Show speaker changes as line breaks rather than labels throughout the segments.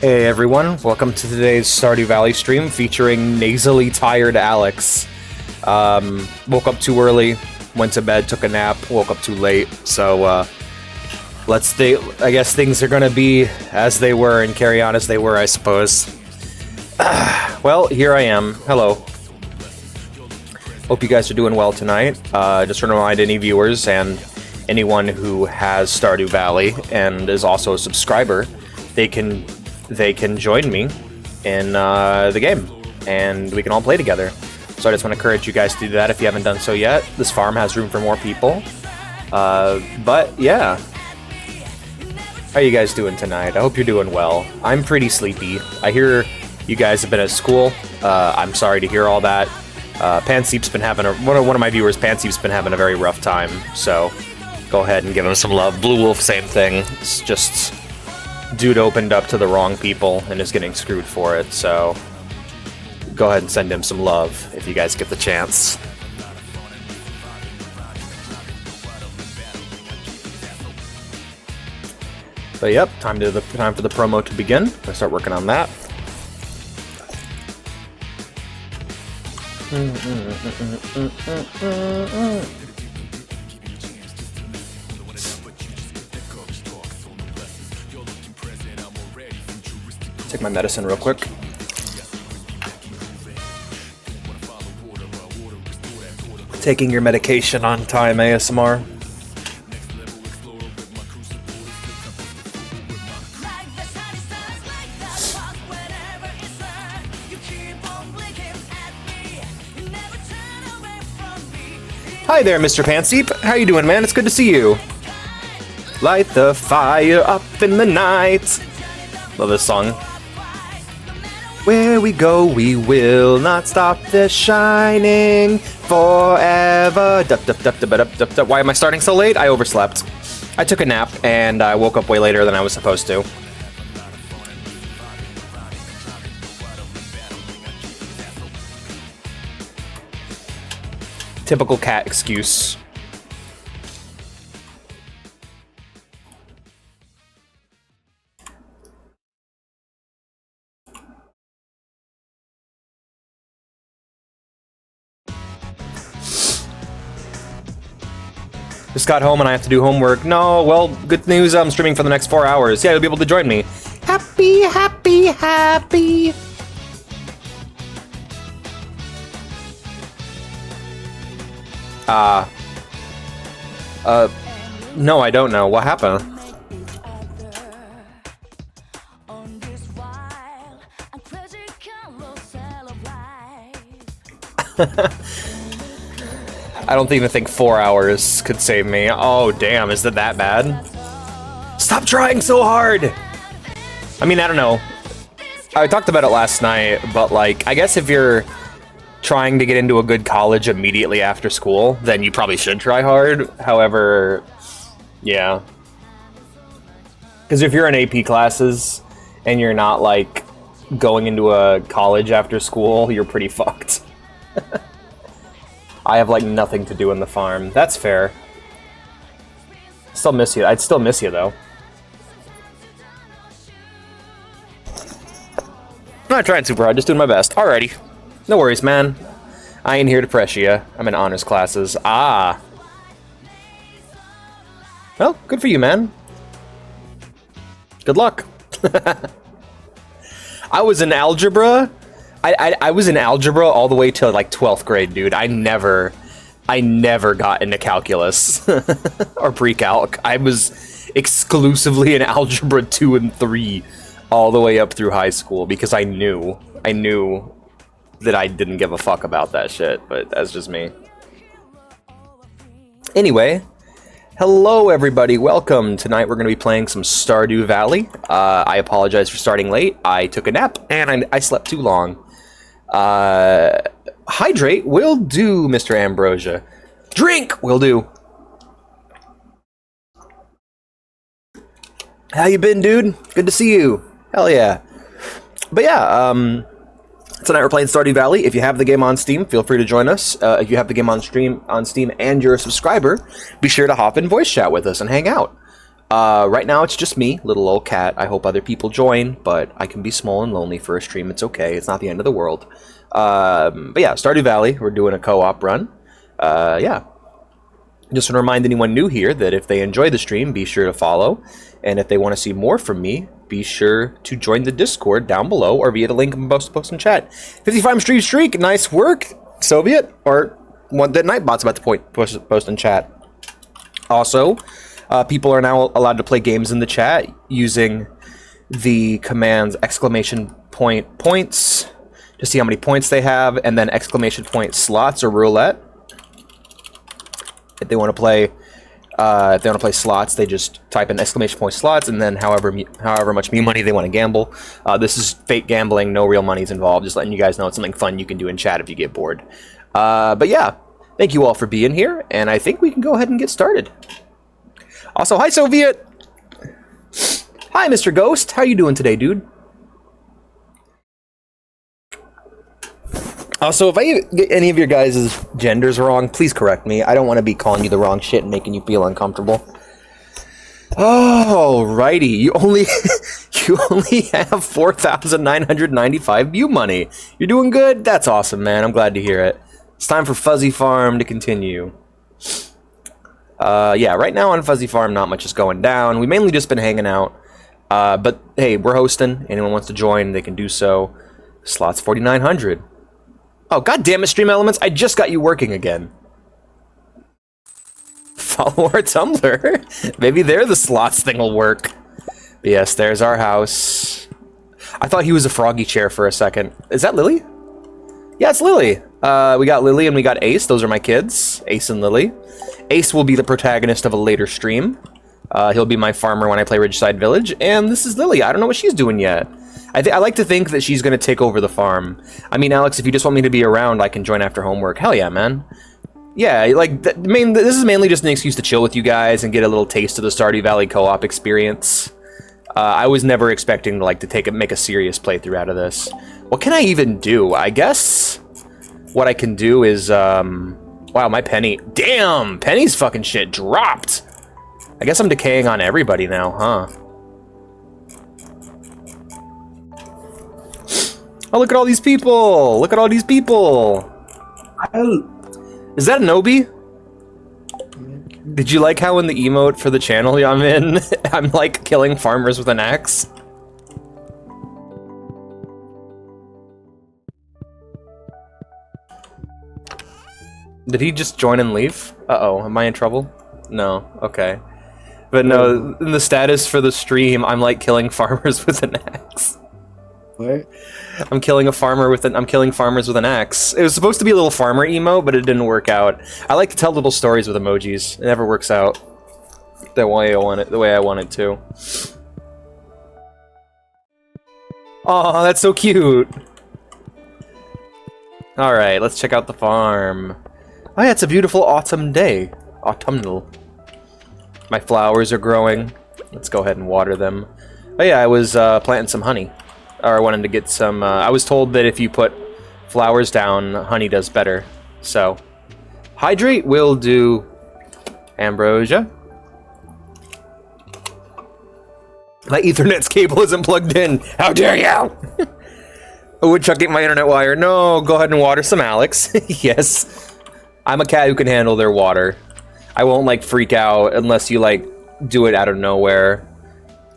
Hey everyone, welcome to today's Stardew Valley stream featuring nasally tired Alex. Woke up too early, went to bed, took a nap, woke up too late, so I guess things are gonna be as they were and carry on as they were, I suppose. Well, here I am. Hello. Hope you guys are doing well tonight. Just to remind any viewers and anyone who has Stardew Valley and is also a subscriber, they can join me in the game, and we can all play together. So I just want to encourage you guys to do that if you haven't done so yet. This farm has room for more people. But yeah. How are you guys doing tonight? I hope you're doing well. I'm pretty sleepy. I hear you guys have been at school. I'm sorry to hear all that. Panseep's been having one of my viewers, Panseep's been having a very rough time, so go ahead and give him some love. Blue Wolf, same thing. It's just dude opened up to the wrong people and is getting screwed for it, so go ahead and send him some love if you guys get the chance. But yep, time for the promo to begin. I start working on that. Take my medicine real quick. Taking your medication on time, ASMR. Hi there, Mr. Panseep. How you doing, man? It's good to see you. Light the fire up in the night. Love this song. Where we go, we will not stop the shining forever. Why am I starting so late? I overslept. I took a nap, and I woke up way later than I was supposed to. Typical cat excuse. Just got home and I have to do homework. No, well, good news, I'm streaming for the next 4 hours. Yeah, you'll be able to join me. Happy, happy, happy. No, I don't know. What happened? I don't even think 4 hours could save me. Oh, damn, is that bad? Stop trying so hard! I mean, I don't know. I talked about it last night, but, like, I guess if you're trying to get into a good college immediately after school, then you probably should try hard. However, yeah. Because if you're in AP classes and you're not, like, going into a college after school, you're pretty fucked. I have, like, nothing to do in the farm. That's fair. Still miss you. I'd still miss you, though. I'm not trying super hard, just doing my best. Alrighty. No worries, man. I ain't here to pressure you. I'm in honors classes. Ah. Well, good for you, man. Good luck. I was in algebra. I was in algebra all the way to like 12th grade, dude. I never got into calculus or pre-calc. I was exclusively in algebra 2 and 3 all the way up through high school because I knew that I didn't give a fuck about that shit, but that's just me. Anyway, hello everybody, welcome. Tonight we're going to be playing some Stardew Valley. I apologize for starting late. I took a nap and I slept too long. Hydrate will do, Mr. Ambrosia. Drink will do. How you been, dude? Good to see you. Hell yeah. But yeah, tonight we're playing Stardew Valley. If you have the game on Steam, feel free to join us. If you have the game on Steam and you're a subscriber, be sure to hop in voice chat with us and hang out. Right now it's just me, little old cat. I hope other people join, but I can be small and lonely for a stream. It's okay. It's not the end of the world. But yeah, Stardew Valley, we're doing a co-op run. Yeah. Just want to remind anyone new here that if they enjoy the stream, be sure to follow. And if they want to see more from me, be sure to join the Discord down below or via the link in post in chat. 55 stream streak, nice work, Soviet, or one that Nightbot's about to post in chat. Also, people are now allowed to play games in the chat using the commands !points to see how many points they have, and then !slots or roulette. If they want to play, slots, they just type in !slots, and then however much money they want to gamble. This is fake gambling, no real money's involved. Just letting you guys know it's something fun you can do in chat if you get bored. But yeah, thank you all for being here, and I think we can go ahead and get started. Also, hi Soviet! Hi Mr. Ghost, how you doing today, dude? Also, if I get any of your guys' genders wrong, please correct me. I don't want to be calling you the wrong shit and making you feel uncomfortable. Alrighty, you only have 4,995 view money. You're doing good? That's awesome, man. I'm glad to hear it. It's time for Fuzzy Farm to continue. Yeah, right now on Fuzzy Farm, not much is going down. We've mainly just been hanging out. But hey, we're hosting. Anyone wants to join, they can do so. Slots 4,900. Oh, god damn it, Stream Elements, I just got you working again. Follow our Tumblr. Maybe there the slots thing will work. But yes, there's our house. I thought he was a froggy chair for a second. Is that Lily? Yeah, it's Lily. We got Lily and we got Ace. Those are my kids, Ace and Lily. Ace will be the protagonist of a later stream. He'll be my farmer when I play Ridgeside Village. And this is Lily. I don't know what she's doing yet. I like to think that she's going to take over the farm. I mean, Alex, if you just want me to be around, I can join after homework. Hell yeah, man. Yeah, like, this is mainly just an excuse to chill with you guys and get a little taste of the Stardew Valley co-op experience. I was never expecting to make a serious playthrough out of this. What can I even do? I guess what I can do is, wow, my penny. Damn, Penny's fucking shit dropped. I guess I'm decaying on everybody now, huh? Oh, look at all these people! Look at all these people! Is that an Obi? Did you like how in the emote for the channel I'm in, I'm like killing farmers with an axe? Did he just join and leave? Uh-oh, am I in trouble? No, okay. But no, in the status for the stream, I'm like killing farmers with an axe.
What?
I'm killing farmers with an axe. It was supposed to be a little farmer emo, but it didn't work out. I like to tell little stories with emojis. It never works out the way I want it to. Oh, that's so cute. All right, let's check out the farm. Oh yeah, it's a beautiful autumn day. Autumnal. My flowers are growing. Let's go ahead and water them. Oh yeah, I was planting some honey. Or I wanted to get some, I was told that if you put flowers down, honey does better. So, hydrate will do. Ambrosia. My Ethernet's cable isn't plugged in. How dare you! A woodchuck ate my internet wire. No, go ahead and water some Alex. Yes. I'm a cat who can handle their water. I won't, like, freak out unless you, like, do it out of nowhere.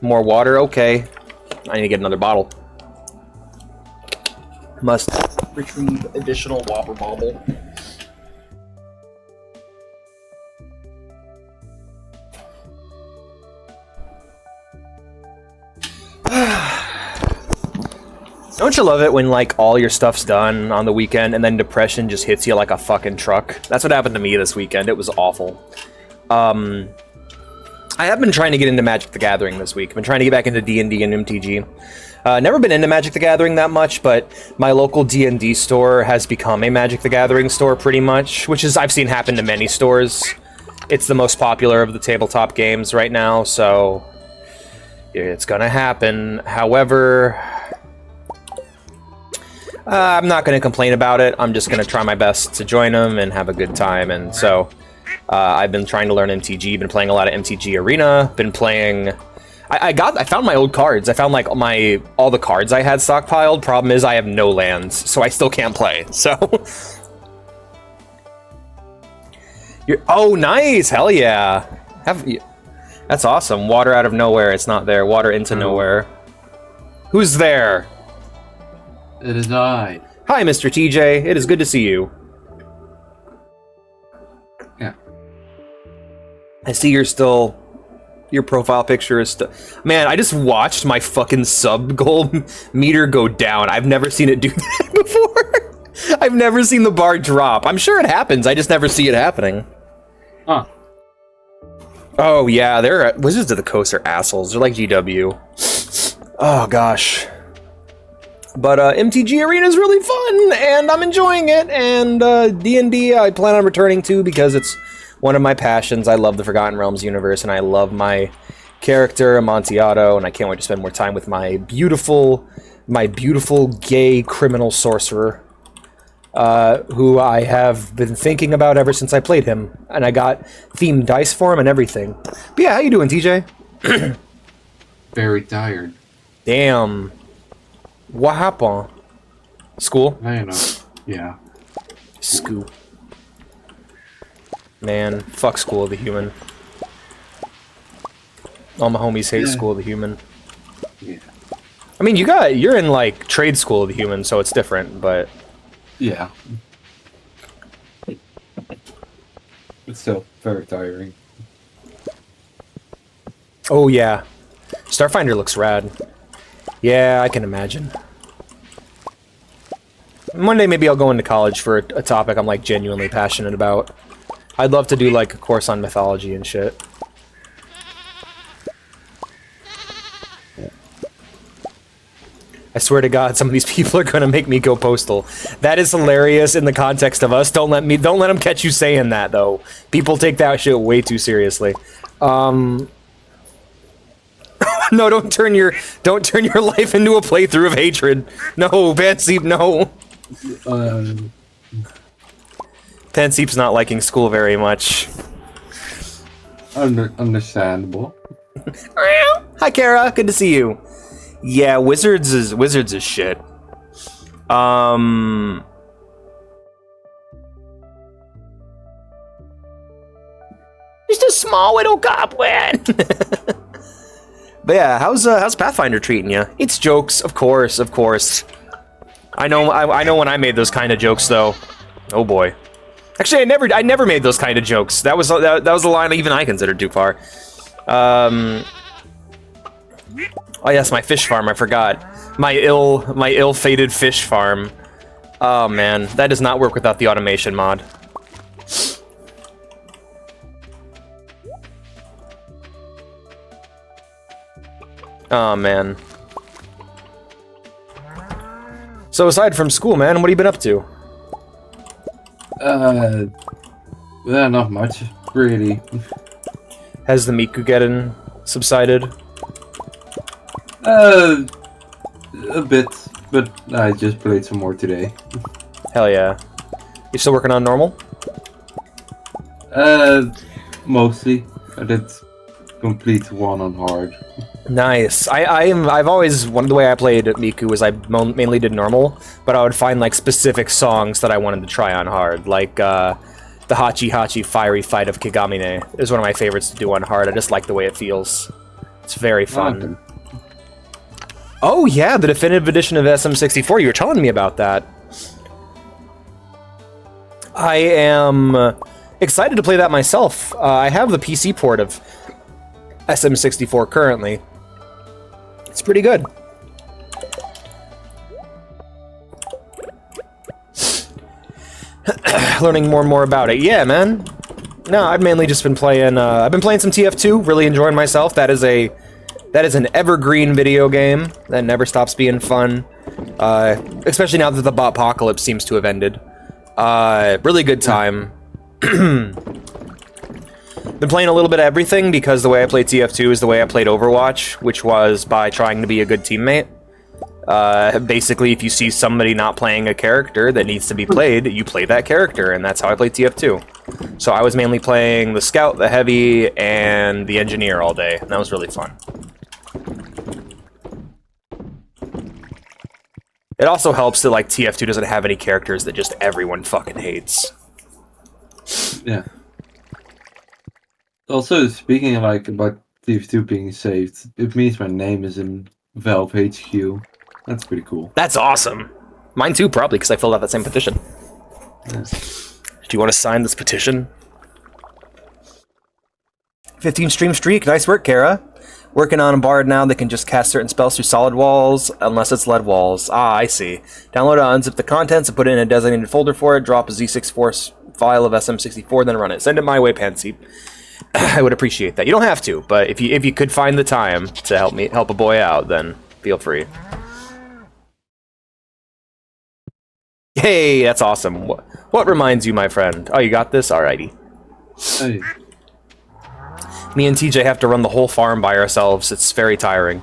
More water? Okay. I need to get another bottle. Must retrieve additional water bottle. Don't you love it when, like, all your stuff's done on the weekend and then depression just hits you like a fucking truck? That's what happened to me this weekend. It was awful. I have been trying to get into Magic the Gathering this week. I've been trying to get back into D&D and MTG. Never been into Magic the Gathering that much, but my local D&D store has become a Magic the Gathering store pretty much, which is I've seen happen to many stores. It's the most popular of the tabletop games right now, so it's gonna happen. However, I'm not gonna complain about it. I'm just gonna try my best to join them and have a good time, and so I've been trying to learn MTG, been playing a lot of MTG Arena, been playing... I found my old cards. I found like all the cards I had stockpiled. Problem is I have no lands, so I still can't play. So oh, nice, hell yeah! That's awesome. Water out of nowhere. It's not there. Water into nowhere. Who's there?
It is I.
Hi, Mr. TJ. It is good to see you.
Yeah.
I see you're still. Your profile picture is still... Man, I just watched my fucking sub goal meter go down. I've never seen it do that before. I've never seen the bar drop. I'm sure it happens. I just never see it happening.
Huh.
Oh, yeah. Wizards of the Coast are assholes. They're like GW. Oh, gosh. But MTG Arena is really fun, and I'm enjoying it. And D&D I plan on returning to because it's one of my passions. I love the Forgotten Realms universe, and I love my character, Amontillado, and I can't wait to spend more time with my beautiful gay criminal sorcerer, who I have been thinking about ever since I played him, and I got themed dice for him and everything. But yeah, how you doing, TJ?
Very tired.
Damn. What happened? School?
I don't know. Yeah.
School. Man, fuck School of the Human. All my homies hate School of the Human.
Yeah.
I mean, you're in like trade School of the Human, so it's different, but
Yeah. It's still very tiring.
oh yeah, Starfinder looks rad. Yeah, I can imagine. One day maybe I'll go into college for a topic I'm like genuinely passionate about. I'd love to do like a course on mythology and shit. I swear to God, some of these people are gonna make me go postal. That is hilarious in the context of us. Don't let them catch you saying that though. People take that shit way too seriously. No, don't turn your life into a playthrough of hatred. No, Panseep, no. Panseep's not liking school very much.
Understandable.
Hi, Kara. Good to see you. Yeah, Wizards is shit. Just a small little goblin. But yeah, how's Pathfinder treating you? It's jokes, of course. I know when I made those kind of jokes though. Oh boy. Actually, I never made those kind of jokes. That was a line even I considered too far. Oh yes, my fish farm. I forgot. My ill-fated fish farm. Oh man, that does not work without the automation mod. Oh man. So aside from school, man, what have you been up to?
Yeah, not much, really.
Has the Miku getting subsided?
A bit, but I just played some more today.
Hell yeah. You still working on normal?
Mostly. I did complete one on hard.
Nice. I've always, the way I played Miku was I mainly did normal, but I would find like specific songs that I wanted to try on hard, like the Hachi Hachi Fiery Fight of Kigamine is one of my favorites to do on hard. I just like the way it feels. It's very fun. Oh yeah, the definitive edition of SM64. You were telling me about that. I am excited to play that myself. I have the PC port of SM64 currently. It's pretty good. Learning more and more about it. Yeah, man. No, I've mainly just been playing. I've been playing some TF2. Really enjoying myself. That is an evergreen video game that never stops being fun. Especially now that the bot-apocalypse seems to have ended. Really good time. Been playing a little bit of everything because the way I played TF2 is the way I played Overwatch, which was by trying to be a good teammate. Basically, if you see somebody not playing a character that needs to be played, you play that character, and that's how I play TF2. So I was mainly playing the Scout, the Heavy, and the Engineer all day, and that was really fun. It also helps that, like, TF2 doesn't have any characters that just everyone fucking hates.
Yeah. Also, speaking like about TF2 being saved, it means my name is in Valve HQ. That's pretty cool.
That's awesome. Mine too, probably, because I filled out that same petition.
Yeah.
Do you want to sign this petition? 15 stream streak. Nice work, Kara. Working on a bard now that can just cast certain spells through solid walls, unless it's lead walls. Ah, I see. Download it, unzip the contents, and put it in a designated folder for it. Drop a Z64 file of SM64, then run it. Send it my way, Pansy. I would appreciate that. You don't have to, but if you could find the time to help a boy out, then feel free. Hey, that's awesome. What reminds you, my friend? Oh, you got this? Alrighty.
Hey.
Me and TJ have to run the whole farm by ourselves. It's very tiring.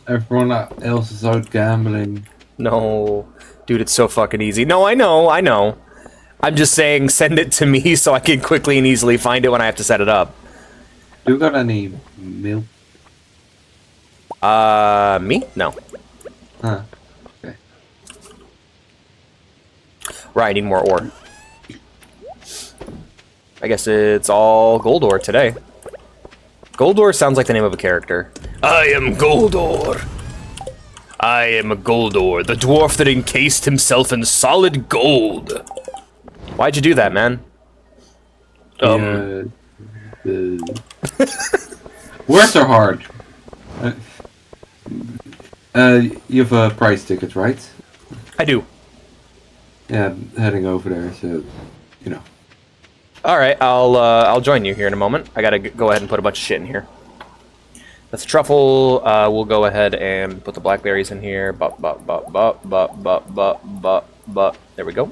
Everyone else is out gambling.
No. Dude, it's so fucking easy. No, I know. I'm just saying, send it to me so I can quickly and easily find it when I have to set it up.
Do you got any milk?
Me? No.
Huh. Okay.
Right, I need more ore. I guess it's all gold ore today. Goldor sounds like the name of a character. I am Goldor. I am a Goldor, the dwarf that encased himself in solid gold. Why'd you do that, man?
Words are hard. You have a prize ticket, right?
I do.
Yeah, I'm heading over there, so you know.
All right, I'll join you here in a moment. I gotta go ahead and put a bunch of shit in here. That's a truffle. We'll go ahead and put the blackberries in here. There we go.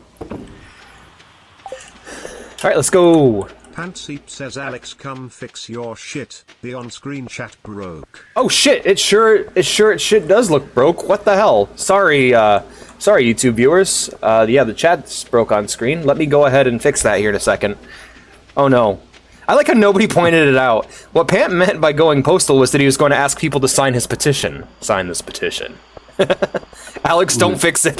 All right, let's go.
Pantseep says, Alex, come fix your shit. The on-screen chat broke.
Oh shit! It sure does look broke. What the hell? Sorry, YouTube viewers. Yeah, the chat's broke on screen. Let me go ahead and fix that here in a second. Oh no. I like how nobody pointed it out. What Pant meant by going postal was that he was going to ask people to sign his petition. Sign this petition. Alex, don't fix it.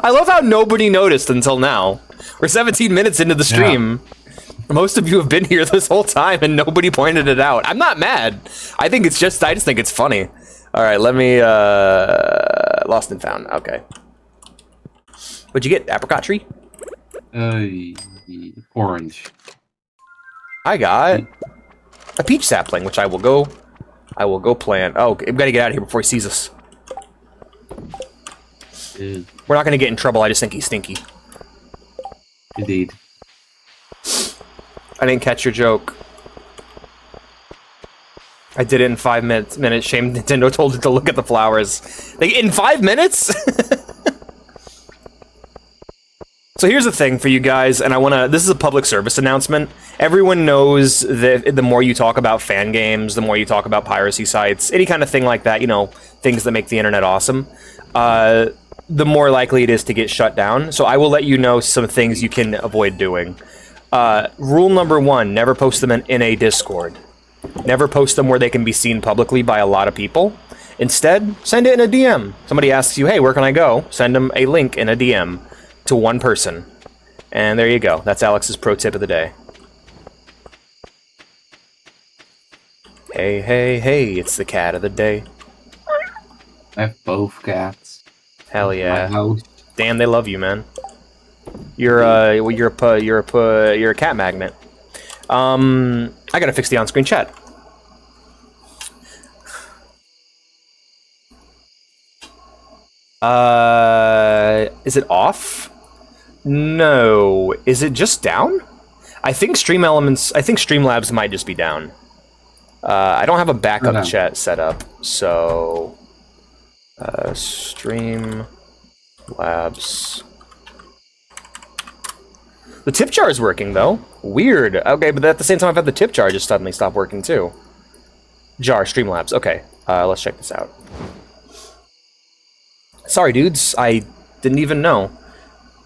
I love how nobody noticed until now. We're 17 minutes into the stream. Yeah. Most of you have been here this whole time and nobody pointed it out. I'm not mad. I just think it's funny. All right, let me, lost and found. Okay. What'd you get? Apricot tree?
Orange.
I got a peach sapling, which I will go plant. Oh, we gotta get out of here before he sees us. We're not gonna get in trouble. I just think he's stinky.
Indeed.
I didn't catch your joke. I did it in 5 minutes. Shame Nintendo told it to look at the flowers. In 5 minutes? So here's the thing for you guys, and this is a public service announcement. Everyone knows that the more you talk about fan games, the more you talk about piracy sites, any kind of thing like that, things that make the internet awesome, the more likely it is to get shut down. So I will let you know some things you can avoid doing. Rule number 1, never post them in a Discord. Never post them where they can be seen publicly by a lot of people. Instead, send it in a DM. Somebody asks you, hey, where can I go? Send them a link in a DM to one person. And there you go. That's Alex's pro tip of the day. Hey, hey, hey, it's the cat of the day.
I have both cats.
Hell yeah.
My house.
Damn, they love you, man. You're a cat magnet. I gotta fix the on-screen chat. Is it off? No. Is it just down? I think Streamlabs might just be down. I don't have a backup chat set up, so Streamlabs. The tip jar is working though. Weird. Okay, but at the same time, I've had the tip jar just suddenly stop working too. Jar Streamlabs. Okay. Let's check this out. Sorry, dudes. I didn't even know.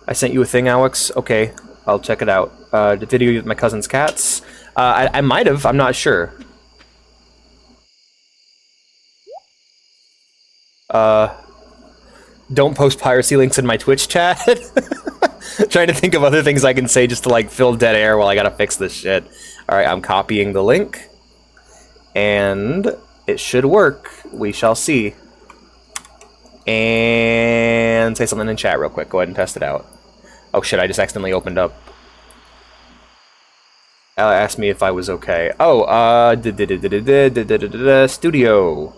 I sent you a thing, Alex. Okay, I'll check it out. The video with my cousin's cats. I might have. I'm not sure. Don't post piracy links in my Twitch chat. Trying to think of other things I can say just to like fill dead air while I gotta fix this shit. Alright, I'm copying the link. And it should work. We shall see. And say something in chat real quick. Go ahead and test it out. Oh shit, I just accidentally opened up. Asked me if I was okay. Oh, studio.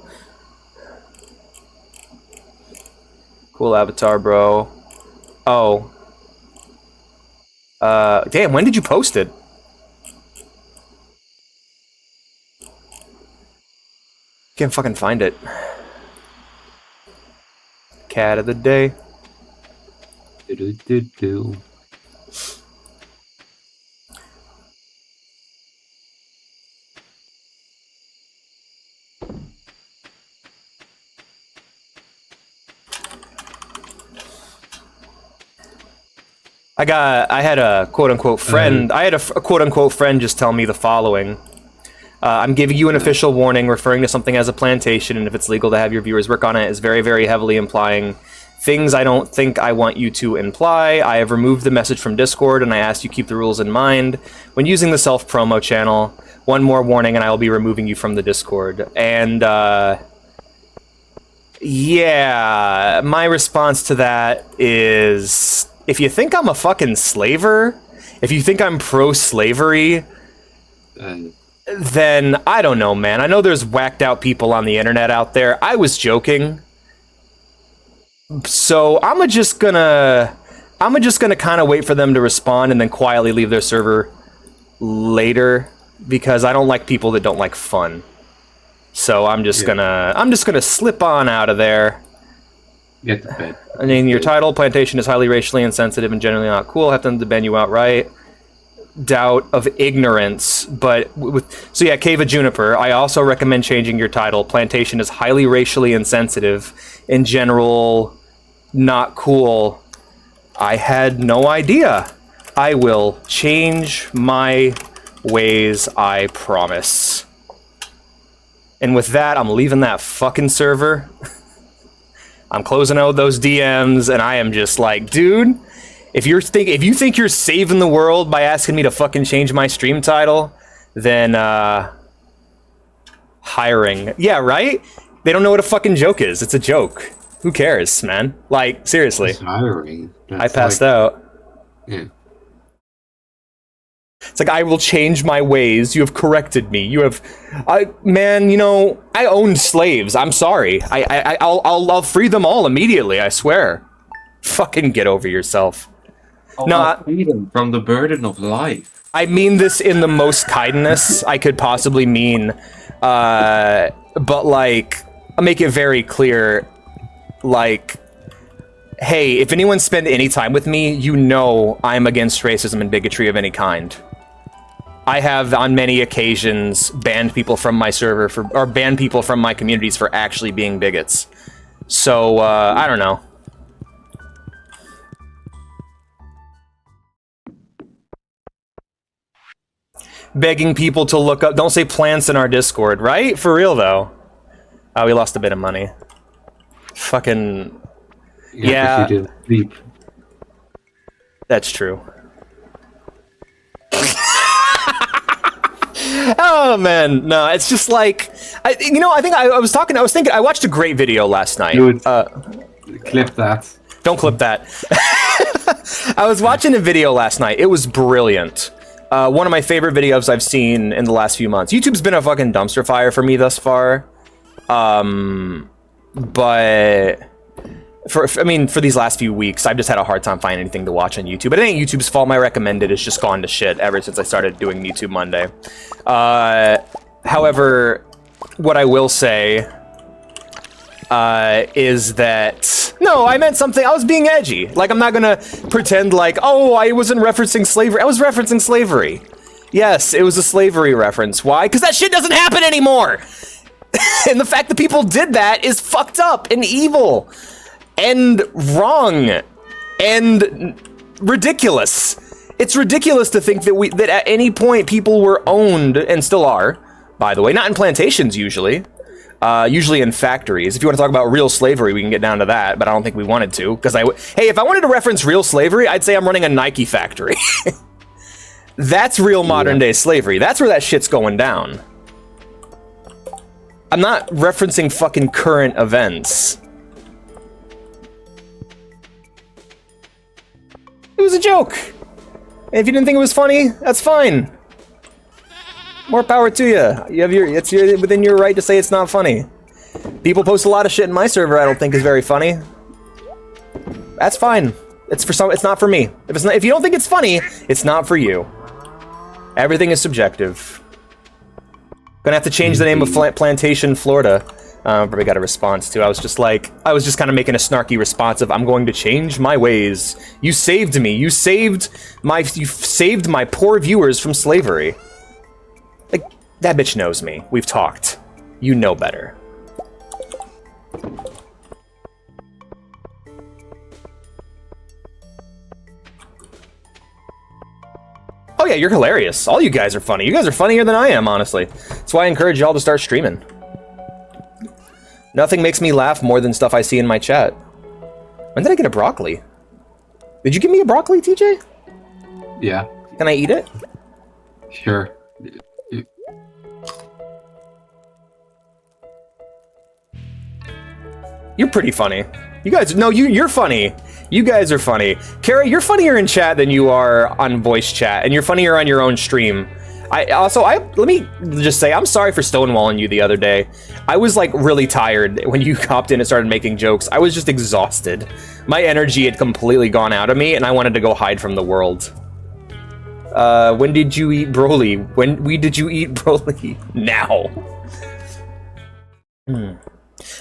Cool avatar, bro. Oh. Damn, when did you post it? Can't fucking find it. Cat of the day.
Do-do-do-do.
I had a quote-unquote friend, I had a quote-unquote friend just tell me the following. I'm giving you an official warning referring to something as a plantation, and if it's legal to have your viewers work on it, is very, very heavily implying things I don't think I want you to imply. I have removed the message from Discord, and I ask you keep the rules in mind when using the self-promo channel. One more warning, and I will be removing you from the Discord. And, yeah, my response to that is... If you think I'm a fucking slaver, if you think I'm pro-slavery, then I don't know, man. I know there's whacked out people on the internet out there. I was joking. So I'm just gonna kind of wait for them to respond and then quietly leave their server later because I don't like people that don't like fun. So I'm just gonna slip on out of there.
Get to bed.
I mean, your title, Plantation, is highly racially insensitive and generally not cool. Have them to ban you outright. Doubt of ignorance, but so yeah, Cave of Juniper. I also recommend changing your title. Plantation is highly racially insensitive, in general, not cool. I had no idea. I will change my ways, I promise. And with that, I'm leaving that fucking server. I'm closing out those DMs, and I am just like, dude, if you think you're saving the world by asking me to fucking change my stream title, then hiring. Yeah, right? They don't know what a fucking joke is. It's a joke. Who cares, man? Like, seriously.
It's hiring.
I passed out.
Yeah.
It's like, I will change my ways. You have corrected me. You have... man, you know, I owned slaves. I'm sorry. I'll free them all immediately, I swear. Fucking get over yourself.
No, freedom from the burden of life.
I mean this in the most kindness I could possibly mean. But, like, I'll make it very clear, like... Hey, if anyone spend any time with me, you know I'm against racism and bigotry of any kind. I have, on many occasions, banned people from my server or banned people from my communities for actually being bigots. So, I don't know. Begging people to look up, don't say plants in our Discord, right? For real, though. Oh, we lost a bit of money. Fucking... Yeah.
You didn't sleep.
That's true. Oh man, no, it's just like, I was thinking, I watched a great video last night.
Dude, clip that.
Don't clip that. I was watching a video last night. It was brilliant. One of my favorite videos I've seen in the last few months. YouTube's been a fucking dumpster fire for me thus far. But... For these last few weeks, I've just had a hard time finding anything to watch on YouTube. But it ain't YouTube's fault. My recommended has just gone to shit ever since I started doing YouTube Monday. However, what I will say is that... No, I meant something... I was being edgy. Like, I'm not gonna pretend like, oh, I wasn't referencing slavery. I was referencing slavery. Yes, it was a slavery reference. Why? Because that shit doesn't happen anymore! And the fact that people did that is fucked up and evil and wrong and ridiculous. It's ridiculous to think that at any point people were owned, and still are, by the way, not in plantations usually, usually in factories. If you want to talk about real slavery, we can get down to that, but I don't think we wanted to, because hey, if I wanted to reference real slavery, I'd say I'm running a Nike factory. That's real modern day slavery. That's where that shit's going down. I'm not referencing fucking current events. It was a joke. And if you didn't think it was funny, that's fine. More power to you. It's within your right to say it's not funny. People post a lot of shit in my server I don't think is very funny. That's fine. It's not for me. If you don't think it's funny, it's not for you. Everything is subjective. Gonna have to change the name of Plantation, Florida. Probably got a response too. I was just kind of making a snarky response of, I'm going to change my ways. You saved me. You saved my poor viewers from slavery. Like, that bitch knows me. We've talked. You know better. Oh yeah, you're hilarious. All you guys are funny. You guys are funnier than I am, honestly. That's why I encourage y'all to start streaming. Nothing makes me laugh more than stuff I see in my chat. When did I get a broccoli? Did you give me a broccoli, TJ?
Yeah.
Can I eat it?
Sure.
You're pretty funny. You guys, no, you're funny. You guys are funny. Kara, you're funnier in chat than you are on voice chat, and you're funnier on your own stream. Let me just say, I'm sorry for stonewalling you the other day. I was like really tired when you hopped in and started making jokes. I was just exhausted. My energy had completely gone out of me, and I wanted to go hide from the world. When did you eat Broly? When did you eat Broly? Now.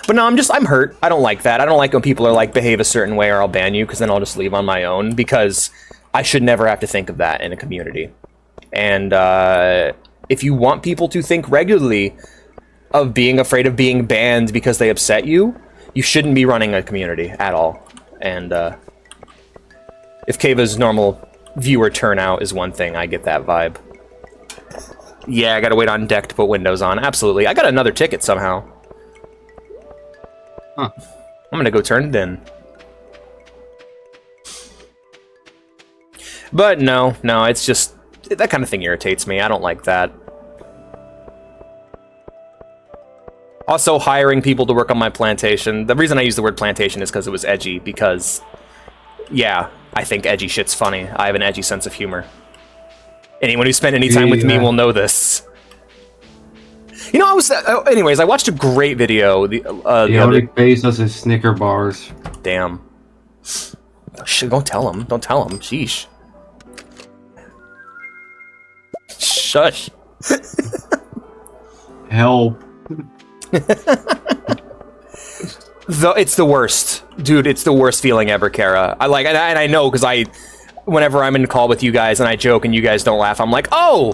But no, I'm hurt. I don't like that. I don't like when people are like, behave a certain way or I'll ban you, because then I'll just leave on my own, because I should never have to think of that in a community. And if you want people to think regularly of being afraid of being banned because they upset you, you shouldn't be running a community at all. And if Kava's normal viewer turnout is one thing, I get that vibe. Yeah, I gotta wait on deck to put windows on. Absolutely. I got another ticket somehow.
Huh.
I'm gonna go turn it in. But no, it's just... that kind of thing irritates me. I don't like that. Also, hiring people to work on my plantation. The reason I use the word plantation is because it was edgy, because... yeah, I think edgy shit's funny. I have an edgy sense of humor. Anyone who spent any time with me will know this. You know, anyways, I watched a great video. The
only pays us is Snicker bars.
Damn. Don't tell him. Don't tell him. Sheesh. Shush.
Help.
Though it's the worst, dude. It's the worst feeling ever, Kara. And I know, because whenever I'm in call with you guys and I joke and you guys don't laugh, I'm like, oh,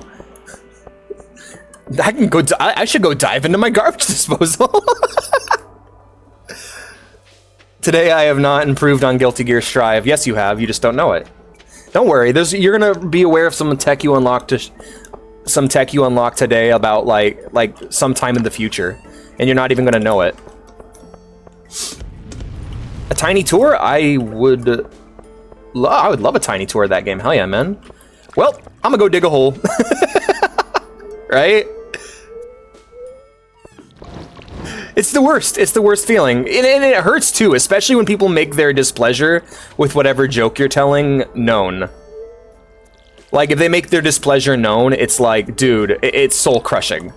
I can go. I should go dive into my garbage disposal. Today I have not improved on Guilty Gear Strive. Yes, you have. You just don't know it. Don't worry. You're gonna be aware of some tech you unlocked today about like sometime in the future, and you're not even gonna know it. A tiny tour? I would love a tiny tour of that game. Hell yeah, man. Well, I'm gonna go dig a hole. Right? It's the worst. It's the worst feeling. And it hurts too, especially when people make their displeasure with whatever joke you're telling known. Like, if they make their displeasure known, it's like, dude, it's soul-crushing.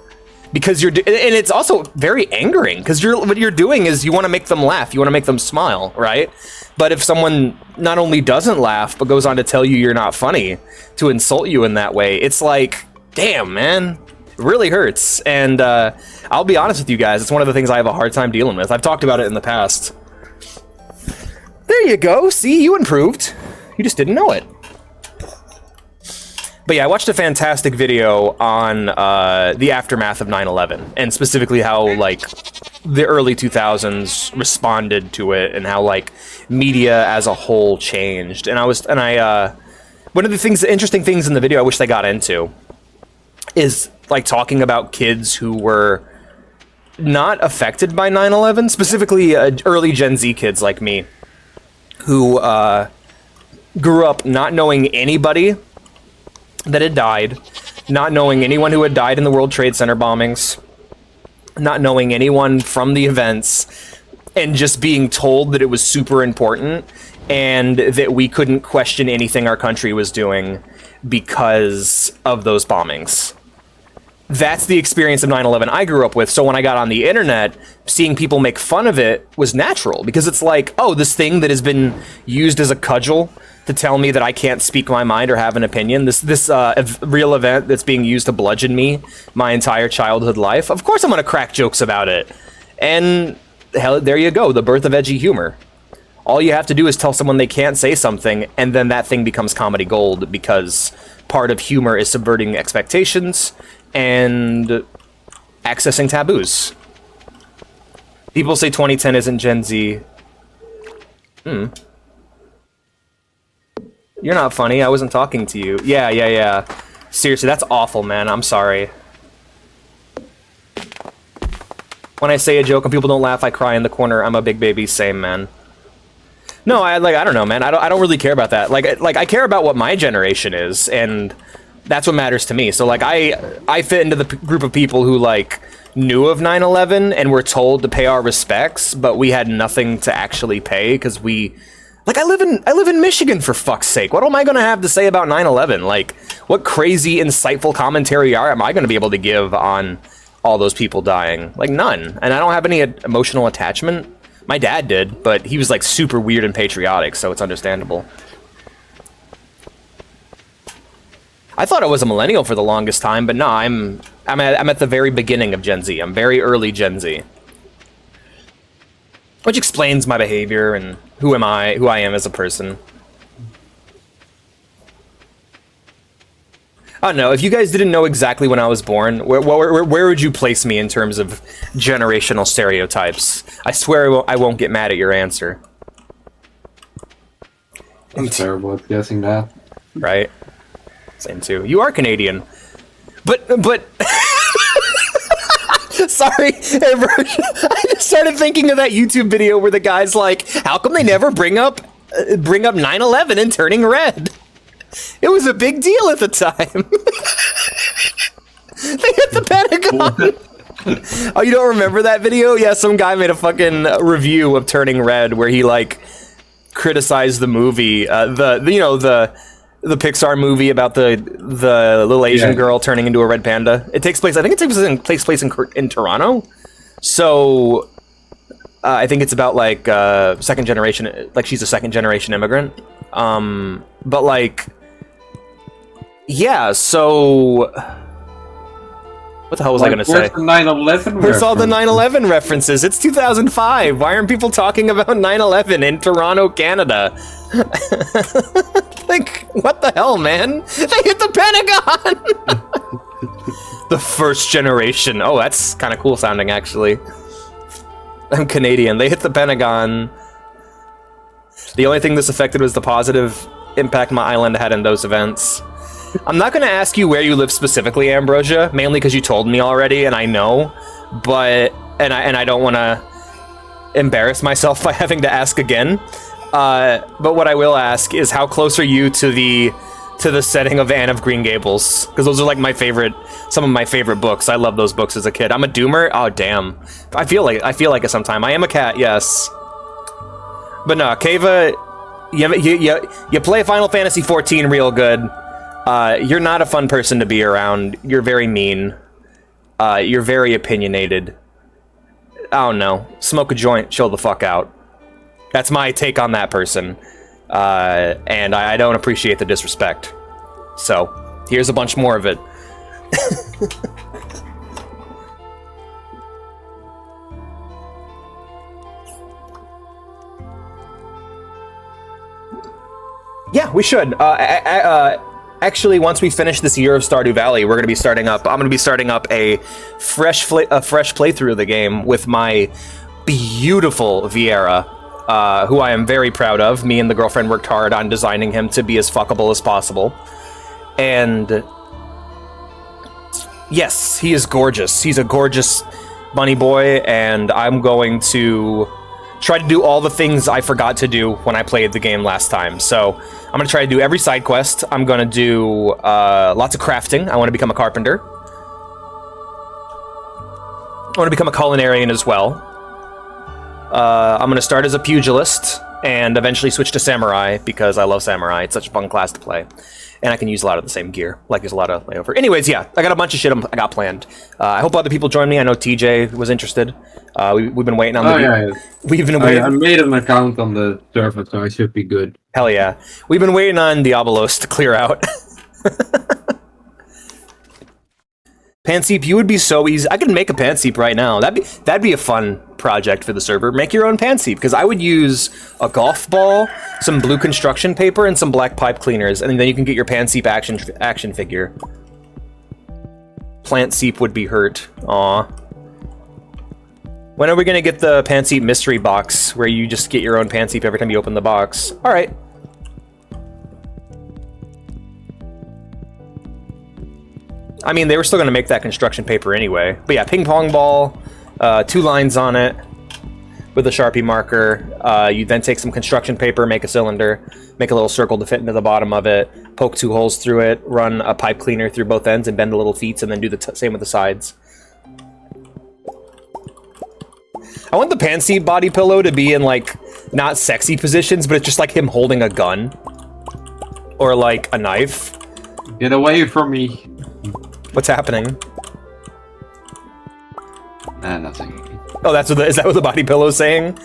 Because and it's also very angering, because what you're doing is you want to make them laugh, you want to make them smile, right? But if someone not only doesn't laugh, but goes on to tell you you're not funny, to insult you in that way, it's like, damn, man, it really hurts. And I'll be honest with you guys, it's one of the things I have a hard time dealing with. I've talked about it in the past. There you go, see, you improved. You just didn't know it. But yeah, I watched a fantastic video on the aftermath of 9/11, and specifically how like the early 2000s responded to it, and how like media as a whole changed. And one of the interesting things in the video I wish they got into is like talking about kids who were not affected by 9/11, specifically early Gen Z kids like me, who grew up not knowing anybody that had died, not knowing anyone who had died in the World Trade Center bombings, not knowing anyone from the events, and just being told that it was super important and that we couldn't question anything our country was doing because of those bombings. That's the experience of 9/11 I grew up with. So when I got on the internet, seeing people make fun of it was natural, because it's like, oh, this thing that has been used as a cudgel to tell me that I can't speak my mind or have an opinion, this real event that's being used to bludgeon me my entire childhood life, of course I'm going to crack jokes about it. And hell, there you go, the birth of edgy humor. All you have to do is tell someone they can't say something, and then that thing becomes comedy gold, because part of humor is subverting expectations and accessing taboos. People say 2010 isn't Gen Z. You're not funny. I wasn't talking to you. Yeah. Seriously, that's awful, man. I'm sorry. When I say a joke and people don't laugh, I cry in the corner. I'm a big baby. Same, man. No, I don't know, man. I don't really care about that. Like I care about what my generation is, and that's what matters to me. So like I fit into the group of people who like knew of 9/11 and were told to pay our respects, but we had nothing to actually pay because we like I live in Michigan, for fuck's sake. What am I going to have to say about 9/11? Like, what crazy insightful commentary am I going to be able to give on all those people dying? Like, none. And I don't have any emotional attachment. My dad did, but he was like super weird and patriotic, so it's understandable. I thought I was a millennial for the longest time, but no, I'm at the very beginning of Gen Z. I'm very early Gen Z. Which explains my behavior and who I am as a person. I don't know, if you guys didn't know exactly when I was born, where would you place me in terms of generational stereotypes? I swear I won't get mad at your answer.
I'm terrible at guessing that.
Right? Same too. You are Canadian. But... Sorry, I just started thinking of that YouTube video where the guy's like, how come they never bring up 9/11 and turning red? It was a big deal at the time. They hit the Pentagon. Oh, you don't remember that video? Yeah, some guy made a fucking review of Turning Red where he like criticized the movie, the Pixar movie about the little Asian girl turning into a red panda. It takes place, I think it takes place in Toronto. So I think it's about like second generation, like she's a second generation immigrant. But like, yeah, so what the hell was I gonna say?
Where's the 9/11?
Where's all the 9/11 references? It's 2005. Why aren't people talking about 9/11 in Toronto, Canada? Like, what the hell, man? They hit the Pentagon! The first generation. Oh, that's kind of cool sounding, actually. I'm Canadian. They hit the Pentagon. The only thing this affected was the positive impact my island had in those events. I'm not going to ask you where you live specifically, Ambrosia, mainly because you told me already, and I know, but... And I don't want to embarrass myself by having to ask again. But what I will ask is, how close are you to the setting of Anne of Green Gables? Because those are like some of my favorite books. I love those books as a kid. I'm a doomer. Oh damn, I feel like it sometime. I am a cat, yes. But no, Kava, you play Final Fantasy 14 real good. You're not a fun person to be around. You're very mean. You're very opinionated. I don't know. Smoke a joint, chill the fuck out. That's my take on that person. And I don't appreciate the disrespect. So, here's a bunch more of it. Yeah, we should. Actually, once we finish this year of Stardew Valley, we're going to be starting up. I'm going to be starting up a fresh playthrough of the game with my beautiful Vieira, who I am very proud of. Me and the girlfriend worked hard on designing him to be as fuckable as possible. And yes, he is gorgeous. He's a gorgeous bunny boy, and I'm going to try to do all the things I forgot to do when I played the game last time. So I'm going to try to do every side quest. I'm going to do lots of crafting. I want to become a carpenter. I want to become a culinarian as well. I'm going to start as a pugilist and eventually switch to samurai because I love samurai. It's such a fun class to play. And I can use a lot of the same gear. Like, there's a lot of layover. Anyways, yeah, I got a bunch of shit I got planned. I hope other people join me. I know TJ was interested. We've been waiting on
yeah.
We've been waiting.
I made an account on the server, so I should be good.
Hell yeah. We've been waiting on Diabolos to clear out. Panseep, you would be so easy. I could make a Panseep right now. That'd be a fun project for the server. Make your own Panseep, because I would use a golf ball, some blue construction paper, and some black pipe cleaners, and then you can get your Panseep action figure. Plant Seep would be hurt. Aw. When are we gonna get the Panseep mystery box, where you just get your own Panseep every time you open the box? Alright. I mean, they were still going to make that construction paper anyway. But yeah, ping pong ball, 2 lines on it with a Sharpie marker. You then take some construction paper, make a cylinder, make a little circle to fit into the bottom of it, poke 2 holes through it, run a pipe cleaner through both ends and bend the little feet, and then do the same with the sides. I want the Panseep body pillow to be in, like, not sexy positions, but it's just like him holding a gun. Or, like, a knife.
Get away from me.
What's happening?
Nothing.
Oh, is that what the body pillow's saying?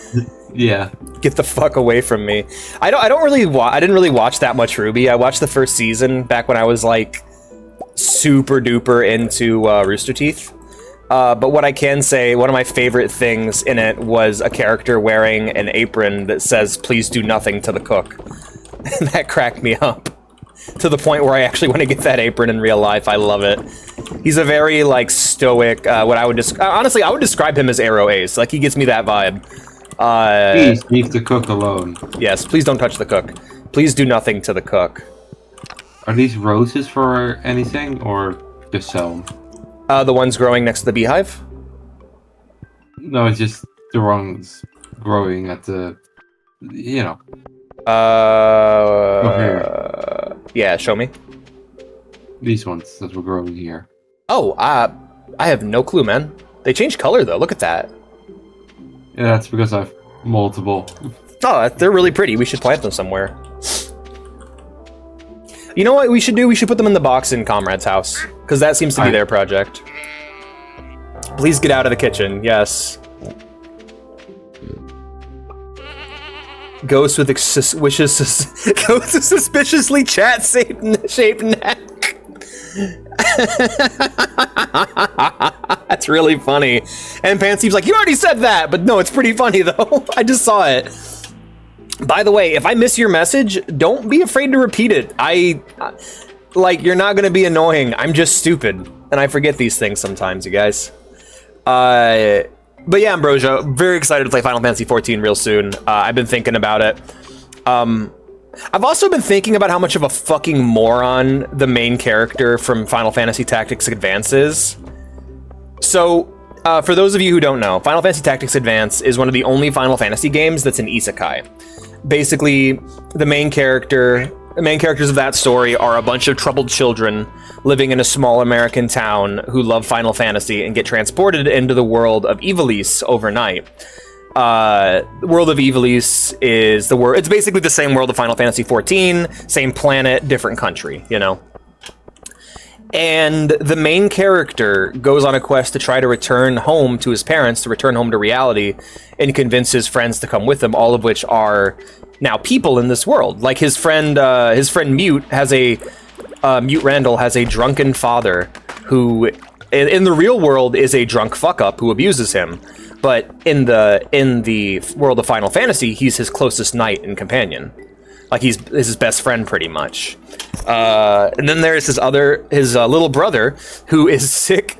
Yeah.
Get the fuck away from me. I didn't really watch that much Ruby. I watched the first season back when I was like super duper into Rooster Teeth. But what I can say, one of my favorite things in it was a character wearing an apron that says, "Please do nothing to the cook." And that cracked me up. To the point where I actually want to get that apron in real life. I love it. He's a very, like, stoic, what I would honestly, I would describe him as Arrow Ace. Like, he gives me that vibe.
Please leave the cook alone.
Yes, please don't touch the cook. Please do nothing to the cook.
Are these roses for anything, or just sell them?
The ones growing next to the beehive?
No, it's just the ones growing at the, you know.
Yeah, show me.
These ones that were growing here.
Oh, I have no clue, man. They changed color, though. Look at that.
Yeah, that's because I've multiple.
Oh, they're really pretty. We should plant them somewhere. You know what we should do? We should put them in the box in Comrade's house, because that seems to be their project. Please get out of the kitchen. Yes. Ghost with ghost with suspiciously chat-shaped neck. That's really funny. And Panseep's like, you already said that, but no, it's pretty funny though. I just saw it. By the way, if I miss your message, don't be afraid to repeat it. Like, you're not gonna be annoying. I'm just stupid, and I forget these things sometimes, you guys. But yeah, Ambrosia, very excited to play Final Fantasy XIV real soon. I've been thinking about it. I've also been thinking about how much of a fucking moron the main character from Final Fantasy Tactics Advance is. So, for those of you who don't know, Final Fantasy Tactics Advance is one of the only Final Fantasy games that's an isekai. Basically, the main characters of that story are a bunch of troubled children living in a small American town who love Final Fantasy and get transported into the world of Ivalice overnight. The world of Ivalice is the world. It's basically the same world of Final Fantasy XIV, same planet, different country, you know. And the main character goes on a quest to try to return home to his parents, to return home to reality, and convince his friends to come with him, all of which are now people in this world. Like his friend Mute has Mute Randall has a drunken father who, in the real world, is a drunk fuck-up who abuses him. But in the world of Final Fantasy, he's his closest knight and companion. Like, he's his best friend, pretty much. And then there's his little brother, who is sick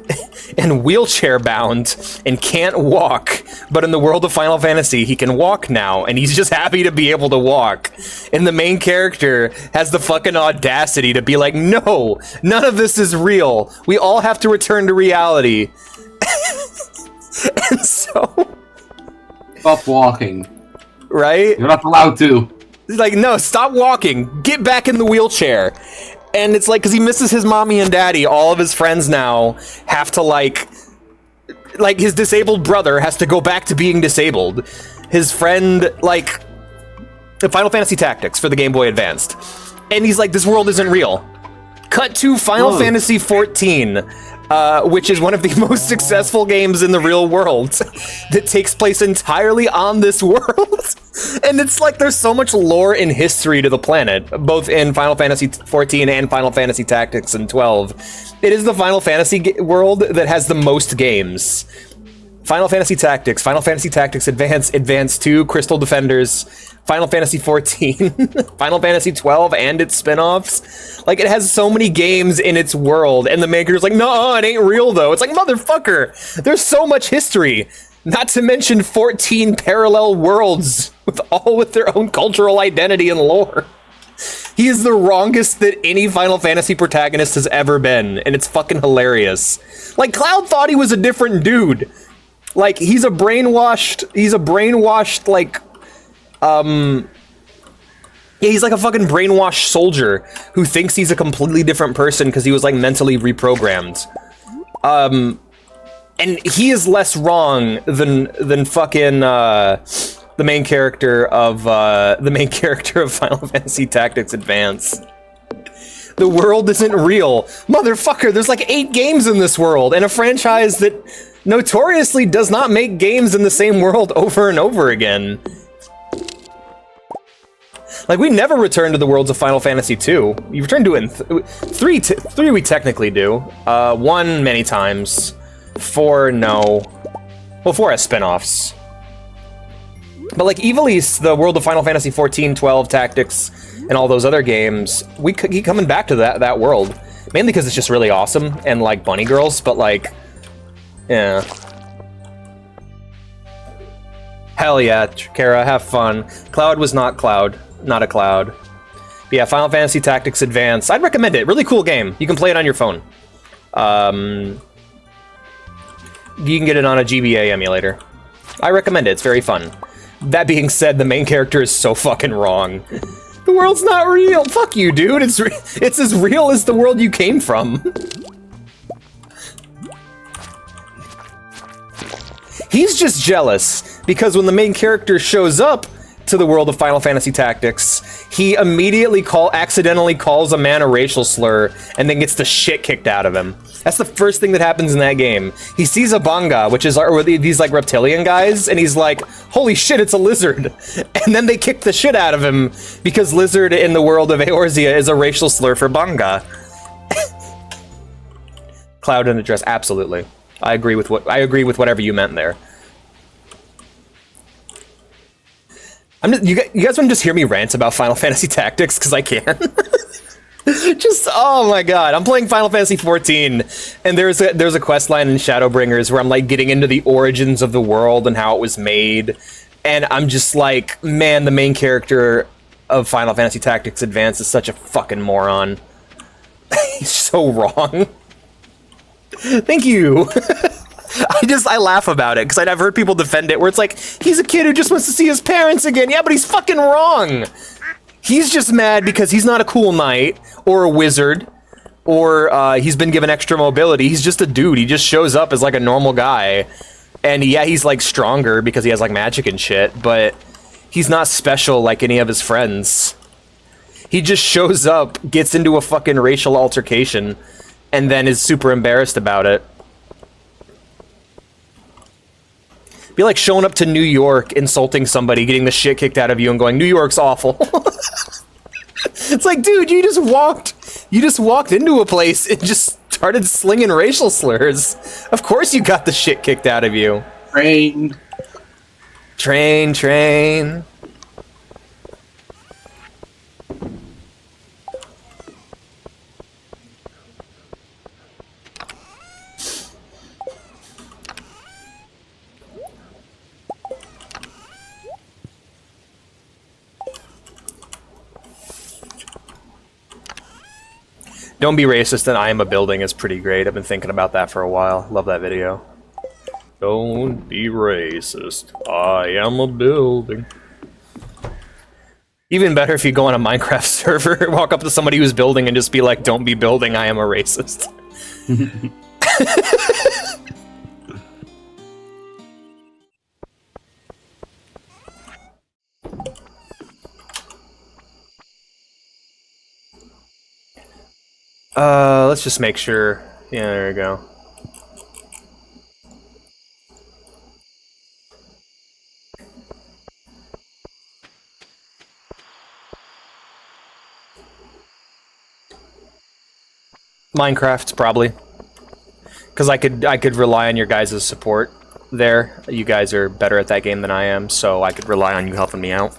and wheelchair bound and can't walk. But in the world of Final Fantasy, he can walk now, and he's just happy to be able to walk. And the main character has the fucking audacity to be like, no, none of this is real. We all have to return to reality. And so...
Stop walking.
Right?
You're not allowed to.
He's like, no, stop walking. Get back in the wheelchair. And it's like, because he misses his mommy and daddy, all of his friends now have to, like his disabled brother has to go back to being disabled. His friend, like, Final Fantasy Tactics for the Game Boy Advanced. And he's like, this world isn't real. Cut to Final Fantasy 14. Which is one of the most successful games in the real world that takes place entirely on this world. And it's like there's so much lore and history to the planet, both in Final Fantasy 14 and Final Fantasy Tactics and 12. It is the Final Fantasy world that has the most games. Final Fantasy Tactics Advance, Advance 2, Crystal Defenders, Final Fantasy 14, Final Fantasy 12, and its spin-offs. Like, it has so many games in its world, and the maker's like, no, it ain't real, though. It's like, motherfucker, there's so much history. Not to mention 14 parallel worlds, all with their own cultural identity and lore. He is the wrongest that any Final Fantasy protagonist has ever been, and it's fucking hilarious. Like, Cloud thought he was a different dude. Like, he's a brainwashed, like, yeah, he's like a fucking brainwashed soldier who thinks he's a completely different person because he was, like, mentally reprogrammed. And he is less wrong than fucking, the main character of Final Fantasy Tactics Advance. The world isn't real. Motherfucker, there's like 8 games in this world, and a franchise that notoriously does not make games in the same world over and over again. Like, we never return to the worlds of Final Fantasy 2. You return to it in 3 we technically do. 1 many times. 4, no. Well, 4 has spin-offs. But like Ivalice, the world of Final Fantasy 14, 12, Tactics, and all those other games, we keep coming back to that world. Mainly because it's just really awesome, and like bunny girls, but like, yeah. Hell yeah, Kara, have fun. Cloud was not Cloud. Not a Cloud. But yeah, Final Fantasy Tactics Advance. I'd recommend it. Really cool game. You can play it on your phone. You can get it on a GBA emulator. I recommend it. It's very fun. That being said, the main character is so fucking wrong. The world's not real. Fuck you, dude. It's as real as the world you came from. He's just jealous because when the main character shows up to the world of Final Fantasy Tactics, he immediately accidentally calls a man a racial slur and then gets the shit kicked out of him. That's the first thing that happens in that game. He sees a banga, which is these like reptilian guys, and he's like, holy shit, it's a lizard. And then they kick the shit out of him because lizard in the world of Eorzea is a racial slur for banga. Cloud and address, absolutely. I agree with whatever you meant there. You guys want to just hear me rant about Final Fantasy Tactics? Because I can. Just, oh my god. I'm playing Final Fantasy 14, and there's a quest line in Shadowbringers where I'm like getting into the origins of the world and how it was made. And I'm just like, man, the main character of Final Fantasy Tactics Advance is such a fucking moron. He's so wrong. Thank you. I laugh about it because I've heard people defend it where it's like, he's a kid who just wants to see his parents again. Yeah, but he's fucking wrong. He's just mad because he's not a cool knight or a wizard or he's been given extra mobility. He's just a dude. He just shows up as like a normal guy. And yeah, he's like stronger because he has like magic and shit, but he's not special like any of his friends. He just shows up, gets into a fucking racial altercation, and then is super embarrassed about it. Be like showing up to New York, insulting somebody, getting the shit kicked out of you, and going, New York's awful. It's like, dude, you just walked into a place and just started slinging racial slurs. Of course you got the shit kicked out of you. Train. Don't be racist and I am a building is pretty great. I've been thinking about that for a while. Love that video. Don't be racist. I am a building. Even better if you go on a Minecraft server, walk up to somebody who's building and just be like, don't be building, I am a racist. Let's just make sure. Yeah, there we go. Minecraft, probably. Because I could rely on your guys' support there. You guys are better at that game than I am, so I could rely on you helping me out.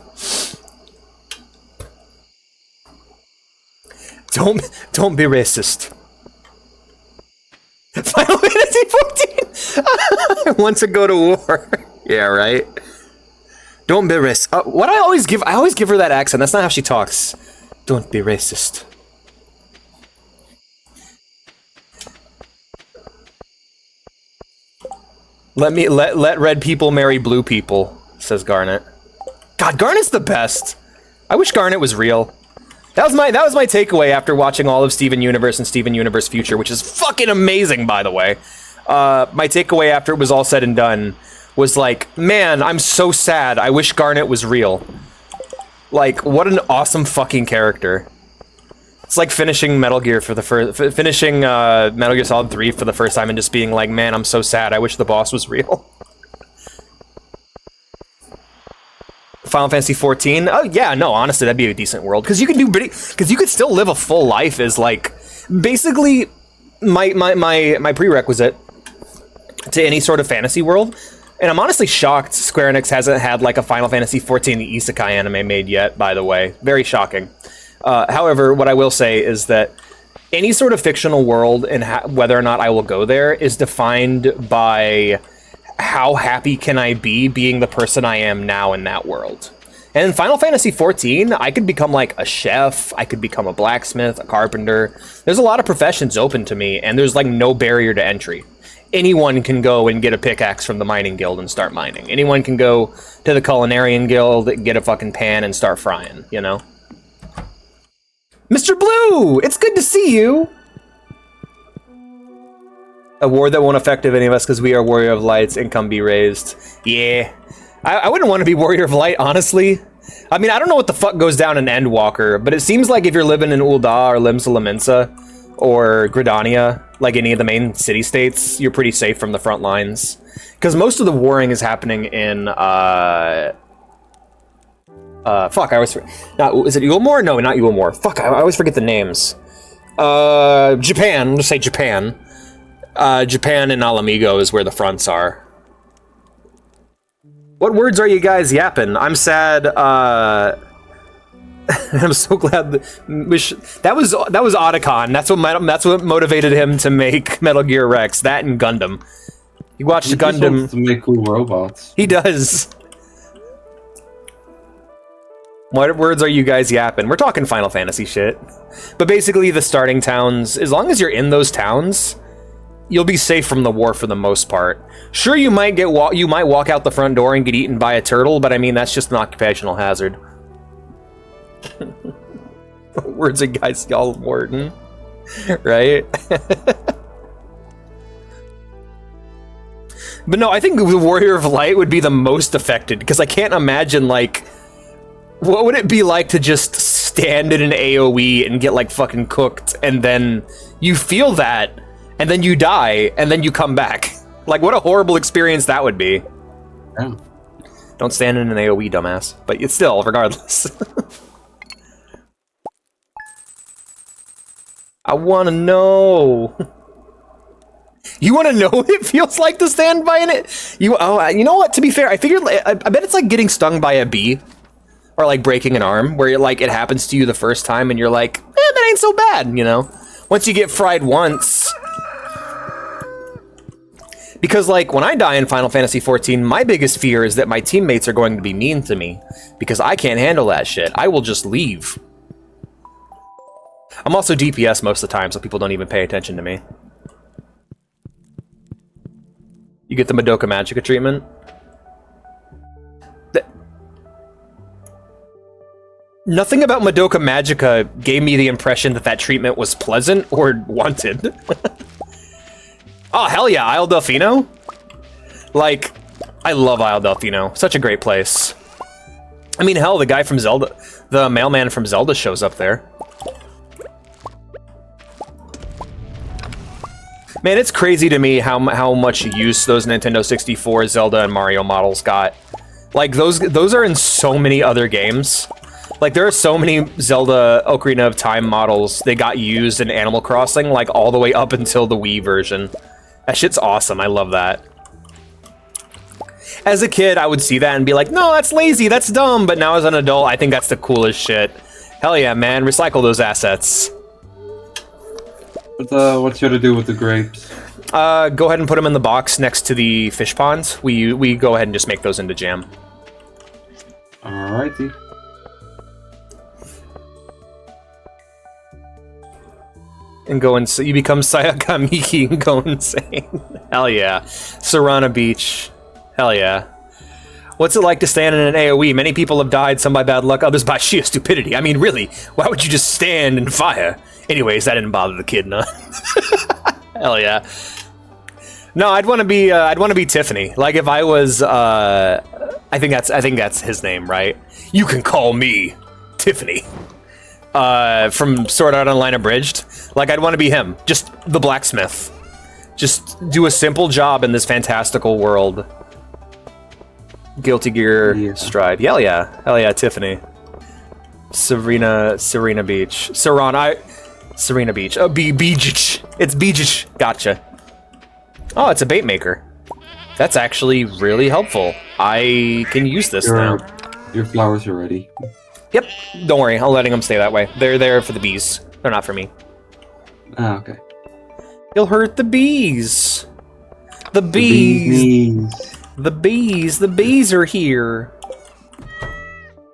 Don't be racist. Final Fantasy 14. I want to go to war. Yeah, right. Don't be racist. What I always give her that accent. That's not how she talks. Don't be racist. Let red people marry blue people, says Garnet. God, Garnet's the best. I wish Garnet was real. That was my takeaway after watching all of Steven Universe and Steven Universe Future, which is fucking amazing, by the way. My takeaway after it was all said and done was like, man, I'm so sad. I wish Garnet was real. Like, what an awesome fucking character. It's like finishing Metal Gear for the finishing Metal Gear Solid 3 for the first time and just being like, man, I'm so sad. I wish the boss was real. Final Fantasy 14. Oh yeah, no, honestly, that'd be a decent world because you could still live a full life as like basically my prerequisite to any sort of fantasy world. And I'm honestly shocked Square Enix hasn't had like a Final Fantasy 14 isekai anime made yet, by the way. Very shocking. However, what I will say is that any sort of fictional world and whether or not I will go there is defined by how happy can I be being the person I am now in that world. And in Final Fantasy 14, I could become like a chef, I could become a blacksmith, a carpenter. There's a lot of professions open to me, and there's like no barrier to entry. Anyone can go and get a pickaxe from the mining guild and start mining. Anyone can go to the culinarian guild, get a fucking pan and start frying, you know? Mr. Blue! It's good to see you! A war that won't affect any of us because we are Warrior of Light's income be raised. Yeah. I wouldn't want to be Warrior of Light, honestly. I mean, I don't know what the fuck goes down in Endwalker, but it seems like if you're living in Ul'dah or Limsa Lominsa or Gridania, like any of the main city-states, you're pretty safe from the front lines. Because most of the warring is happening in, fuck, I always forget. Is it Ulmore? No, not Ulmore. Fuck, I always forget the names. Japan. Let's say Japan. Japan and Alamigo is where the fronts are. What words are you guys yapping? I'm sad. I'm so glad that was Otacon. That's what motivated him to make Metal Gear Rex. That and Gundam. He watched Gundam.
To make cool robots.
He does. What words are you guys yapping? We're talking Final Fantasy shit. But basically, the starting towns, as long as you're in those towns, you'll be safe from the war for the most part. Sure, you might walk out the front door and get eaten by a turtle, but I mean, that's just an occupational hazard. What words are guys y'all Morton? Right? But no, I think the Warrior of Light would be the most affected, because I can't imagine, like, what would it be like to just stand in an AoE and get, like, fucking cooked, and then you feel that, and then you die, and then you come back. Like, what a horrible experience that would be.
Yeah.
Don't stand in an AoE, dumbass. But it's still, regardless. I wanna know. You wanna know what it feels like to stand by in it? You know what? To be fair, I figured, I bet it's like getting stung by a bee. Or like breaking an arm, where you're like, it happens to you the first time, and you're like, that ain't so bad, you know? Once you get fried once. Because, like, when I die in Final Fantasy XIV, my biggest fear is that my teammates are going to be mean to me. Because I can't handle that shit. I will just leave. I'm also DPS most of the time, so people don't even pay attention to me. You get the Madoka Magica treatment? Nothing about Madoka Magica gave me the impression that that treatment was pleasant or wanted. Oh, hell yeah, Isle Delfino? Like, I love Isle Delfino. Such a great place. I mean, hell, the guy from Zelda, the mailman from Zelda shows up there. Man, it's crazy to me how much use those Nintendo 64 Zelda and Mario models got. Like, those are in so many other games. Like, there are so many Zelda Ocarina of Time models that got used in Animal Crossing, like, all the way up until the Wii version. That shit's awesome. I love that. As a kid, I would see that and be like, no, that's lazy, that's dumb. But now as an adult, I think that's the coolest shit. Hell yeah, man. Recycle those assets.
But what should I do with the grapes?
Go ahead and put them in the box next to the fish ponds. We go ahead and just make those into jam.
Alrighty.
And go and you become Sayaka Miki and go insane. Hell yeah. Serana Beach. Hell yeah. What's it like to stand in an AoE? Many people have died, some by bad luck, others by sheer stupidity. I mean, really, why would you just stand in fire? Anyways, that didn't bother the kid none. Hell yeah. No, I'd want to be Tiffany. Like if I was I think that's his name, right? You can call me Tiffany. From Sword Art Online Abridged. Like, I'd want to be him. Just the blacksmith. Just do a simple job in this fantastical world. Guilty Gear Stride. Hell yeah. Hell yeah, Tiffany. Serena Beach. Serena Beach. Oh, Beach. It's Beach. Gotcha. Oh, it's a bait maker. That's actually really helpful. I can use this now.
Your flowers are ready.
Yep, don't worry, I'm letting them stay that way. They're there for the bees. They're not for me.
Ah, okay.
You'll hurt the bees. The bees. The bees are here.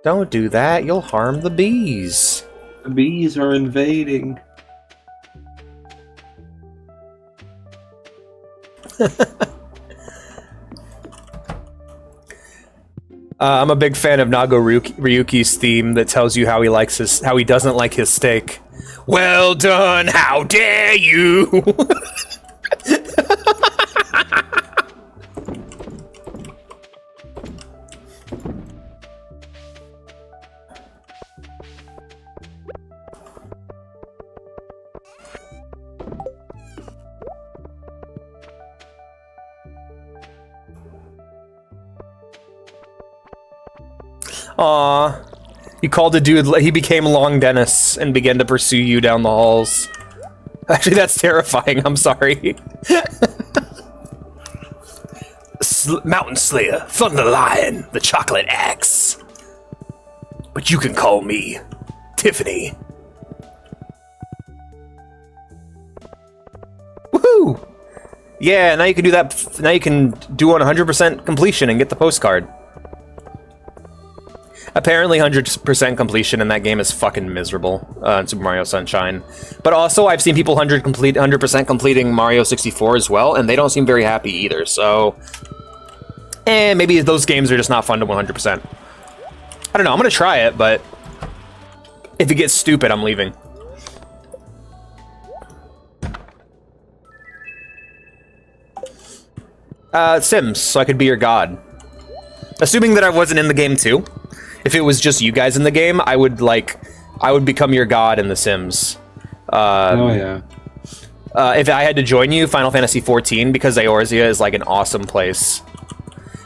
Don't do that, you'll harm the bees.
The bees are invading.
I'm a big fan of Nago Ryuki's theme that tells you how he doesn't like his steak. Well done, how dare you! Aw. You called a dude, he became Long Dennis and began to pursue you down the halls. Actually, that's terrifying, I'm sorry. Mountain Slayer, Thunder Lion, the Chocolate Axe. But you can call me Tiffany. Woohoo! Yeah, now you can do that, now you can do 100% completion and get the postcard. Apparently 100% completion in that game is fucking miserable in Super Mario Sunshine. But also, I've seen people 100% completing Mario 64 as well, and they don't seem very happy either, so... maybe those games are just not fun to 100%. I don't know, I'm gonna try it, but... if it gets stupid, I'm leaving. Sims, so I could be your god. Assuming that I wasn't in the game too. If it was just you guys in the game, I would become your god in The Sims.
Oh yeah.
If I had to join you, Final Fantasy XIV, because Eorzea is like an awesome place.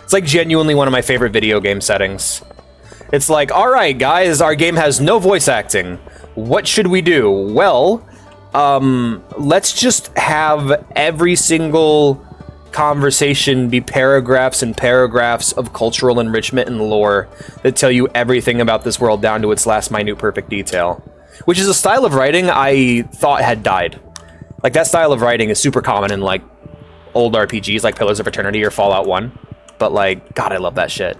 It's like genuinely one of my favorite video game settings. It's like, alright guys, our game has no voice acting. What should we do? Well, let's just have every single conversation be paragraphs and paragraphs of cultural enrichment and lore that tell you everything about this world down to its last minute perfect detail. Which is a style of writing I thought had died. Like, that style of writing is super common in, like, old RPGs like Pillars of Eternity or Fallout 1. But, like, God, I love that shit.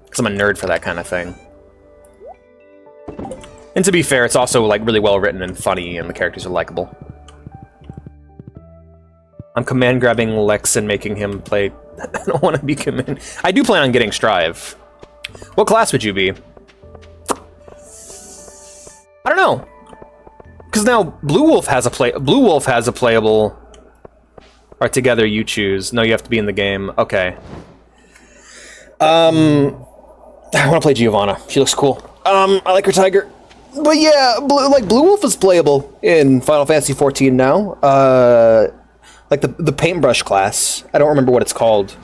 Because I'm a nerd for that kind of thing. And to be fair, it's also like really well written and funny, and the characters are likable. I'm command grabbing Lex and making him play. I don't want to be command. I do plan on getting Strive. What class would you be? I don't know. Because now Blue Wolf has a playable. Or together you choose. No, you have to be in the game. Okay. I want to play Giovanna. She looks cool. I like her tiger. But yeah, Blue Wolf is playable in Final Fantasy XIV now. Like the paintbrush class. I don't remember what it's called.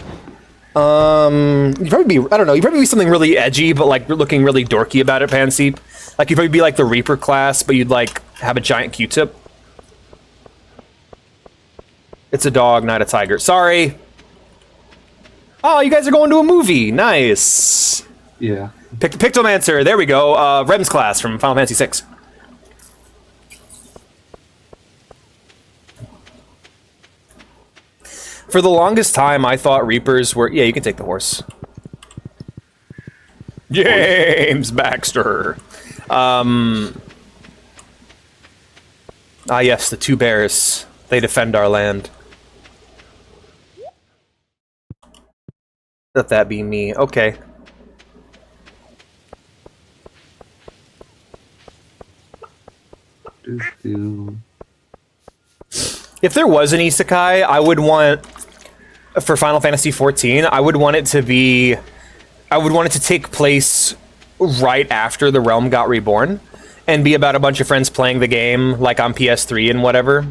You'd probably be, I don't know, you'd probably be something really edgy, but like looking really dorky about it, Panseep. Like you'd probably be like the Reaper class, but you'd like have a giant Q-tip. It's a dog, not a tiger. Sorry. Oh, you guys are going to a movie. Nice.
Yeah.
Pictomancer, there we go. Rem's class from Final Fantasy VI. For the longest time, I thought Reapers were... Yeah, you can take the horse. James Baxter. Ah, yes, the two bears. They defend our land. Let that be me. Okay. If there was an isekai, I would want... For Final Fantasy XIV, I would want it to be... I would want it to take place right after the realm got reborn, and be about a bunch of friends playing the game, like on PS3 and whatever.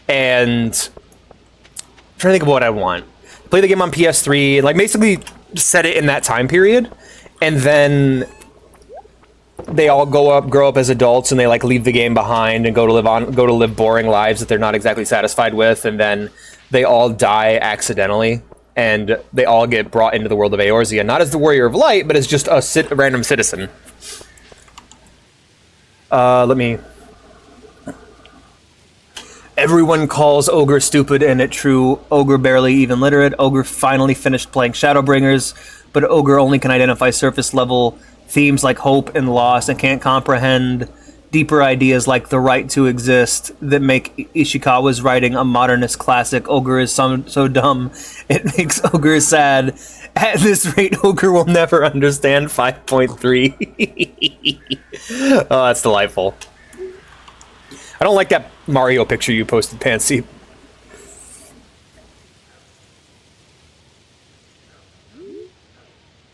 And... I'm trying to think of what I want. Play the game on PS3, and like basically set it in that time period, and then they all grow up as adults, and they like leave the game behind and go to live boring lives that they're not exactly satisfied with, and then they all die accidentally, and they all get brought into the world of Eorzea, not as the Warrior of Light, but as just a random citizen. Let me... Everyone calls Ogre stupid and it true. Ogre barely even literate. Ogre finally finished playing Shadowbringers, but Ogre only can identify surface level themes like hope and loss and can't comprehend deeper ideas like the right to exist that make Ishikawa's writing a modernist classic. Ogre is so dumb, it makes Ogre sad. At this rate, Ogre will never understand 5.3. Oh, that's delightful. I don't like that Mario picture you posted, Pansy.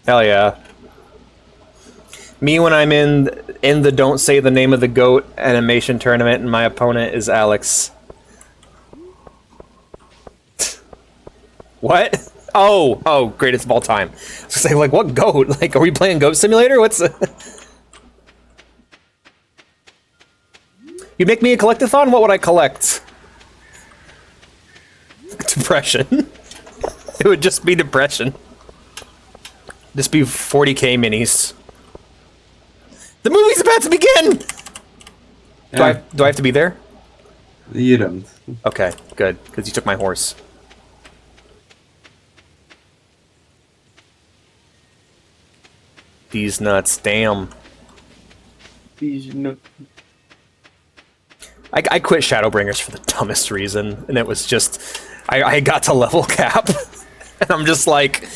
Hell yeah. Me when I'm in the Don't Say the Name of the Goat animation tournament and my opponent is Alex. What? Oh, greatest of all time. I was gonna say, like, what goat? Like, are we playing Goat Simulator? What's... You make me a collectathon? What would I collect? Depression. It would just be depression. Just be 40k minis. The movie's about to begin!
Yeah.
Do I have to be there?
You don't.
Okay, good, because you took my horse. These nuts, damn.
These nuts.
I quit Shadowbringers for the dumbest reason, and it was just... I got to level cap, and I'm just like...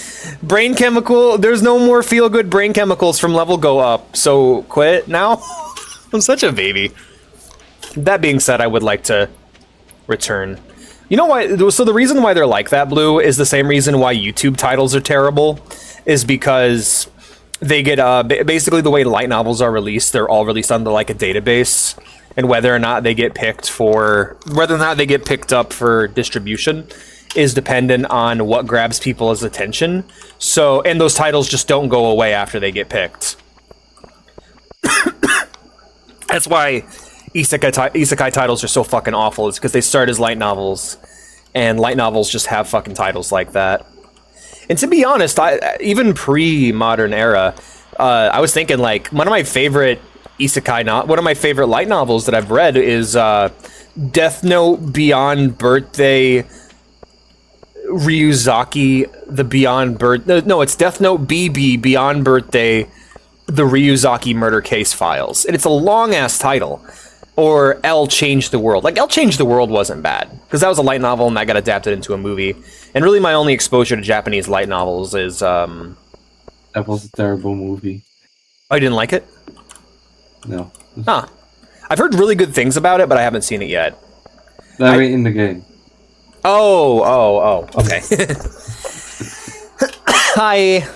Brain chemical... There's no more feel-good brain chemicals from level go up, so quit now? I'm such a baby. That being said, I would like to return. You know why? So the reason why they're like that, Blue, is the same reason why YouTube titles are terrible, is because they get... basically, the way light novels are released, they're all released on like a database. And whether or not they get picked up for distribution is dependent on what grabs people's attention. So, and those titles just don't go away after they get picked. That's why isekai titles are so fucking awful. It's because they start as light novels, and light novels just have fucking titles like that. And to be honest, even pre-modern era, I was thinking like one of my favorite one of my favorite light novels that I've read is Death Note Beyond Birthday Ryuzaki, the Beyond Birth... No, it's Death Note BB Beyond Birthday The Ryuzaki Murder Case Files. And it's a long-ass title. Or L Changed the World. Like, L Changed the World wasn't bad, because that was a light novel and that got adapted into a movie. And really my only exposure to Japanese light novels is,
That was a terrible movie.
Oh, you didn't like it?
No.
Huh. I've heard really good things about it, but I haven't seen it yet.
In the game.
Oh, okay. Hi.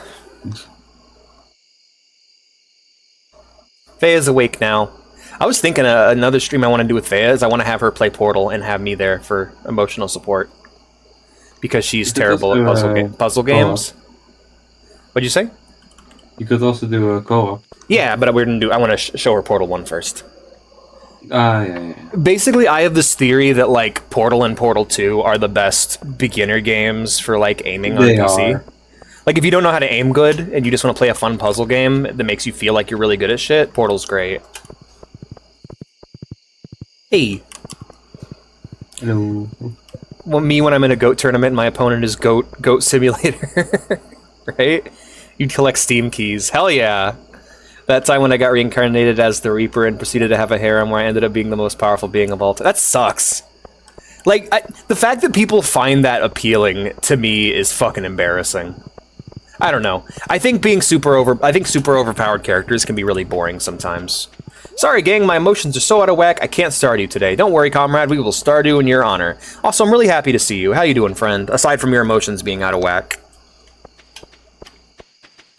Feya's awake now. I was thinking another stream I want to do with Feya is I want to have her play Portal and have me there for emotional support. Because she's terrible at puzzle games. What'd you say?
You could also do a co-op.
Yeah, but we're gonna do. I want to show her Portal 1 first.
Yeah.
Basically, I have this theory that like Portal and Portal 2 are the best beginner games for like aiming on PC. Like if you don't know how to aim good and you just want to play a fun puzzle game that makes you feel like you're really good at shit, Portal's great. Hey.
Hello.
Well, me when I'm in a goat tournament, my opponent is Goat Simulator, right? You collect Steam keys. Hell yeah! That time when I got reincarnated as the Reaper and proceeded to have a harem where I ended up being the most powerful being of all time. That sucks. Like, the fact that people find that appealing to me is fucking embarrassing. I don't know. I think super overpowered characters can be really boring sometimes. Sorry, gang, my emotions are so out of whack, I can't Stardew today. Don't worry, comrade, we will Stardew in your honor. Also, I'm really happy to see you. How you doing, friend? Aside from your emotions being out of whack.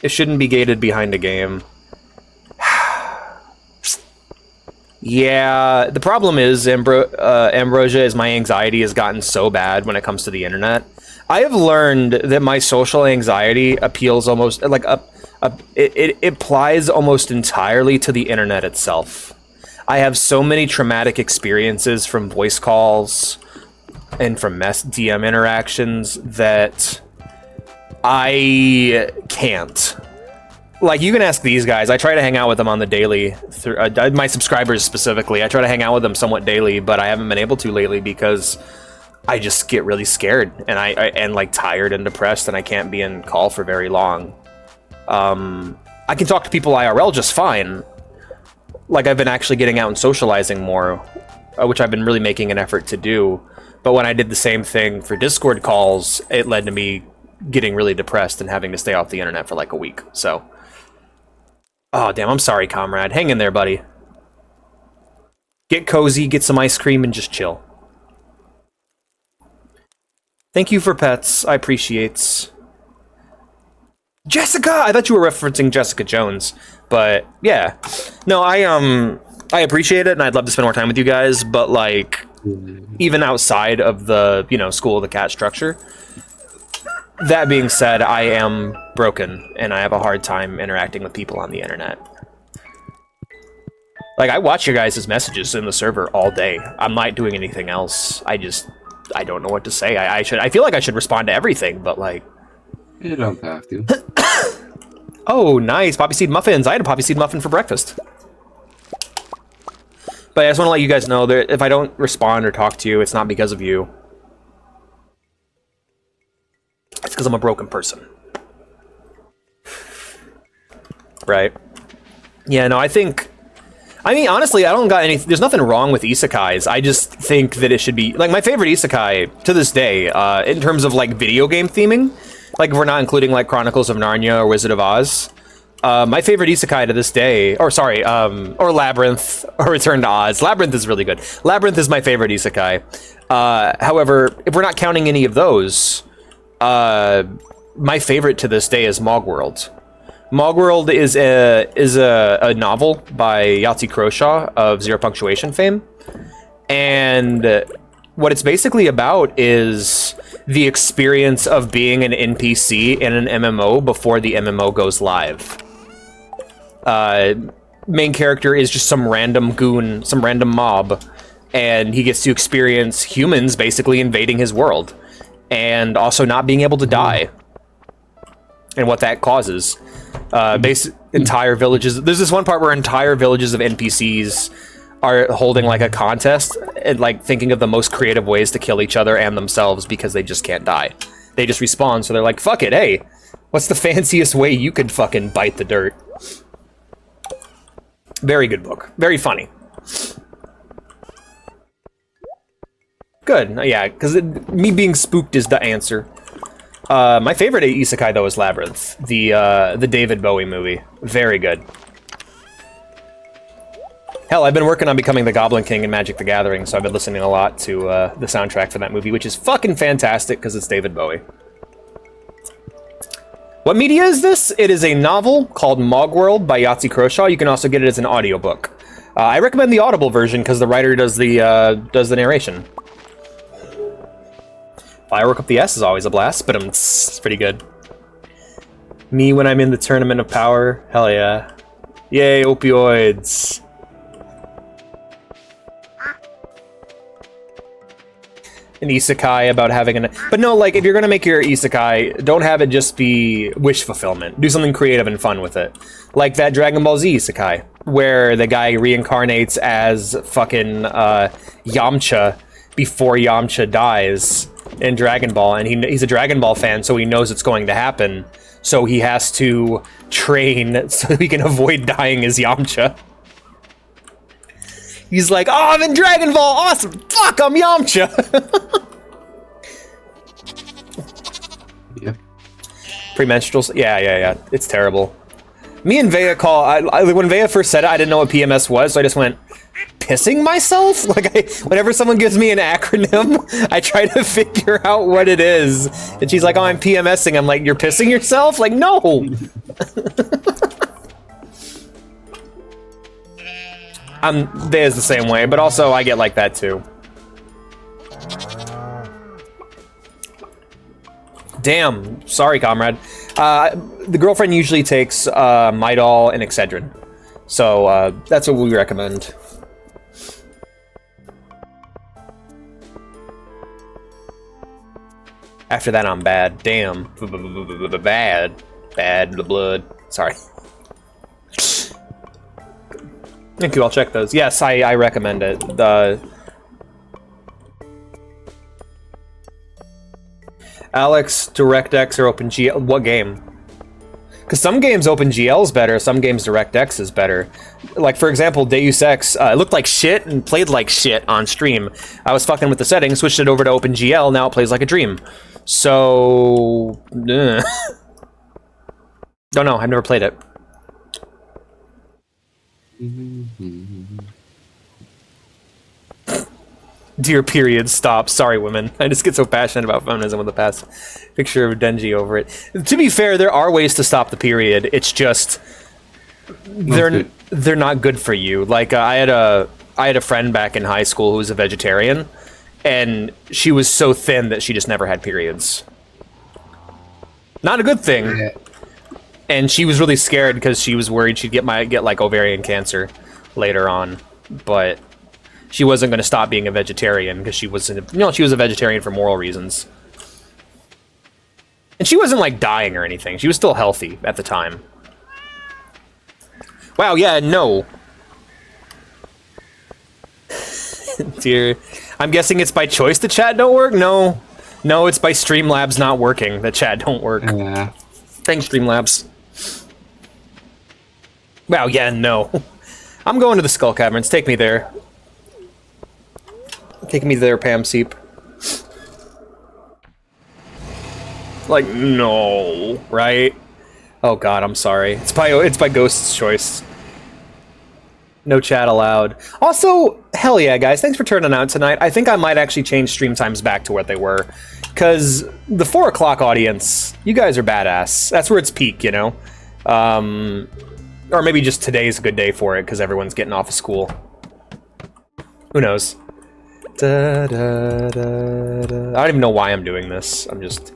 It shouldn't be gated behind a game. Yeah, the problem is, Ambrosia, is my anxiety has gotten so bad when it comes to the internet. I have learned that my social anxiety appeals almost, like, it applies almost entirely to the internet itself. I have so many traumatic experiences from voice calls and from DM interactions that I can't. Like, you can ask these guys. I try to hang out with them on the daily. My subscribers specifically. I try to hang out with them somewhat daily, but I haven't been able to lately because I just get really scared and and like tired and depressed, and I can't be in call for very long. I can talk to people IRL just fine. Like, I've been actually getting out and socializing more, which I've been really making an effort to do. But when I did the same thing for Discord calls, it led to me getting really depressed and having to stay off the internet for like a week. So, oh damn, I'm sorry, comrade. Hang in there, buddy. Get cozy, get some ice cream, and just chill. Thank you for pets. I appreciate. Jessica! I thought you were referencing Jessica Jones, but yeah. No, I appreciate it, and I'd love to spend more time with you guys, but like, even outside of the, School of the Cat structure, that being said, I am broken, and I have a hard time interacting with people on the internet. Like, I watch your guys' messages in the server all day. I'm not doing anything else. I don't know what to say. I feel like I should respond to everything, but like...
You don't have to.
Oh, nice. Poppy seed muffins. I had a poppy seed muffin for breakfast. But I just want to let you guys know that if I don't respond or talk to you, it's not because of you. It's because I'm a broken person. Right. Yeah, no, I mean, honestly, I don't got any... There's nothing wrong with isekais. I just think that it should be... Like, my favorite isekai, to this day, in terms of, like, video game theming, like, if we're not including, like, Chronicles of Narnia or Wizard of Oz, my favorite isekai to this day... Or, sorry, or Labyrinth, or Return to Oz. Labyrinth is really good. Labyrinth is my favorite isekai. However, if we're not counting any of those, my favorite to this day is Mogworld. Mogworld is a novel by Yahtzee Croshaw of Zero Punctuation fame, and what it's basically about is the experience of being an NPC in an MMO before the MMO goes live. Main character is just some random goon, some random mob, and he gets to experience humans basically invading his world, and also not being able to die, and what that causes. Entire villages. There's this one part where entire villages of NPCs are holding like a contest and like thinking of the most creative ways to kill each other and themselves because they just can't die. They just respawn, so they're like, fuck it, hey, what's the fanciest way you could fucking bite the dirt? Very good book. Very funny. Good. Yeah, because me being spooked is the answer. My favorite isekai, though, is Labyrinth. The David Bowie movie. Very good. Hell, I've been working on becoming the Goblin King in Magic the Gathering, so I've been listening a lot to the soundtrack for that movie, which is fucking fantastic because it's David Bowie. What media is this? It is a novel called Mogworld by Yahtzee Croshaw. You can also get it as an audiobook. I recommend the Audible version because the writer does the narration. Firework up the S is always a blast, but it's pretty good. Me when I'm in the Tournament of Power? Hell yeah. Yay, opioids. An isekai about having an... But no, like, if you're gonna make your isekai, don't have it just be wish fulfillment. Do something creative and fun with it. Like that Dragon Ball Z isekai, where the guy reincarnates as fucking Yamcha before Yamcha dies in Dragon Ball, and he's a Dragon Ball fan, so he knows it's going to happen. So he has to train so he can avoid dying as Yamcha. He's like, oh, I'm in Dragon Ball, awesome! Fuck, I'm Yamcha!
Yep.
Premenstruals? Yeah. It's terrible. Me and Vea when Vea first said it, I didn't know what PMS was, so I just went, pissing myself? Like, whenever someone gives me an acronym, I try to figure out what it is. And she's like, oh, I'm PMSing. I'm like, you're pissing yourself? Like, no! Vea's the same way, but also I get like that too. Damn, sorry, comrade. The girlfriend usually takes Midol and Excedrin. So that's what we recommend. After that, I'm bad. Damn. Bad blood. Sorry. Thank you, I'll check those. Yes, I recommend it. Alex, DirectX or OpenGL? What game? Because some games OpenGL is better, some games DirectX is better. Like, for example, Deus Ex, it looked like shit and played like shit on stream. I was fucking with the settings, switched it over to OpenGL, now it plays like a dream. So... Don't know, I've never played it. Dear period, stop. Sorry, women. I just get so passionate about feminism with the past picture of Denji over it. To be fair, there are ways to stop the period. It's just they're not good for you. Like I had a friend back in high school who was a vegetarian, and she was so thin that she just never had periods. Not a good thing.
Yeah.
And she was really scared because she was worried she'd get like ovarian cancer later on, but she wasn't going to stop being a vegetarian because she was a vegetarian for moral reasons. And she wasn't like dying or anything. She was still healthy at the time. Wow, yeah, no. Dear, I'm guessing it's by choice the chat don't work? No, it's by Streamlabs not working. The chat don't work.
Yeah.
Thanks, Streamlabs. Wow, yeah, no. I'm going to the Skull Caverns. Take me there. Take me there, Pam Seep. Like, no, right? Oh god, I'm sorry. It's by Ghost's choice. No chat allowed. Also, hell yeah, guys, thanks for turning out tonight. I think I might actually change stream times back to what they were. Because the 4 o'clock audience, you guys are badass. That's where it's peak, you know? Or maybe just today's a good day for it, because everyone's getting off of school. Who knows? Da, da, da, da. I don't even know why I'm doing this. I'm just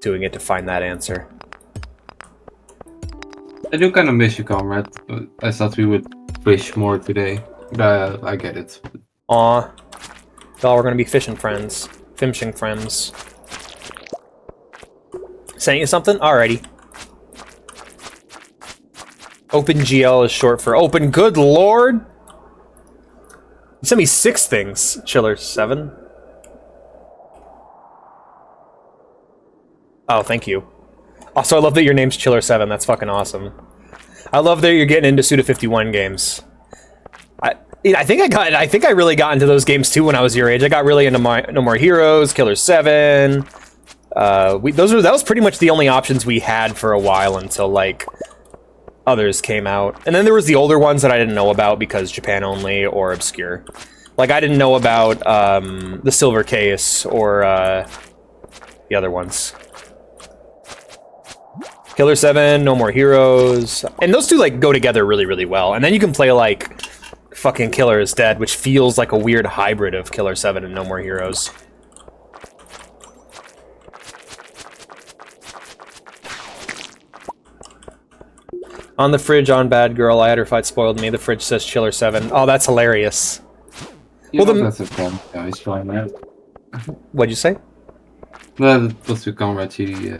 doing it to find that answer.
I do kind of miss you, comrade. But I thought we would fish more today. But I get it.
Aw. Thought we're gonna be fishing friends. Fishing friends. Sent you something? Alrighty. OpenGL is short for open. Good lord! You sent me 6 things. Chiller 7. Oh, thank you. Also, I love that your name's Chiller7. That's fucking awesome. I love that you're getting into Suda51 games. I think I really got into those games too when I was your age. I got really into No More Heroes, Killer 7. That was pretty much the only options we had for a while until like others came out. And then there was the older ones that I didn't know about because Japan only or obscure. Like I didn't know about the Silver Case or the other ones. Killer 7, No More Heroes. And those two like go together really, really well. And then you can play like fucking Killer is Dead, which feels like a weird hybrid of Killer 7 and No More Heroes. On the fridge on Bad Girl, I had her fight spoiled me. The fridge says Chiller 7. Oh, that's hilarious.
Well, that's a fun guy's fine, man.
What'd you say?
No, that's the comrade. He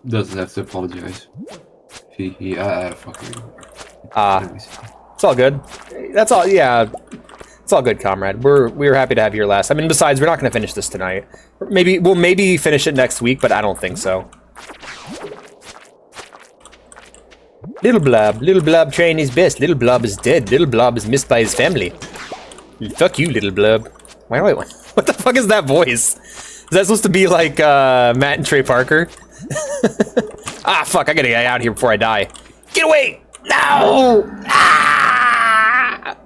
doesn't have to apologize. Fucking.
It's all good. That's all. Yeah, it's all good, comrade. We're happy to have you here last. I mean, besides, we're not gonna finish this tonight. We'll maybe finish it next week, but I don't think so. Little Blob trying his best. Little Blob is dead. Little Blob is missed by his family. Fuck you, Little Blob. Wait, what the fuck is that voice? Is that supposed to be like Matt and Trey Parker? Ah, fuck! I gotta get out of here before I die. Get away! No! Ah!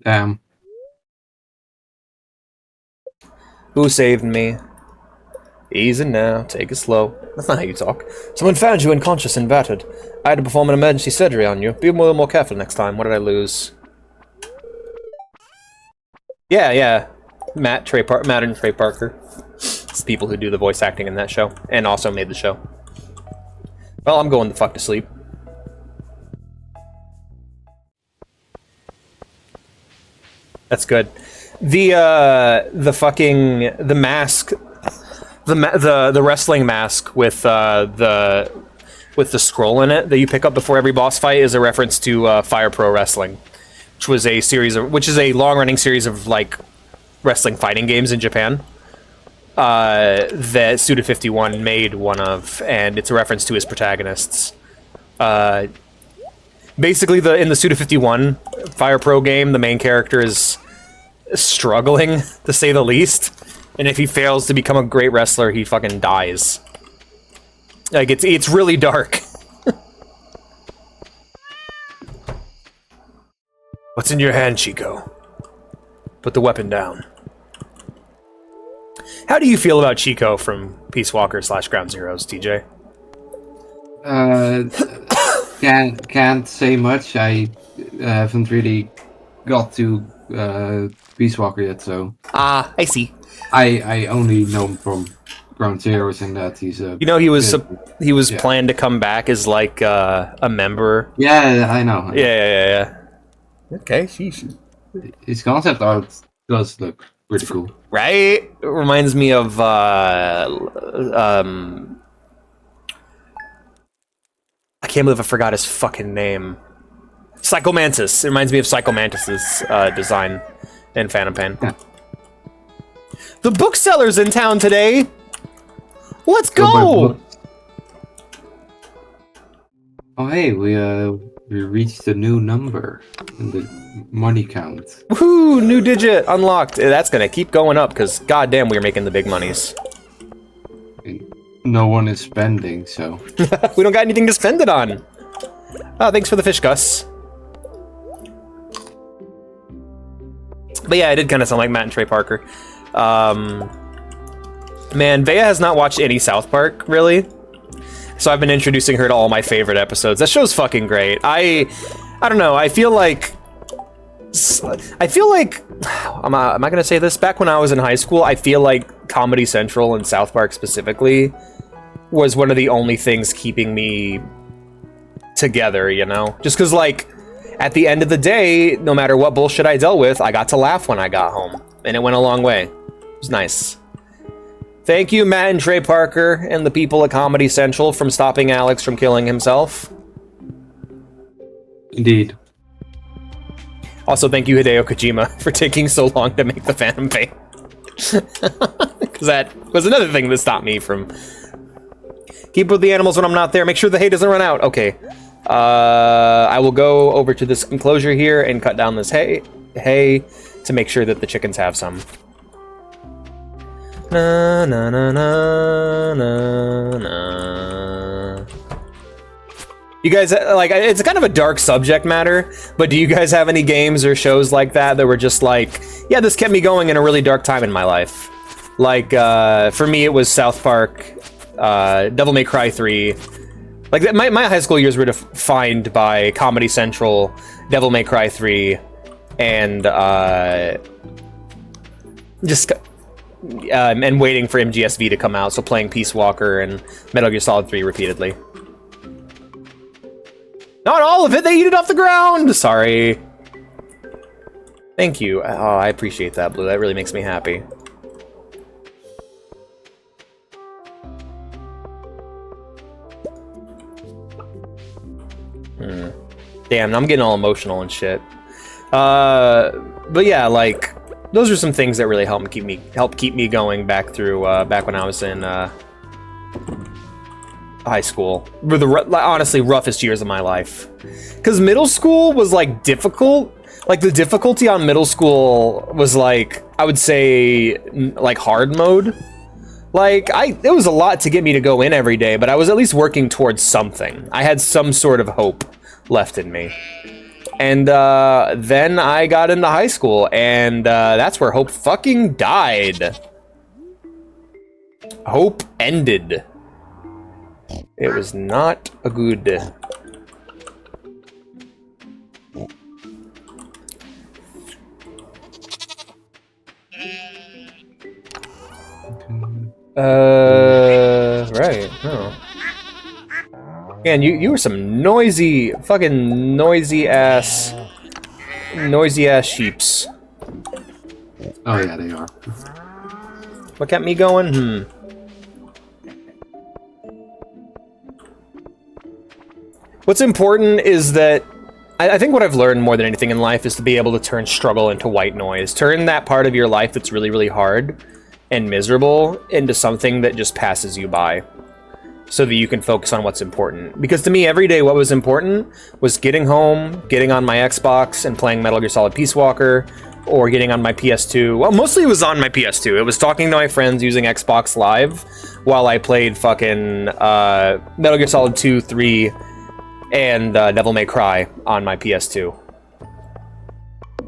Damn.
Who saved me? Easy now, take it slow. That's not how you talk. Someone found you unconscious and battered. I had to perform an emergency surgery on you. Be a little more careful next time. What did I lose? Yeah. Matt and Trey Parker. It's the people who do the voice acting in that show. And also made the show. Well, I'm going the fuck to sleep. That's good. The mask... The wrestling mask with the scroll in it that you pick up before every boss fight is a reference to Fire Pro Wrestling, which is a long-running series of like wrestling fighting games in Japan that Suda51 made one of, and it's a reference to his protagonists. Basically, in the Suda51 Fire Pro game, the main character is struggling, to say the least. And if he fails to become a great wrestler, he fucking dies. Like, it's really dark. What's in your hand, Chico? Put the weapon down. How do you feel about Chico from Peace Walker / Ground Zeroes, TJ?
Can't say much. I haven't really got to Peace Walker yet, so.
Ah, I see.
I only know him from Ground Zeroes and that he's a.
You know, he was planned to come back as like a member.
Yeah, I know.
Yeah. Okay, sheesh.
His concept art does look pretty cool.
Right? It reminds me of I can't believe I forgot his fucking name. Psychomantis. It reminds me of Psychomantis's design in Phantom Pain.
Yeah.
The bookseller's in town today. Let's go.
Oh hey, we reached a new number in the money count.
Woohoo! New digit unlocked. That's gonna keep going up because goddamn, we're making the big monies.
No one is spending, so
we don't got anything to spend it on. Oh, thanks for the fish, Gus. But yeah, it did kind of sound like Matt and Trey Parker. Man, Vea has not watched any South Park, really. So I've been introducing her to all my favorite episodes. That show's fucking great. I don't know, I feel like... am I gonna say this? Back when I was in high school, I feel like Comedy Central and South Park specifically was one of the only things keeping me together, you know? Just because, like, at the end of the day, no matter what bullshit I dealt with, I got to laugh when I got home. And it went a long way. It was nice. Thank you, Matt and Trey Parker, and the people at Comedy Central from stopping Alex from killing himself.
indeed.
Also, thank you, Hideo Kojima, for taking so long to make the Phantom Pain. Because that was another thing that stopped me from... Keep with the animals when I'm not there. Make sure the hay doesn't run out. Okay. I will go over to this enclosure here and cut down this hay to make sure that the chickens have some. Na na na na na na. You guys, like, it's kind of a dark subject matter, but do you guys have any games or shows like that were just like, yeah, this kept me going in a really dark time in my life? Like, for me, it was South Park, Devil May Cry 3. Like, my high school years were defined by Comedy Central, Devil May Cry 3, and and waiting for MGSV to come out, so playing Peace Walker and Metal Gear Solid 3 repeatedly. Not all of it, they eat it off the ground! Sorry. Thank you. Oh, I appreciate that, Blue. That really makes me happy. Damn, I'm getting all emotional and shit. But yeah, like, those are some things that really help keep me going back through back when I was in high school. Were the honestly roughest years of my life, because middle school was like difficult. Like, the difficulty on middle school was like, I would say, like, hard mode. Like, it was a lot to get me to go in every day, but I was at least working towards something. I had some sort of hope left in me. And then I got into high school, and that's where hope fucking died. Hope ended. It was not a good... Right. Oh. Man, you were some noisy, fucking noisy ass sheeps.
Oh yeah, they are.
What kept me going? What's important is that I think what I've learned more than anything in life is to be able to turn struggle into white noise. Turn that part of your life that's really, really hard and miserable into something that just passes you by, so that you can focus on what's important. Because to me, every day, what was important was getting home, getting on my Xbox and playing Metal Gear Solid Peace Walker, or getting on my PS2. Well, mostly it was on my PS2. It was talking to my friends using Xbox Live while I played fucking Metal Gear Solid 2, 3, and Devil May Cry on my PS2.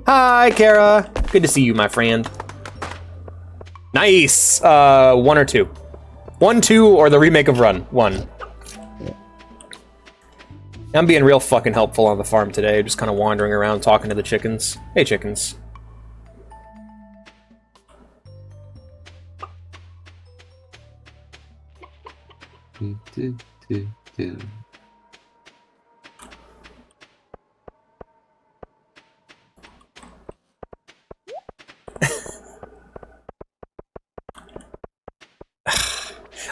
Hi, Kara. Good to see you, my friend. Nice. 1 or 2. 1, 2, or the remake of Run. 1. I'm being real fucking helpful on the farm today, just kind of wandering around talking to the chickens. Hey, chickens.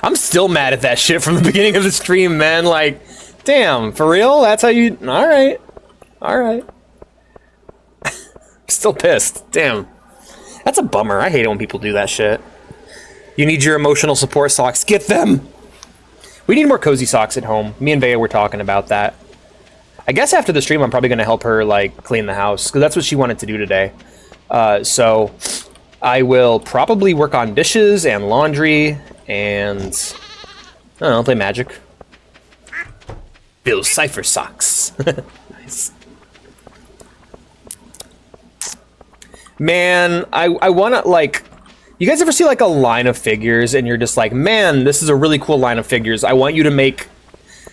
I'm still mad at that shit from the beginning of the stream, man. Like, damn, for real? That's how you... Alright. Alright. Still pissed. Damn. That's a bummer. I hate it when people do that shit. You need your emotional support socks. Get them! We need more cozy socks at home. Me and Bea were talking about that. I guess after the stream, I'm probably going to help her, like, clean the house, because that's what she wanted to do today. So I will probably work on dishes and laundry and, I don't know, play Magic. Build Cypher socks. Nice. Man, I want to, like... You guys ever see, like, a line of figures and you're just like, man, this is a really cool line of figures. I want you to make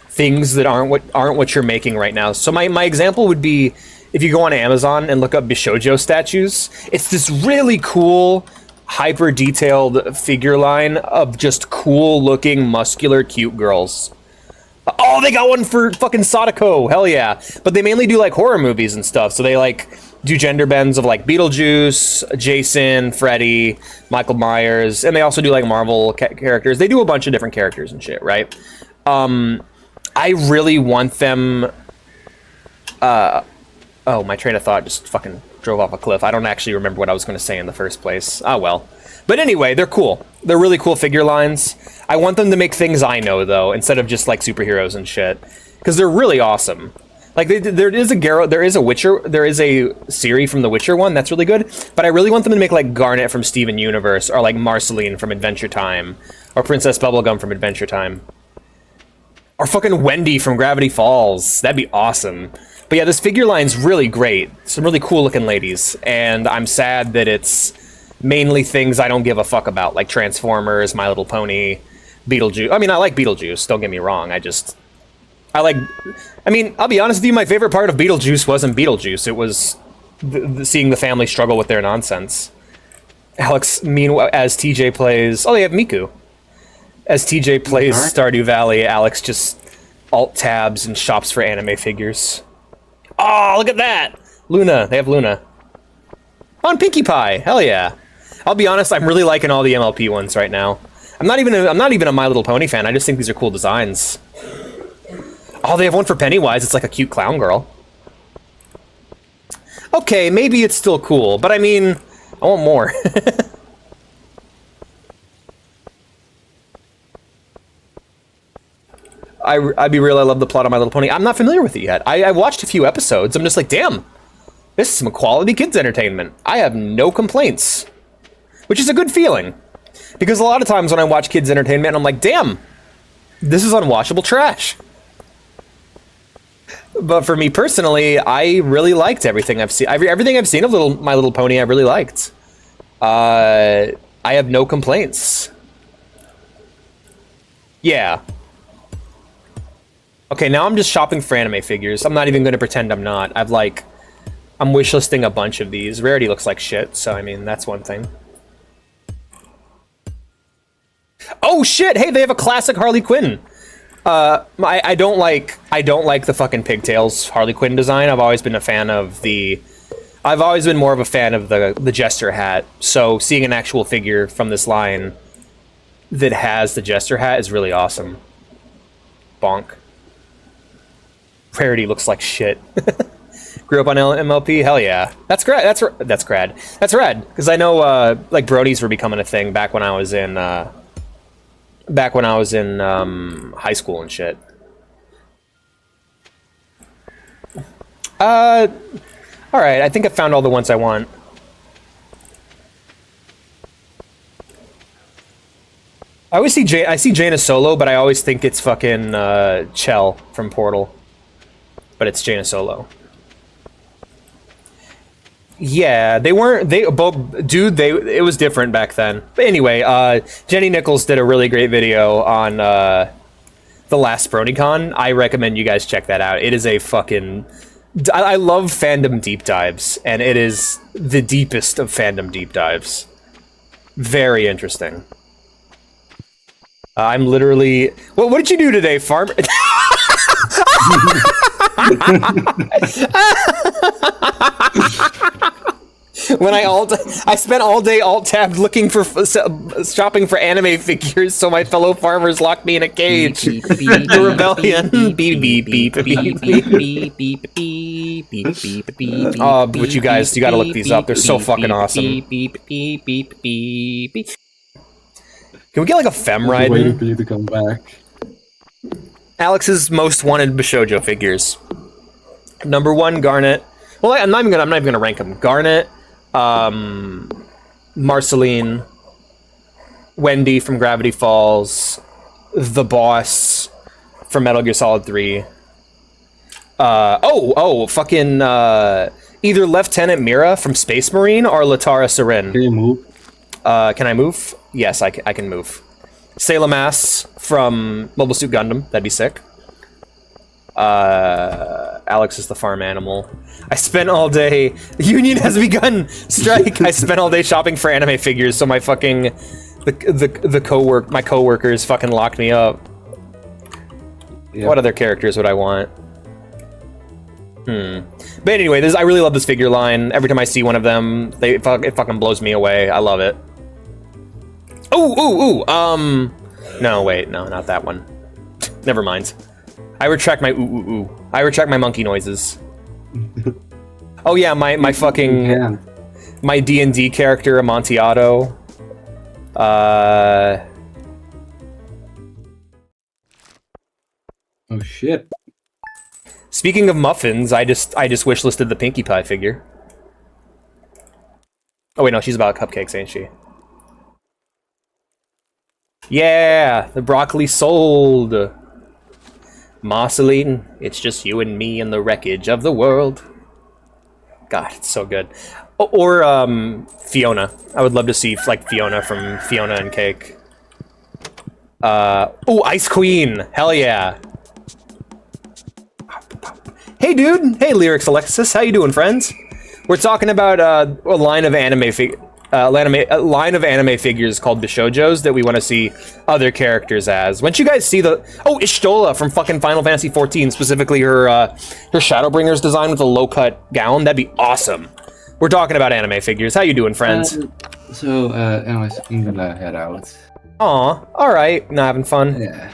things that aren't what you're making right now. So my example would be, if you go on Amazon and look up Bishojo statues, it's this really cool, hyper detailed figure line of just cool looking, muscular, cute girls. Oh, they got one for fucking Sadako. Hell yeah. But they mainly do like horror movies and stuff. So they like do gender bends of like Beetlejuice, Jason, Freddy, Michael Myers, and they also do like Marvel characters. They do a bunch of different characters and shit, right? I really want them... oh, my train of thought just fucking drove off a cliff. I don't actually remember what I was going to say in the first place. Ah, well. But anyway, they're cool. They're really cool figure lines. I want them to make things I know, though, instead of just, like, superheroes and shit. because they're really awesome. Like there is a Geralt, there is a Witcher, there is a Ciri from the Witcher one that's really good. But I really want them to make like Garnet from Steven Universe, or like Marceline from Adventure Time, or Princess Bubblegum from Adventure Time, or fucking Wendy from Gravity Falls. That'd be awesome. But yeah, this figure line's really great. Some really cool looking ladies, and I'm sad that it's mainly things I don't give a fuck about, like Transformers, My Little Pony, Beetlejuice. I mean, I like Beetlejuice. Don't get me wrong. I mean, I'll be honest with you, my favorite part of Beetlejuice wasn't Beetlejuice. It was seeing the family struggle with their nonsense. Alex, meanwhile, as TJ plays... Oh, they have Miku. As TJ plays Stardew Valley, Alex just alt-tabs and shops for anime figures. Oh, look at that! Luna. They have Luna. On Pinkie Pie. Hell yeah. I'll be honest, I'm really liking all the MLP ones right now. I'm not even a My Little Pony fan. I just think these are cool designs. Oh, they have one for Pennywise. It's like a cute clown girl. Okay, maybe it's still cool, but I mean, I want more. I'd be real, I love the plot of My Little Pony. I'm not familiar with it yet. I watched a few episodes. I'm just like, damn, this is some quality kids entertainment. I have no complaints, which is a good feeling. Because a lot of times when I watch kids entertainment, I'm like, damn, this is unwatchable trash. But for me personally, I really liked everything I've seen. Everything I've seen of My Little Pony, I really liked. I have no complaints. Yeah. Okay, now I'm just shopping for anime figures. I'm not even going to pretend I'm not. I'm wishlisting a bunch of these. Rarity looks like shit, so I mean, that's one thing. Oh shit! Hey, they have a classic Harley Quinn. I don't like the fucking pigtails Harley Quinn design. I've always been more of a fan of the Jester hat. So seeing an actual figure from this line that has the Jester hat is really awesome. Bonk. Rarity looks like shit. Grew up on MLP? Hell yeah. That's grad. That's rad. Because I know like bronies were becoming a thing back when I was in high school and shit. Alright, I think I found all the ones I want. I see Jaina Solo, but I always think it's fucking Chell from Portal. But it's Jaina Solo. Yeah, it was different back then. But anyway, Jenny Nichols did a really great video on the last BronyCon. I recommend you guys check that out. It is a fucking... I love fandom deep dives, and it is the deepest of fandom deep dives. Very interesting. I'm literally... What did you do today, farm? I spent all day alt-tabbed looking for shopping for anime figures, so my fellow farmers locked me in a cage. The rebellion. Oh, but you guys, you gotta look these up. They're so fucking awesome. Can we get like a fem ride?
Waiting for you to come back.
Alex's most wanted Bishojo figures. Number 1, Garnet. Well, I'm not even gonna rank them. Garnet, Marceline, Wendy from Gravity Falls, the boss from Metal Gear Solid 3. Fucking either Lieutenant Mira from Space Marine or Latara Sarin.
Can you move?
Can I move? Yes, I can move. Sailor Mass from Mobile Suit Gundam. That'd be sick. Alex is the farm animal. I spent all day... The union has begun! Strike! I spent all day shopping for anime figures, so my fucking... My coworkers fucking locked me up. Yep. What other characters would I want? But anyway, I really love this figure line. Every time I see one of them, it fucking blows me away. I love it. No, wait, no, not that one. Never mind. I retract my I retract my monkey noises. Oh yeah, my fucking... My D&D character, Amontillado.
Oh shit.
Speaking of muffins, I just wishlisted the Pinkie Pie figure. Oh wait, no, she's about cupcakes, ain't she? Yeah, the broccoli sold. Marceline, it's just you and me and the wreckage of the world. God, it's so good. Or Fiona. I would love to see like Fiona from Fiona and Cake. Oh, Ice Queen. Hell yeah. Hey, dude. Hey, Lyrics Alexis. How you doing, friends? We're talking about a line of anime figures called Bishojos that we want to see other characters as. Once you guys see the Ishtola from fucking Final Fantasy XIV, specifically her Shadowbringers design with a low cut gown, that'd be awesome. We're talking about anime figures. How you doing, friends?
Anyways, I'm gonna head out.
Aw, all right. Not having fun.
Yeah.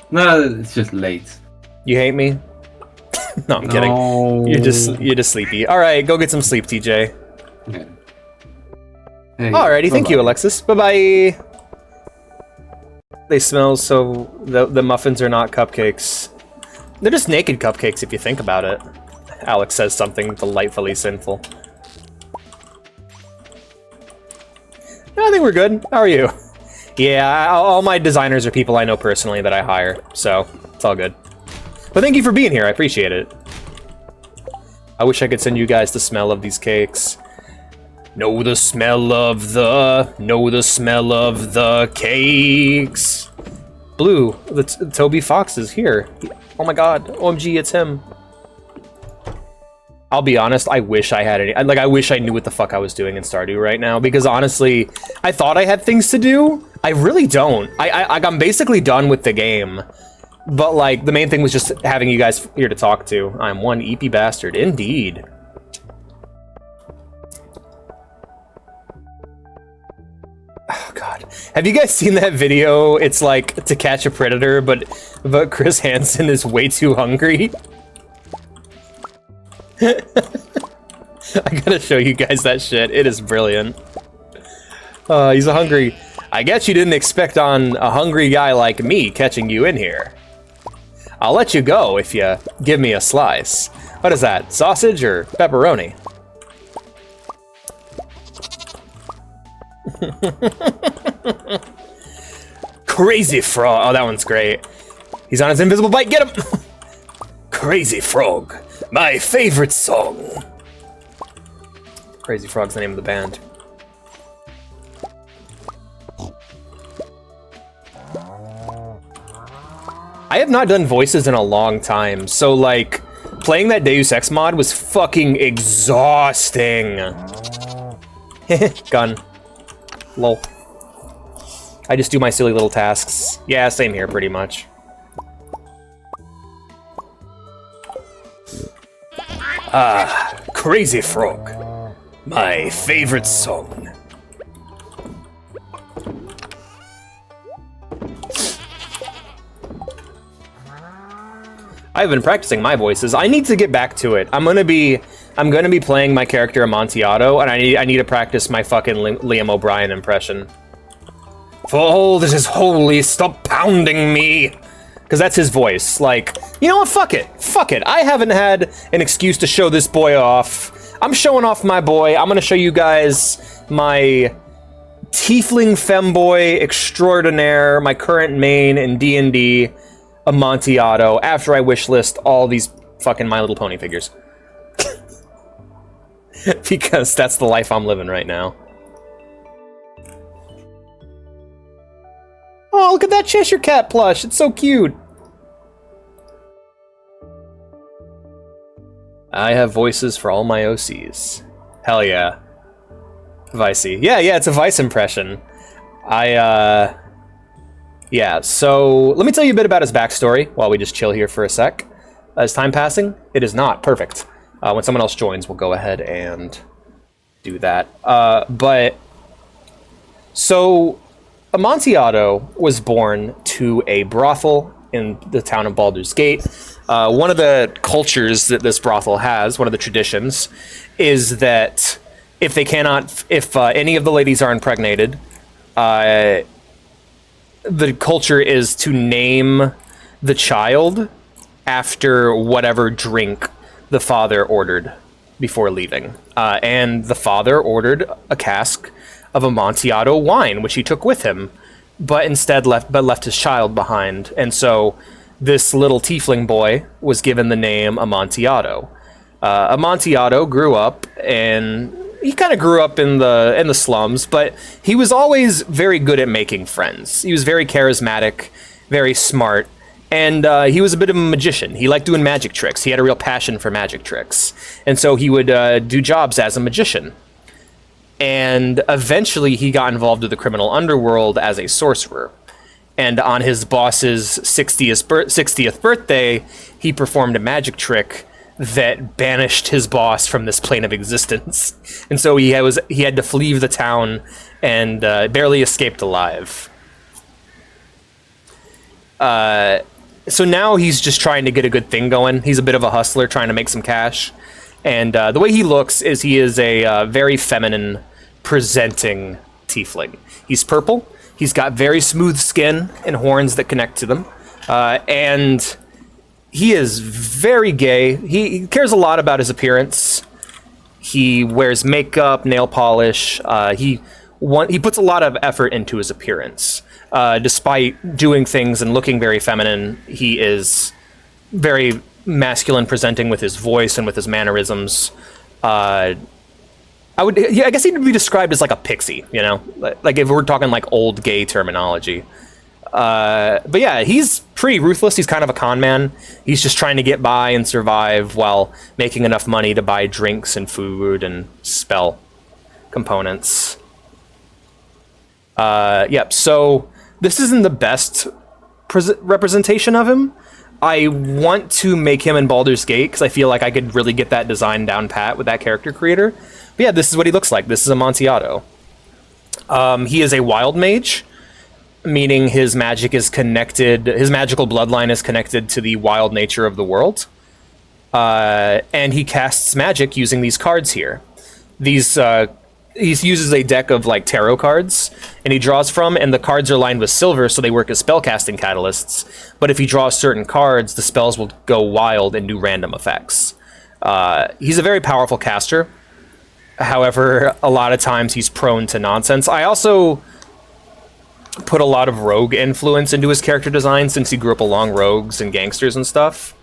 No, it's just late.
You hate me? No, I'm kidding. You're just sleepy. All right, go get some sleep, TJ.
Yeah. Hey,
Alrighty, thank you, Alexis. Bye-bye. They smell so... The muffins are not cupcakes. They're just naked cupcakes if you think about it. Alex says something delightfully sinful. No, I think we're good. How are you? Yeah, all my designers are people I know personally that I hire, so it's all good. But thank you for being here, I appreciate it. I wish I could send you guys the smell of these cakes. Know the smell of the cakes. Blue, Toby Fox is here. Oh my god, OMG, it's him. I'll be honest, I wish I had I wish I knew what the fuck I was doing in Stardew right now, because honestly, I thought I had things to do. I really don't. I'm basically done with the game. But like, the main thing was just having you guys here to talk to. I'm one eepy bastard, indeed. Oh god. Have you guys seen that video? It's like To Catch a Predator, but Chris Hansen is way too hungry. I gotta show you guys that shit. It is brilliant. He's a hungry... I guess you didn't expect on a hungry guy like me catching you in here. I'll let you go if you give me a slice. What is that, sausage or pepperoni? Crazy Frog. Oh, that one's great. He's on his invisible bike. Get him! Crazy Frog. My favorite song. Crazy Frog's the name of the band. I have not done voices in a long time, so like, playing that Deus Ex mod was fucking exhausting. Gun. Lol. I just do my silly little tasks. Yeah, same here, pretty much. Ah, Crazy Frog. My favorite song. I've been practicing my voices. I need to get back to it. I'm gonna be playing my character Amontillado, and I need to practice my fucking Liam O'Brien impression. For all that is holy, stop pounding me! Because that's his voice. Like, you know what? Fuck it. Fuck it. I haven't had an excuse to show this boy off. I'm showing off my boy. I'm gonna show you guys my tiefling femboy extraordinaire, my current main in D&D, Amontillado, after I wishlist all these fucking My Little Pony figures. Because that's the life I'm living right now. Oh, look at that Cheshire Cat plush. It's so cute. I have voices for all my OCs. Hell yeah. Vicey. Yeah, it's a Vice impression. Yeah, so let me tell you a bit about his backstory while we just chill here for a sec. Is time passing? It is not. Perfect. When someone else joins, we'll go ahead and do that. So Amontillado was born to a brothel in the town of Baldur's Gate. One of the cultures that this brothel has, one of the traditions, is that if any of the ladies are impregnated, the culture is to name the child after whatever drink the father ordered before leaving. And the father ordered a cask of Amontillado wine, which he took with him, but instead left his child behind. And so this little tiefling boy was given the name Amontillado. Amontillado grew up, and he kind of grew up in the slums, but he was always very good at making friends. He was very charismatic, very smart, and he was a bit of a magician. He liked doing magic tricks. He had a real passion for magic tricks, and so he would do jobs as a magician. And eventually he got involved with the criminal underworld as a sorcerer. And on his boss's 60th birthday, he performed a magic trick that banished his boss from this plane of existence. And so he had to flee the town and barely escaped alive. So now he's just trying to get a good thing going. He's a bit of a hustler trying to make some cash. And the way he looks is he is a very feminine presenting tiefling. He's purple. He's got very smooth skin and horns that connect to them. And he is very gay. He cares a lot about his appearance. He wears makeup, nail polish. He puts a lot of effort into his appearance. Despite doing things and looking very feminine, he is very masculine presenting with his voice and with his mannerisms. I guess he'd be described as like a pixie, you know, like if we're talking like old gay terminology. But yeah, he's pretty ruthless. He's kind of a con man. He's just trying to get by and survive while making enough money to buy drinks and food and spell components. Yep. So this isn't the best representation of him. I want to make him in Baldur's Gate because I feel like I could really get that design down pat with that character creator. But yeah, this is what he looks like. This is Amontillado. He is a wild mage, meaning his magic is connected, his magical bloodline is connected to the wild nature of the world. And he casts magic using these cards here. He uses a deck of like tarot cards, and he draws from, and the cards are lined with silver, so they work as spellcasting catalysts. But if he draws certain cards, the spells will go wild and do random effects. He's a very powerful caster. However, a lot of times he's prone to nonsense. I also put a lot of rogue influence into his character design since he grew up along rogues and gangsters and stuff.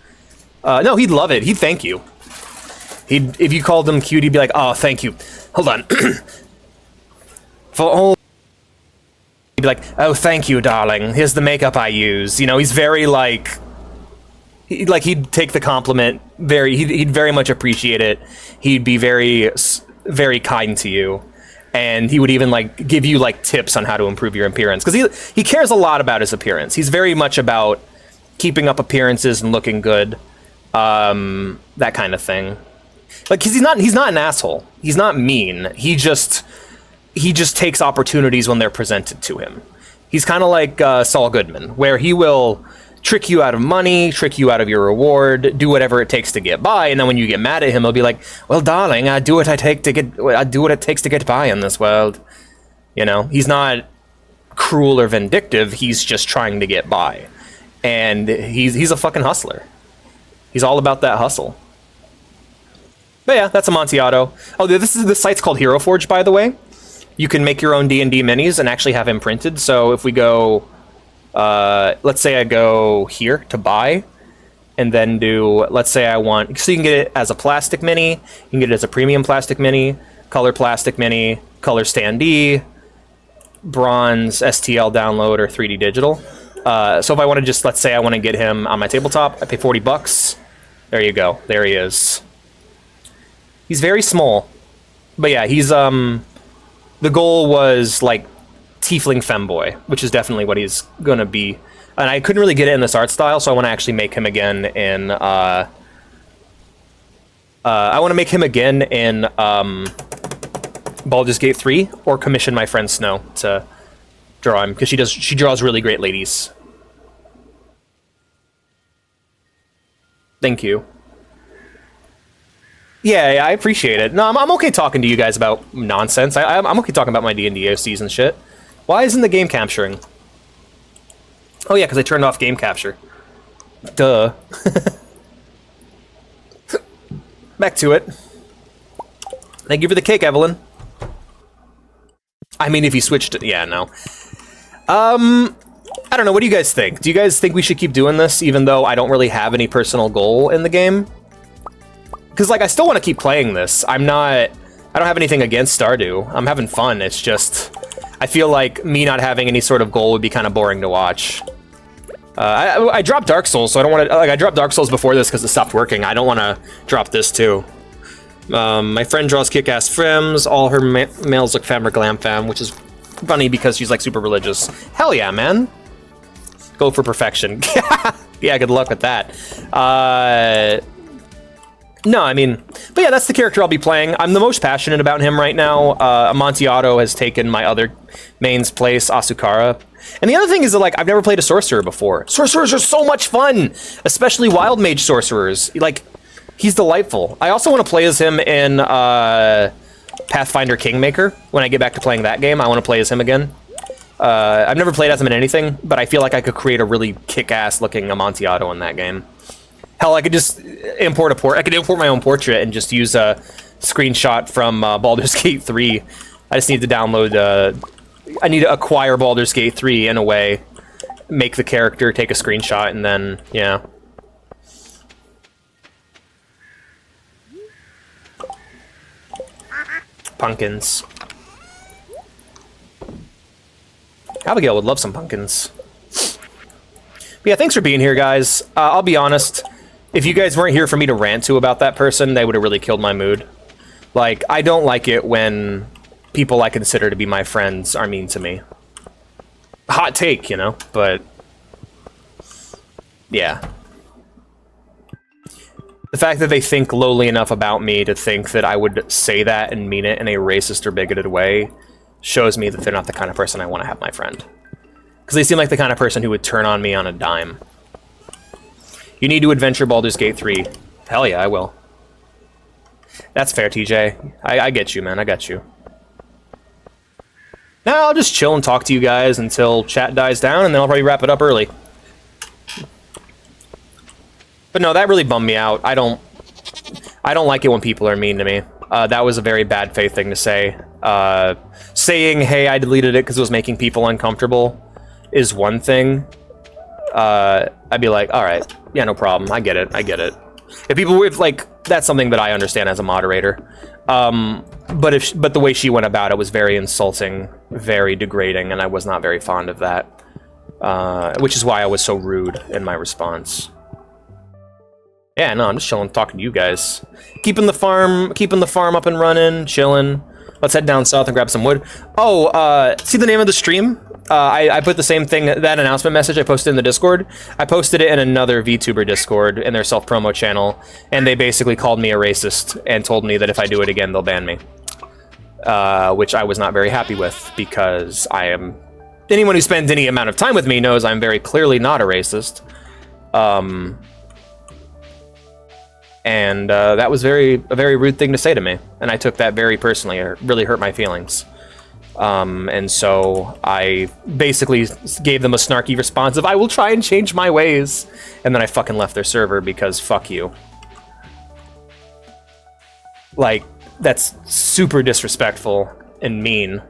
No, he'd love it. He'd thank you. If you called him cute, he'd be like, "Oh, thank you. Hold on." He'd be like, "Oh, thank you, darling. Here's the makeup I use." You know, he's very he'd take the compliment he'd very much appreciate it. He'd be very, very kind to you. And he would even like give you like tips on how to improve your appearance, because he cares a lot about his appearance. He's very much about keeping up appearances and looking good, that kind of thing. Like, 'cause he's not an asshole. He's not mean. He just takes opportunities when they're presented to him. He's kind of like Saul Goodman, where he will trick you out of money, trick you out of your reward, do whatever it takes to get by, and then when you get mad at him, he'll be like, "Well, darling, I do what it takes to get by in this world." You know, he's not cruel or vindictive. He's just trying to get by, and he's a fucking hustler. He's all about that hustle. But yeah, that's Amontillado. Oh, this site's called Hero Forge, by the way. You can make your own D&D minis and actually have them printed. So if we go, let's say I go here to buy, and then do, let's say I want, so you can get it as a plastic mini, you can get it as a premium plastic mini, color plastic mini, color standee, bronze, STL download, or 3D digital. So if I want to just, let's say I want to get him on my tabletop, I pay $40. There you go. There he is. He's very small, but yeah, he's the goal was like tiefling femboy, which is definitely what he's gonna be. And I couldn't really get it in this art style, so I want to actually make him again in I want to make him again in Baldur's Gate 3, or commission my friend Snow to draw him, because she draws really great ladies. Thank you. Yeah, I appreciate it. No, I'm okay talking to you guys about nonsense. I'm okay talking about my D&D OCs and shit. Why isn't the game capturing? Oh yeah, because I turned off game capture. Duh. Back to it. Thank you for the cake, Evelyn. I mean, if you switched... Yeah, no. I don't know. What do you guys think? Do you guys think we should keep doing this, even though I don't really have any personal goal in the game? Because, like, I still want to keep playing this. I don't have anything against Stardew. I'm having fun. It's just... I feel like me not having any sort of goal would be kind of boring to watch. I dropped Dark Souls, so I don't want to... Like, I dropped Dark Souls before this because it stopped working. I don't want to drop this, too. My friend draws kick-ass frims. All her males look femme or glam femme, which is funny because she's, like, super religious. Hell yeah, man. Go for perfection. Yeah, good luck with that. No, I mean... But yeah, that's the character I'll be playing. I'm the most passionate about him right now. Amontillado has taken my other main's place, Asukara. And the other thing is that, like, I've never played a sorcerer before. Sorcerers are so much fun! Especially wild mage sorcerers. Like, he's delightful. I also want to play as him in Pathfinder Kingmaker. When I get back to playing that game, I want to play as him again. I've never played as him in anything, but I feel like I could create a really kick-ass looking Amontillado in that game. Hell, I could just import I could import my own portrait and just use a screenshot from Baldur's Gate 3. I just need to download... I need to acquire Baldur's Gate 3 in a way, make the character, take a screenshot, and then, yeah. Pumpkins. Abigail would love some pumpkins. But yeah, thanks for being here, guys. I'll be honest. If you guys weren't here for me to rant to about that person, they would have really killed my mood. Like, I don't like it when people I consider to be my friends are mean to me. Hot take, you know, but... yeah. The fact that they think lowly enough about me to think that I would say that and mean it in a racist or bigoted way shows me that they're not the kind of person I want to have my friend. Because they seem like the kind of person who would turn on me on a dime. You need to adventure Baldur's Gate 3. Hell yeah, I will. That's fair, TJ. I get you, man. I got you. Now I'll just chill and talk to you guys until chat dies down, and then I'll probably wrap it up early. But no, that really bummed me out. I don't like it when people are mean to me. That was a very bad faith thing to say. Saying, hey, I deleted it because it was making people uncomfortable is one thing. I'd be like, all right, yeah, no problem. I get it. If like, that's something that I understand as a moderator. But the way she went about it was very insulting, very degrading, and I was not very fond of that. Which is why I was so rude in my response. Yeah, no, I'm just chilling, talking to you guys. Keeping the farm up and running, chilling. Let's head down south and grab some wood. Oh, see the name of the stream? I put the same thing, that announcement message I posted in the Discord. I posted it in another VTuber Discord in their self-promo channel, and they basically called me a racist and told me that if I do it again, they'll ban me. Which I was not very happy with, because I am... Anyone who spends any amount of time with me knows I'm very clearly not a racist. And that was a very rude thing to say to me, and I took that very personally. It really hurt my feelings. And so I basically gave them a snarky response of, I will try and change my ways, and then I fucking left their server because fuck you. Like, that's super disrespectful and mean.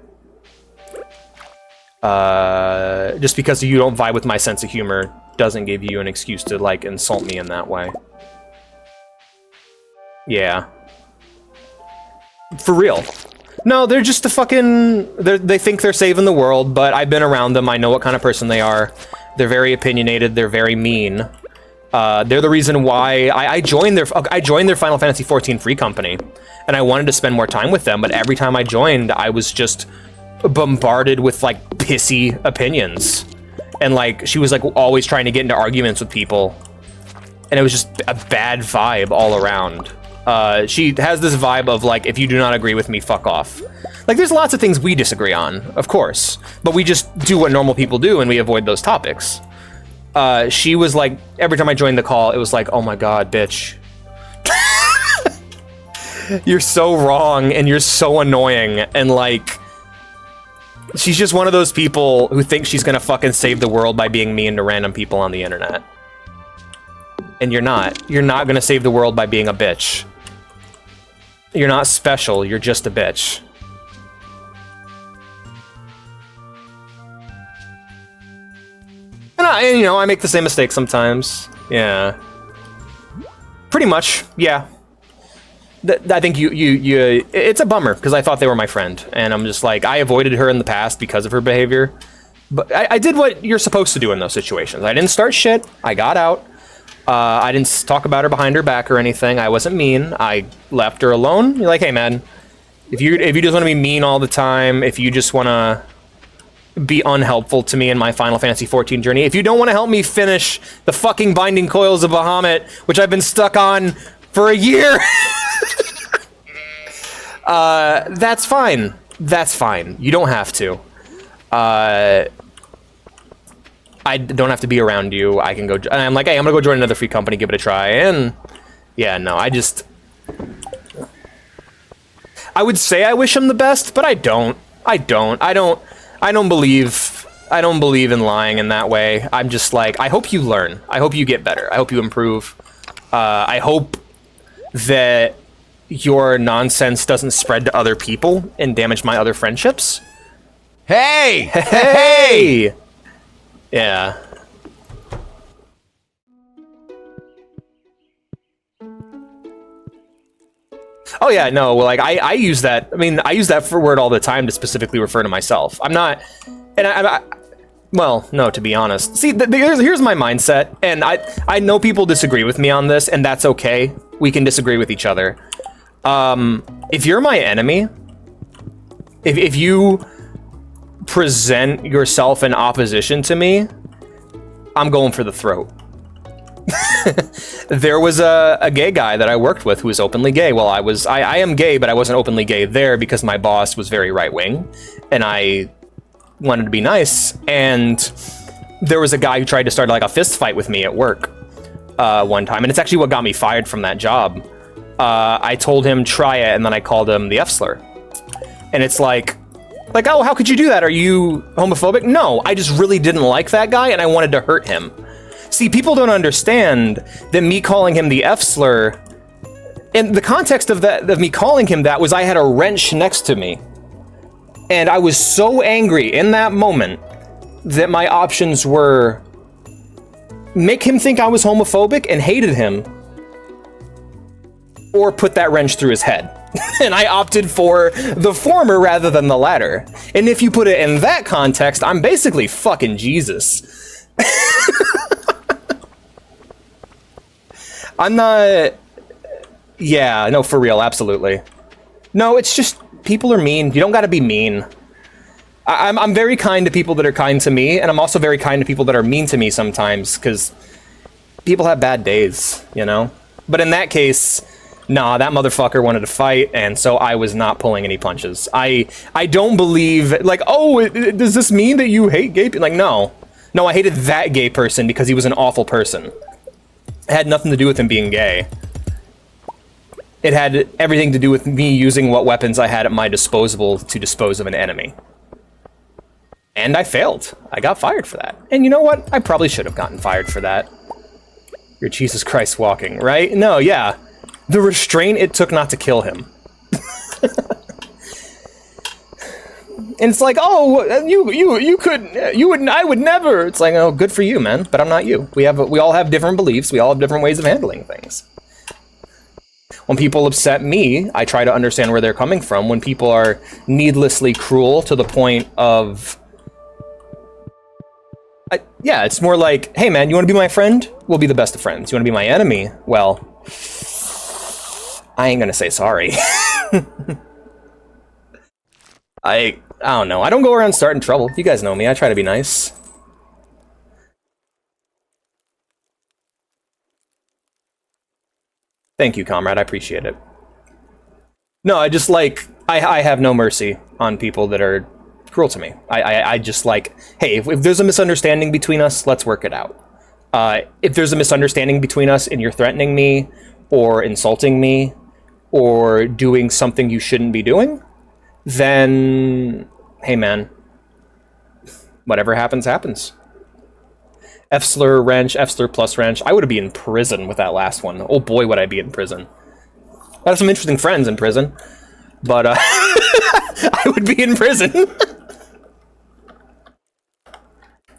Just because you don't vibe with my sense of humor doesn't give you an excuse to, like, insult me in that way. Yeah. For real. No, they're just a fucking... They think they're saving the world, but I've been around them. I know what kind of person they are. They're very opinionated. They're very mean. They're the reason why I joined their Final Fantasy XIV free company, and I wanted to spend more time with them, but every time I joined, I was just bombarded with, like, pissy opinions. And, like, she was, like, always trying to get into arguments with people. And it was just a bad vibe all around. She has this vibe of, like, if you do not agree with me, fuck off. Like, there's lots of things we disagree on, of course. But we just do what normal people do, and we avoid those topics. She was, like, every time I joined the call, it was like, oh my god, bitch. You're so wrong, and you're so annoying, and, like... She's just one of those people who thinks she's gonna fucking save the world by being mean to random people on the internet. And you're not. You're not gonna save the world by being a bitch. You're not special, you're just a bitch. And you know, I make the same mistake sometimes. Yeah. Pretty much, yeah. I think you it's a bummer, because I thought they were my friend. And I'm just like, I avoided her in the past because of her behavior. But I did what you're supposed to do in those situations. I didn't start shit. I got out. I didn't talk about her behind her back or anything. I wasn't mean. I left her alone. You're like, hey, man, if you just want to be mean all the time, if you just want to be unhelpful to me in my Final Fantasy XIV journey, if you don't want to help me finish the fucking Binding Coils of Bahamut, which I've been stuck on for a year, that's fine. That's fine. You don't have to. I don't have to be around you. I can go... And I'm like, hey, I'm gonna go join another free company, give it a try. And yeah, no, I would say I wish him the best, but I don't. I don't believe in lying in that way. I'm just like, I hope you learn. I hope you get better. I hope you improve. I hope that your nonsense doesn't spread to other people and damage my other friendships.
Hey!
Hey! Yeah. Oh yeah, no, like I use that. I mean, I use that word all the time to specifically refer to myself. I'm not, and well, no, to be honest. See, here's my mindset, and I know people disagree with me on this, and that's okay. We can disagree with each other. If you're my enemy, if you present yourself in opposition to me, I'm going for the throat. There was a gay guy that I worked with who was openly gay. Well, I am gay, but I wasn't openly gay there because my boss was very right-wing, and I wanted to be nice. And there was a guy who tried to start like a fist fight with me at work one time, and it's actually what got me fired from that job. I told him try it, and then I called him the F-slur. And it's like, oh, how could you do that? Are you homophobic? No, I just really didn't like that guy, and I wanted to hurt him. See, people don't understand that me calling him the F-slur, and the context of me calling him that was I had a wrench next to me. And I was so angry in that moment that my options were make him think I was homophobic and hated him, or put that wrench through his head. And I opted for the former rather than the latter. And if you put it in that context, I'm basically fucking Jesus. I'm not... Yeah, no, for real, absolutely. No, it's just, people are mean. You don't gotta be mean. I'm very kind to people that are kind to me, and I'm also very kind to people that are mean to me sometimes, because people have bad days, you know? But in that case, nah, that motherfucker wanted to fight, and so I was not pulling any punches. I don't believe, like, oh, does this mean that you hate gay people? Like, no. No, I hated that gay person because he was an awful person. It had nothing to do with him being gay. It had everything to do with me using what weapons I had at my disposal to dispose of an enemy. And I failed. I got fired for that. And you know what? I probably should have gotten fired for that. You're Jesus Christ walking, right? No, yeah. The restraint it took not to kill him. And it's like, oh, I would never. It's like, oh, good for you, man. But I'm not you. We all have different beliefs. We all have different ways of handling things. When people upset me, I try to understand where they're coming from. When people are needlessly cruel to the point of... yeah, it's more like, hey man, you want to be my friend? We'll be the best of friends. You want to be my enemy? Well, I ain't gonna say sorry. I don't know. I don't go around starting trouble. You guys know me. I try to be nice. Thank you, comrade. I appreciate it. No, I just like... I have no mercy on people that are cruel to me. I just like, hey, if there's a misunderstanding between us, let's work it out. If there's a misunderstanding between us and you're threatening me, or insulting me, or doing something you shouldn't be doing, then, hey man, whatever happens, happens. F slur wrench, F slur plus wrench. I would be in prison with that last one. Oh boy, would I be in prison. I have some interesting friends in prison, but I would be in prison.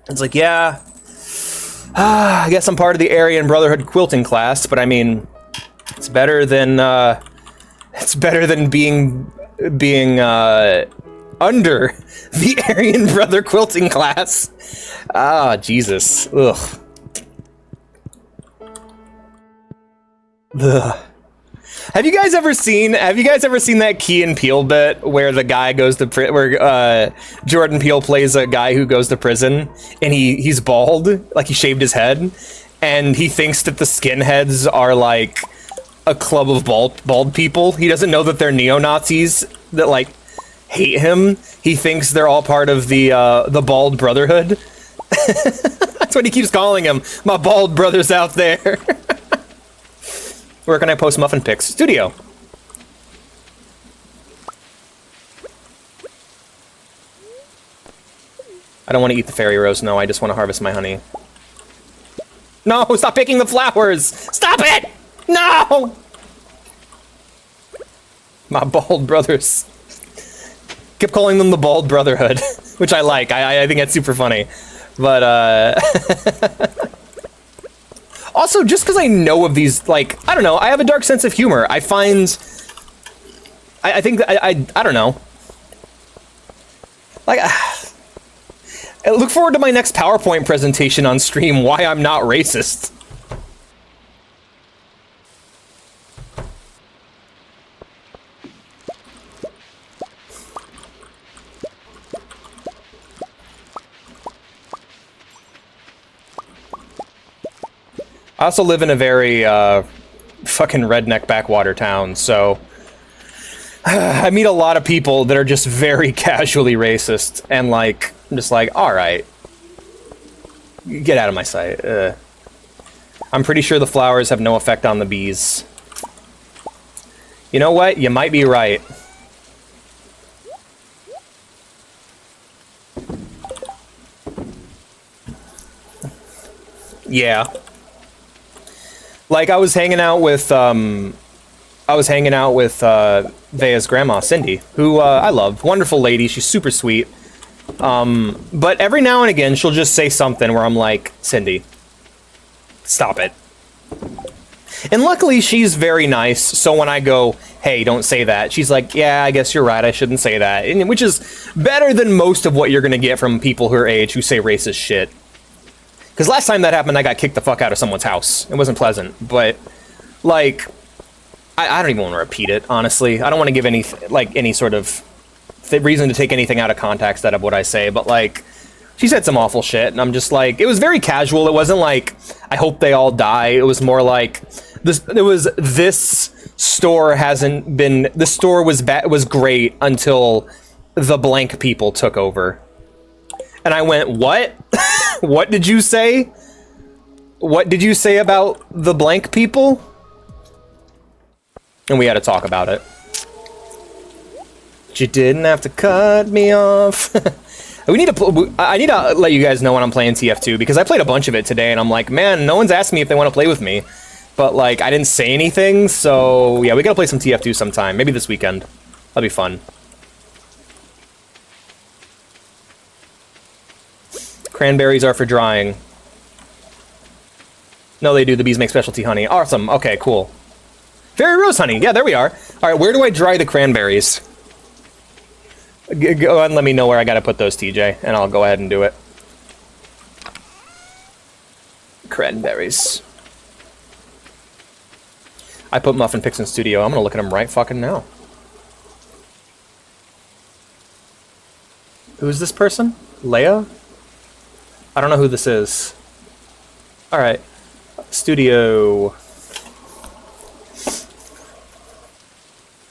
It's like, yeah, I guess I'm part of the Aryan Brotherhood quilting class, but I mean, it's better than being under the Aryan Brother quilting class. Ah, Jesus. Ugh. Ugh. Have you guys ever seen that Key and Peele bit where the guy goes to where Jordan Peele plays a guy who goes to prison and he's bald, like he shaved his head, and he thinks that the skinheads are like a club of bald people. He doesn't know that they're neo-Nazis that like hate him. He thinks they're all part of the Bald Brotherhood. That's what he keeps calling them. My bald brothers out there. Where can I post muffin pics? Studio. I don't want to eat the fairy rose, no, I just want to harvest my honey. No, stop picking the flowers! Stop it! No! My bald brothers. Kept calling them the Bald Brotherhood, which I like. I think that's super funny. But, also, just because I know of these, like, I don't know, I have a dark sense of humor. I find... I think that I don't know. Like, I look forward to my next PowerPoint presentation on stream, why I'm not racist. I also live in a very, fucking redneck backwater town, so... I meet a lot of people that are just very casually racist, and, like, I'm just like, alright. Get out of my sight. I'm pretty sure the flowers have no effect on the bees. You know what? You might be right. Yeah. Like, I was hanging out with Vea's grandma, Cindy, who I love. Wonderful lady, she's super sweet. But every now and again, she'll just say something where I'm like, Cindy, stop it. And luckily, she's very nice, so when I go, hey, don't say that, she's like, yeah, I guess you're right, I shouldn't say that. And, which is better than most of what you're gonna get from people her age who say racist shit. Because last time that happened, I got kicked the fuck out of someone's house. It wasn't pleasant, but, like, I don't even want to repeat it, honestly. I don't want to give any sort of reason to take anything out of context out of what I say, but, like, she said some awful shit, and I'm just like, it was very casual. It wasn't like, I hope they all die. It was more like, this store was great until the blank people took over. And I went, what? What did you say? What did you say about the blank people? And we had to talk about it. You didn't have to cut me off. I need to let you guys know when I'm playing TF2, because I played a bunch of it today, and I'm like, man, no one's asked me if they want to play with me. But, like, I didn't say anything, so yeah, we gotta play some TF2 sometime. Maybe this weekend. That'll be fun. Cranberries are for drying. No, they do. The bees make specialty honey. Awesome. Okay, cool. Fairy rose honey. Yeah, there we are. All right, where do I dry the cranberries? Go ahead and let me know where I gotta put those, TJ, and I'll go ahead and do it. Cranberries. I put muffin pics in studio. I'm gonna look at them right fucking now. Who is this person? Leia? I don't know who this is. Alright. Studio.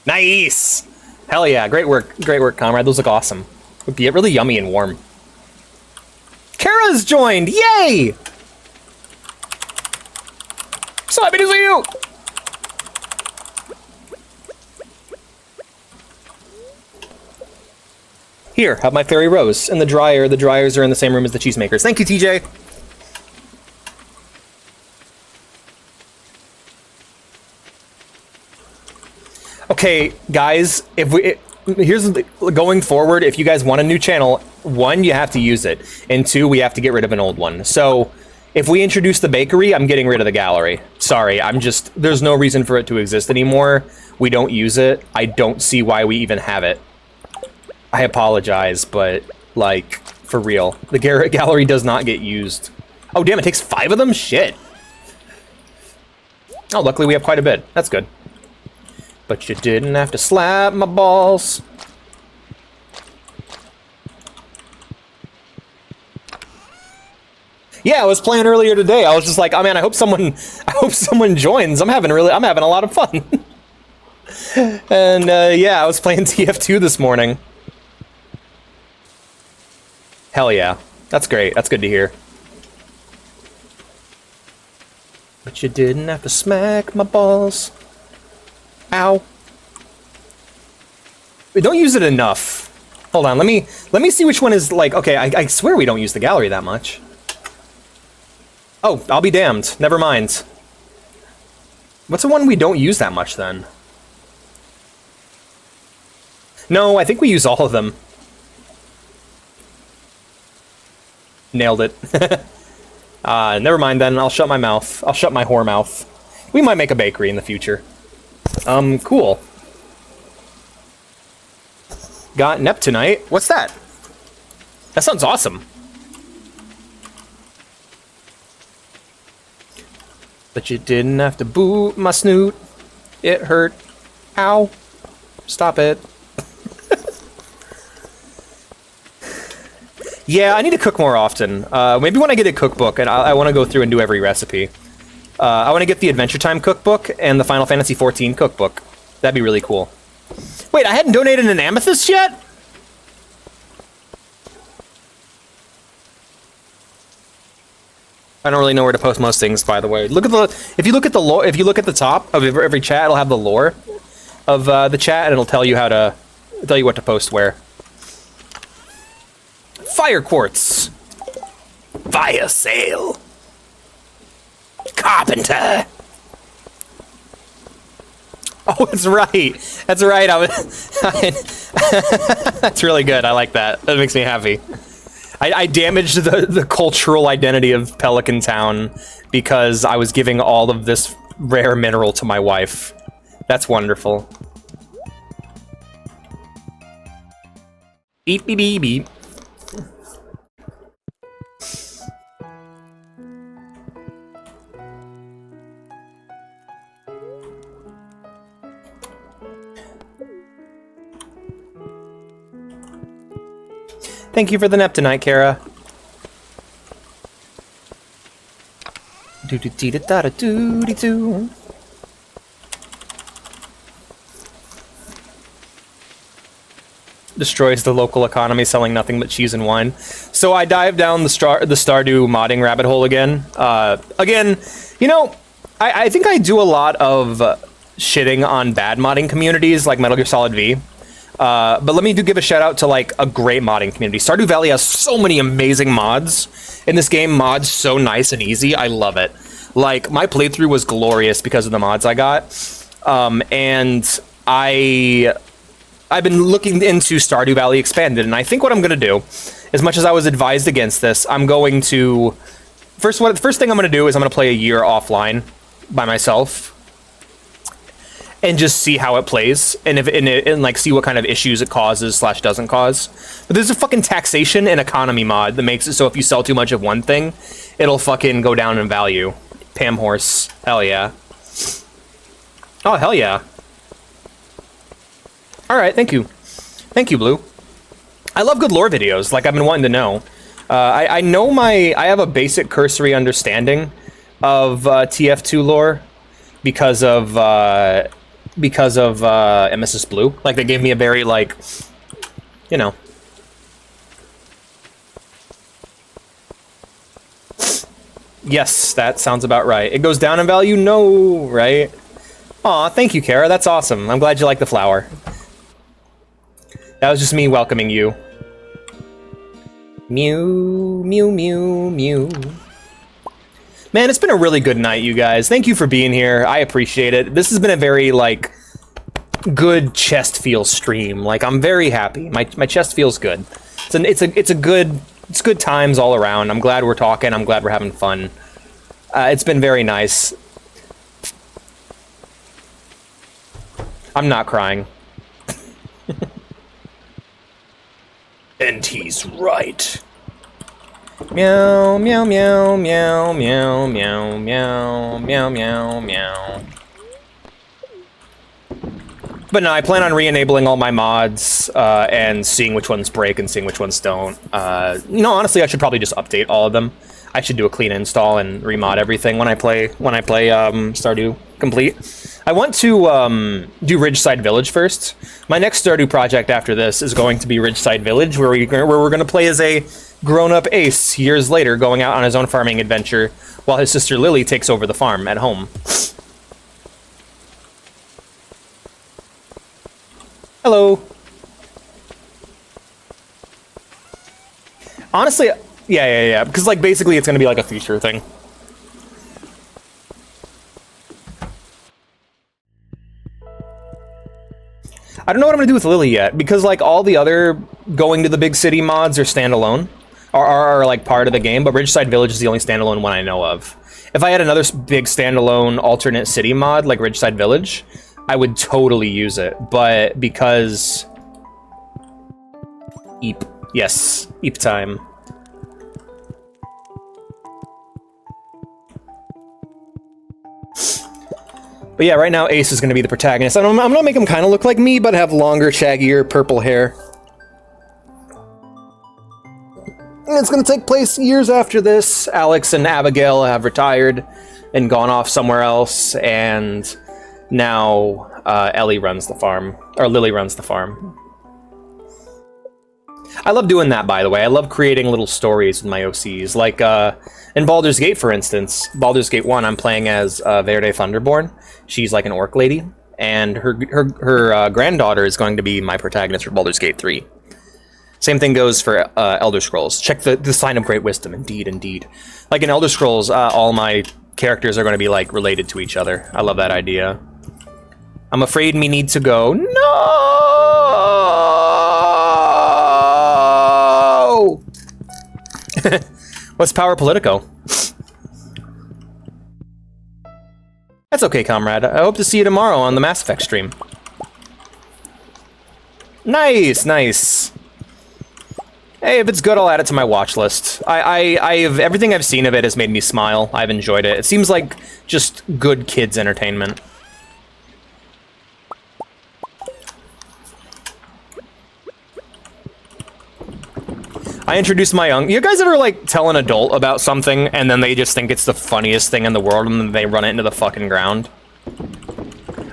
Nice! Hell yeah, great work, comrade. Those look awesome. Would be really yummy and warm. Kara's joined! Yay! So happy to see you! Here, have my fairy rose. And the dryer. The dryers are in the same room as the cheesemakers. Thank you, TJ! Okay, guys, if we here's the, going forward, if you guys want a new channel, 1, you have to use it, and 2, we have to get rid of an old one. So if we introduce the bakery, I'm getting rid of the gallery. Sorry, there's no reason for it to exist anymore. We don't use it. I don't see why we even have it. I apologize, but, like, for real. The gallery does not get used. Oh, damn, it takes 5 of them? Shit. Oh, luckily we have quite a bit. That's good. But you didn't have to slap my balls. Yeah, I was playing earlier today. I was just like, oh man, I hope someone joins. I'm having a lot of fun. And yeah, I was playing TF2 this morning. Hell yeah. That's great. That's good to hear. But you didn't have to smack my balls. Ow. We don't use it enough. Hold on, let me see which one is like, okay, I swear we don't use the gallery that much. Oh, I'll be damned. Never mind. What's the one we don't use that much then? No, I think we use all of them. Nailed it. Never mind then, I'll shut my mouth. I'll shut my whore mouth. We might make a bakery in the future. Cool. Got Neptunite. What's that? That sounds awesome. But you didn't have to boot my snoot. It hurt. Ow. Stop it. Yeah, I need to cook more often. Maybe when I get a cookbook, and I want to go through and do every recipe. I want to get the Adventure Time cookbook and the Final Fantasy XIV cookbook. That'd be really cool. Wait, I hadn't donated an amethyst yet? I don't really know where to post most things, by the way. If you look at the lore, if you look at the top of every chat, it'll have the lore of the chat, and it'll tell you what to post where. Fire quartz. Fire sale. Carpenter. Oh, that's right. That's right. That's really good. I like that. That makes me happy. I damaged the cultural identity of Pelican Town because I was giving all of this rare mineral to my wife. That's wonderful. Beep, beep, beep, beep. Thank you for the Neptunite, Kara. Do-do-dee-da-da-da-doo-dee-doo. Destroys the local economy, selling nothing but cheese and wine. So I dived down the Stardew modding rabbit hole again. Again, you know, I think I do a lot of shitting on bad modding communities like Metal Gear Solid V. But let me give a shout out to like a great modding community. Stardew Valley has so many amazing mods. In this game, mods so nice and easy. I love it. Like, my playthrough was glorious because of the mods I got. And I've been looking into Stardew Valley Expanded, and I think what I'm going to do, as much as I was advised against this, I'm going to... The first thing I'm going to do is I'm going to play a year offline by myself. And just see how it plays, and like see what kind of issues it causes / doesn't cause. But there's a fucking taxation and economy mod that makes it so if you sell too much of one thing, it'll fucking go down in value. Pam horse, hell yeah. Oh hell yeah. All right, thank you, Blue. I love good lore videos. Like I've been wanting to know. I know I have a basic cursory understanding of TF2 lore because of MSS Blue. Like, they gave me a very, like, you know. Yes, that sounds about right. It goes down in value? No, right? Aw, thank you, Kara. That's awesome. I'm glad you like the flower. That was just me welcoming you. Mew, mew, mew, mew. Man, it's been a really good night, you guys. Thank you for being here. I appreciate it. This has been a very, like, good chest feel stream. Like, I'm very happy. My chest feels good. It's good times all around. I'm glad we're talking. I'm glad we're having fun. It's been very nice. I'm not crying. And he's right. Meow, meow, meow, meow, meow, meow, meow, meow, meow, meow. But no, I plan on re-enabling all my mods, and seeing which ones break and seeing which ones don't. Honestly, I should probably just update all of them. I should do a clean install and remod everything when I play Stardew Complete. I want to do Ridgeside Village first. My next Stardew project after this is going to be Ridgeside Village, where we're going to play as a grown-up Ace years later, going out on his own farming adventure, while his sister Lily takes over the farm at home. Hello. Honestly, yeah. Because, like, basically it's going to be like a feature thing. I don't know what I'm going to do with Lily yet, because, like, all the other going to the big city mods are standalone, are like, part of the game, but Ridgeside Village is the only standalone one I know of. If I had another big standalone alternate city mod, like Ridgeside Village, I would totally use it, but because... Eep. Yes, Eep time. But yeah, right now Ace is going to be the protagonist. I'm going to make him kind of look like me, but have longer, shaggier, purple hair. And it's going to take place years after this. Alex and Abigail have retired and gone off somewhere else, and now Ellie runs the farm, or Lily runs the farm. I love doing that, by the way. I love creating little stories with my OCs. Like, in Baldur's Gate, for instance, Baldur's Gate 1, I'm playing as Verde Thunderborn. She's like an orc lady, and her granddaughter is going to be my protagonist for Baldur's Gate 3. Same thing goes for Elder Scrolls. Check the Sign of Great Wisdom, indeed. Like in Elder Scrolls, all my characters are going to be, like, related to each other. I love that idea. I'm afraid me need to go. No! What's Power Politico? That's okay, comrade. I hope to see you tomorrow on the Mass Effect stream. Nice. Hey, if it's good, I'll add it to my watch list. Everything I've seen of it has made me smile. I've enjoyed it. It seems like just good kids' entertainment. I introduced my young... You guys ever, like, tell an adult about something, and then they just think it's the funniest thing in the world, and then they run it into the fucking ground?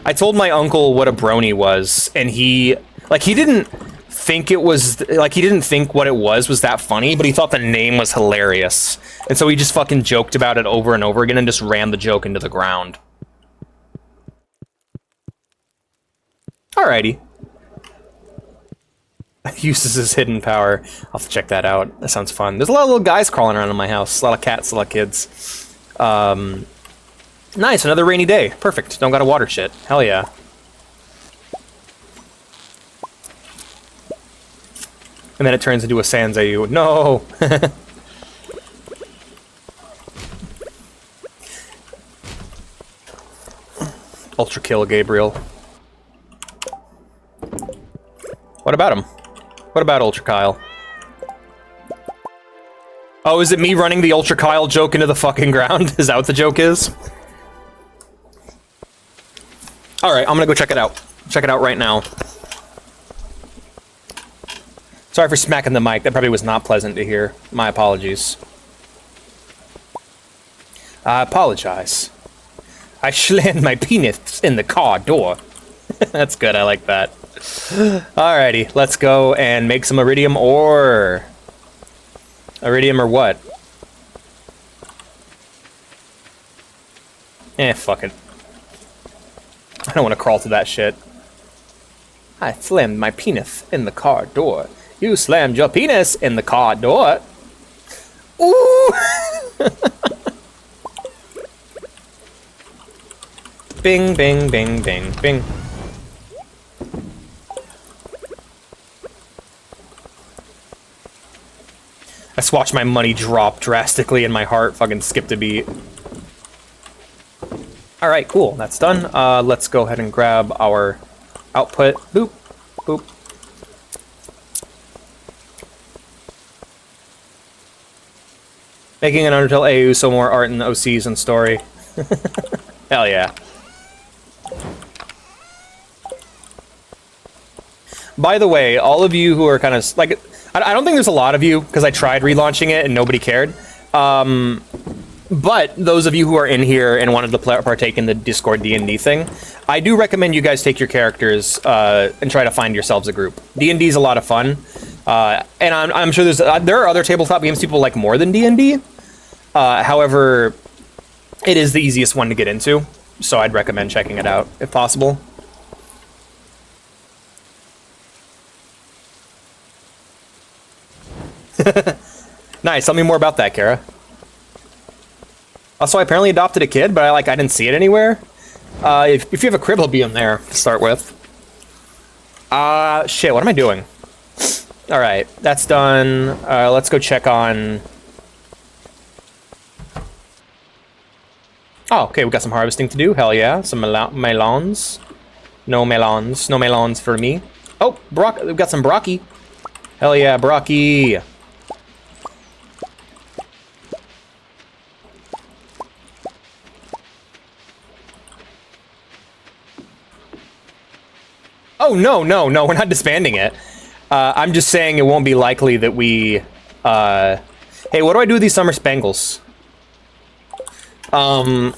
I told my uncle what a brony was, and he didn't think it was... Like, he didn't think what it was that funny, but he thought the name was hilarious. And so he just fucking joked about it over and over again and just ran the joke into the ground. Alrighty. Uses his hidden power. I'll have to check that out. That sounds fun. There's a lot of little guys crawling around in my house. A lot of cats, a lot of kids. Nice, another rainy day. Perfect. Don't gotta water shit. Hell yeah. And then it turns into a Sanzayu. No! Ultra kill, Gabriel. What about him? What about Ultra Kyle? Oh, is it me running the Ultra Kyle joke into the fucking ground? Is that what the joke is? Alright, I'm gonna go check it out. Check it out right now. Sorry for smacking the mic. That probably was not pleasant to hear. My apologies. I apologize. I slammed my penis in the car door. That's good, I like that. Alrighty, let's go and make some iridium ore. Iridium or what? Fuck it. I don't want to crawl to that shit. I slammed my penis in the car door. You slammed your penis in the car door. Ooh! Bing, bing, bing, bing, bing. just watched my money drop drastically and my heart fucking skipped a beat. Alright, cool. That's done. Let's go ahead and grab our output. Boop. Boop. Making an Undertale AU, so more art in the OCs and story. Hell yeah. By the way, all of you who are kind of like, I don't think there's a lot of you because I tried relaunching it and nobody cared. But those of you who are in here and wanted to partake in the Discord D&D thing, I do recommend you guys take your characters and try to find yourselves a group. D&D is a lot of fun, and I'm sure there are other tabletop games people like more than D&D. However, it is the easiest one to get into, so I'd recommend checking it out if possible. Nice. Tell me more about that, Kara. Also, I apparently adopted a kid, but I didn't see it anywhere. If you have a crib, he'll be in there to start with. Shit, what am I doing? Alright, that's done. Let's go check on... Oh, okay, we got some harvesting to do. Hell yeah. Some melons. No melons. No melons for me. Oh, we've got some broccoli. Hell yeah, broccoli. Oh, no, we're not disbanding it. I'm just saying it won't be likely that we... Hey, what do I do with these summer spangles? I'm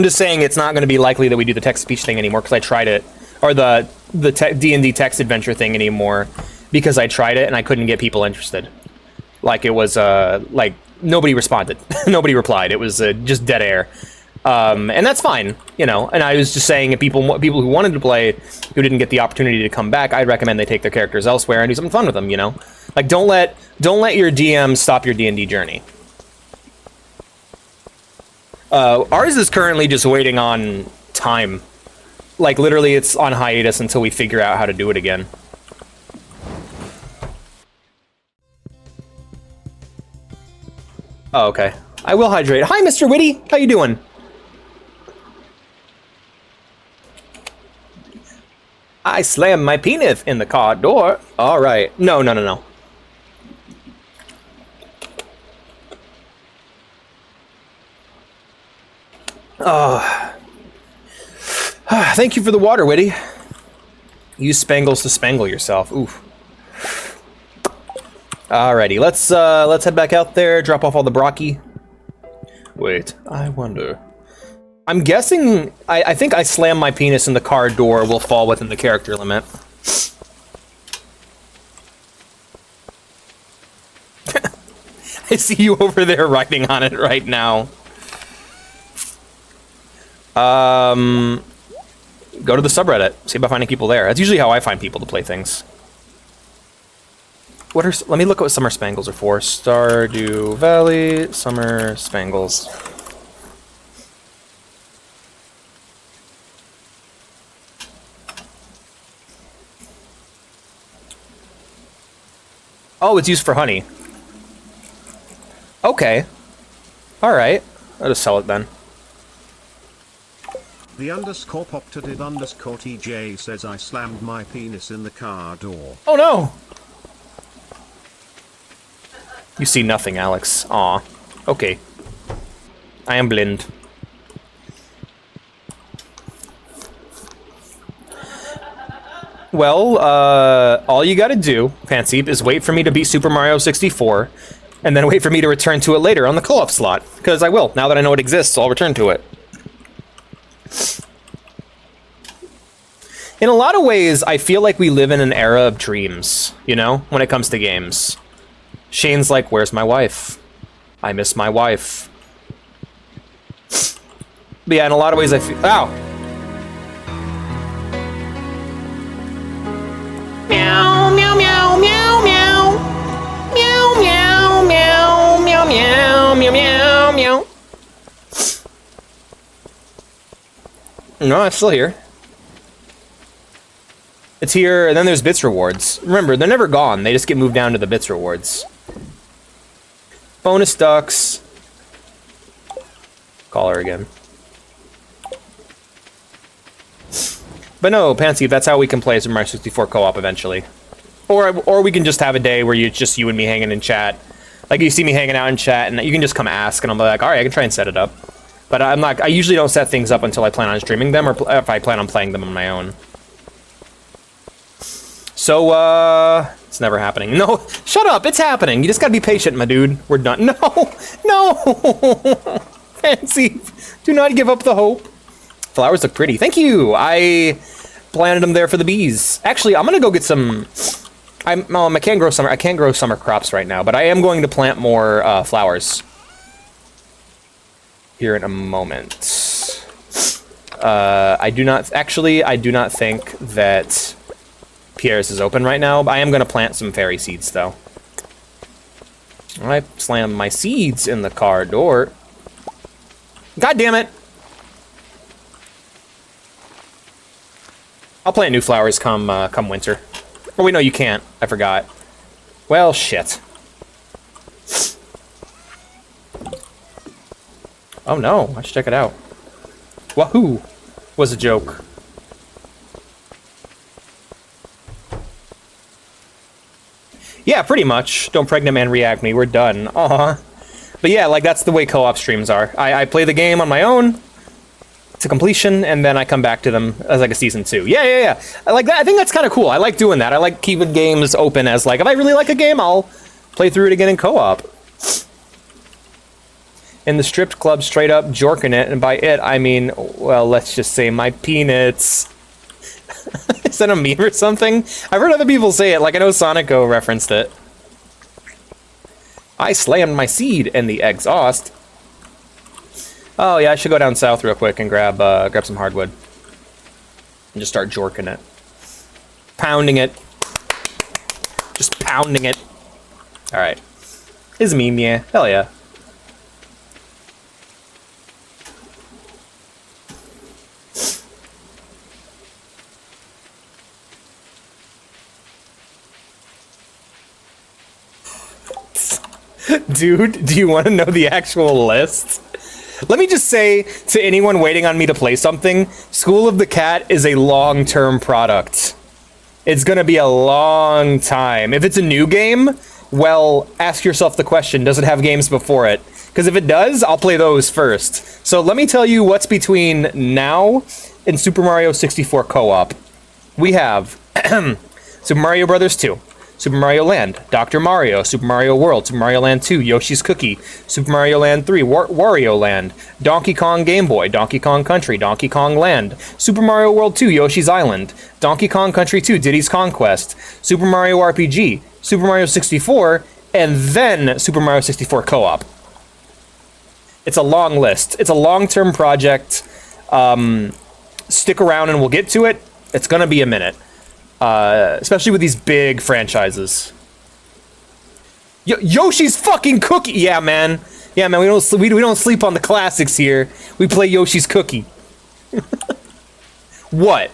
just saying it's not going to be likely that we do the text-speech thing anymore, because I tried it. Or the D&D text adventure thing anymore, because I tried it and I couldn't get people interested. Like, it was, nobody responded. Nobody replied. It was just dead air. And that's fine, you know. And I was just saying, if people who wanted to play, who didn't get the opportunity to come back, I'd recommend they take their characters elsewhere and do something fun with them, you know. Like, don't let your DM stop your D&D journey. Ours is currently just waiting on time. Like, literally, it's on hiatus until we figure out how to do it again. Oh, okay. I will hydrate. Hi, Mr. Witty. How you doing? I slammed my penis in the car door. All right. No. Thank you for the water, Witty. Use spangles to spangle yourself. Oof. Alrighty, let's head back out there, drop off all the broccoli. Wait, I wonder. I'm guessing, I think I slam my penis in the car door will fall within the character limit. I see you over there writing on it right now. Go to the subreddit, see about finding people there. That's usually how I find people to play things. Let me look at what summer spangles are for. Stardew Valley, summer spangles. Oh, it's used for honey. Okay. Alright. I'll just sell it then.
The underscore poptative underscore TJ says I slammed my penis in the car door.
Oh no! You see nothing, Alex. Aw. Okay. I am blind. Well, all you gotta do, Fancy, is wait for me to beat Super Mario 64, and then wait for me to return to it later on the co-op slot. Because I will. Now that I know it exists, I'll return to it. In a lot of ways, I feel like we live in an era of dreams, you know, when it comes to games. Shane's like, where's my wife? I miss my wife. But yeah, in a lot of ways I feel... Ow! Meow, meow, meow, meow, meow. Meow, meow, meow, meow, meow, meow, meow, meow. No, it's still here. It's here, and then there's bits rewards. Remember, they're never gone. They just get moved down to the bits rewards. Bonus ducks. Call her again. But no, Pansy, that's how we can play Super Mario 64 co-op eventually. Or we can just have a day where it's just you and me hanging in chat. Like, you see me hanging out in chat, and you can just come ask, and I'm like, alright, I can try and set it up. But I usually don't set things up until I plan on streaming them, or if I plan on playing them on my own. So, it's never happening. No, shut up, it's happening. You just gotta be patient, my dude. We're done. No, no! Fancy, do not give up the hope. Flowers look pretty. Thank you! I planted them there for the bees. Actually, I'm gonna go get some... I can't grow summer crops right now, but I am going to plant more flowers here in a moment. I do not think that Pierre's is open right now, but I am going to plant some fairy seeds, though. I slammed my seeds in the car door. God damn it! I'll plant new flowers come winter. Oh wait, no, you can't. I forgot. Well, shit. Oh no, I should check it out. Wahoo! Was a joke. Yeah, pretty much. Don't pregnant man react me. We're done. But yeah, like, that's the way co-op streams are. I play the game on my own to completion, and then I come back to them as like a season 2. Yeah. I like that. I think that's kind of cool. I like doing that. I like keeping games open as like, if I really like a game, I'll play through it again in co-op. In the stripped club, straight up jorking it, and by it, I mean, well, let's just say my peanuts. Is that a meme or something? I've heard other people say it, like I know Sonico referenced it. I slammed my seed in the exhaust. Oh yeah, I should go down south real quick and grab some hardwood. And just start jorking it. Pounding it. Just pounding it. Alright. Is a meme, yeah. Hell yeah. Dude, do you want to know the actual list? Let me just say to anyone waiting on me to play something, School of the Cat is a long-term product. It's gonna be a long time. If it's a new game, well, ask yourself the question, does it have games before it? Because if it does, I'll play those first. So let me tell you what's between now and Super Mario 64 co-op. We have Super Mario Bros. 2. Super Mario Land, Dr. Mario, Super Mario World, Super Mario Land 2, Yoshi's Cookie, Super Mario Land 3, Wario Land, Donkey Kong Game Boy, Donkey Kong Country, Donkey Kong Land, Super Mario World 2, Yoshi's Island, Donkey Kong Country 2, Diddy's Conquest, Super Mario RPG, Super Mario 64, and then Super Mario 64 Co-op. It's a long list. It's a long-term project. Stick around and we'll get to it. It's gonna be a minute. Especially with these big franchises. Yoshi's fucking Cookie! Yeah, man. Yeah, man, we don't sleep on the classics here. We play Yoshi's Cookie. What?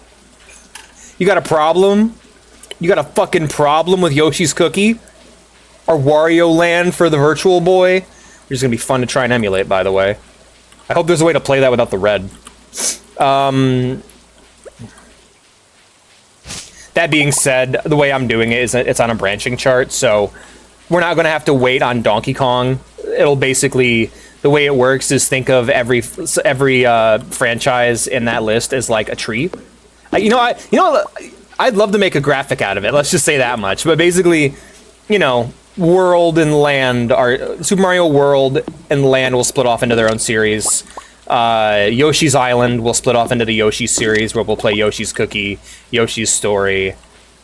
You got a problem? You got a fucking problem with Yoshi's Cookie? Or Wario Land for the Virtual Boy? Which is gonna be fun to try and emulate, by the way. I hope there's a way to play that without the red. That being said, the way I'm doing it is it's on a branching chart, so we're not going to have to wait on Donkey Kong. It'll basically, the way it works is think of every franchise in that list as like a tree. I'd love to make a graphic out of it. Let's just say that much. But basically, you know, World and Land are Super Mario World and Land will split off into their own series. Yoshi's Island will split off into the Yoshi series, where we'll play Yoshi's Cookie, Yoshi's Story,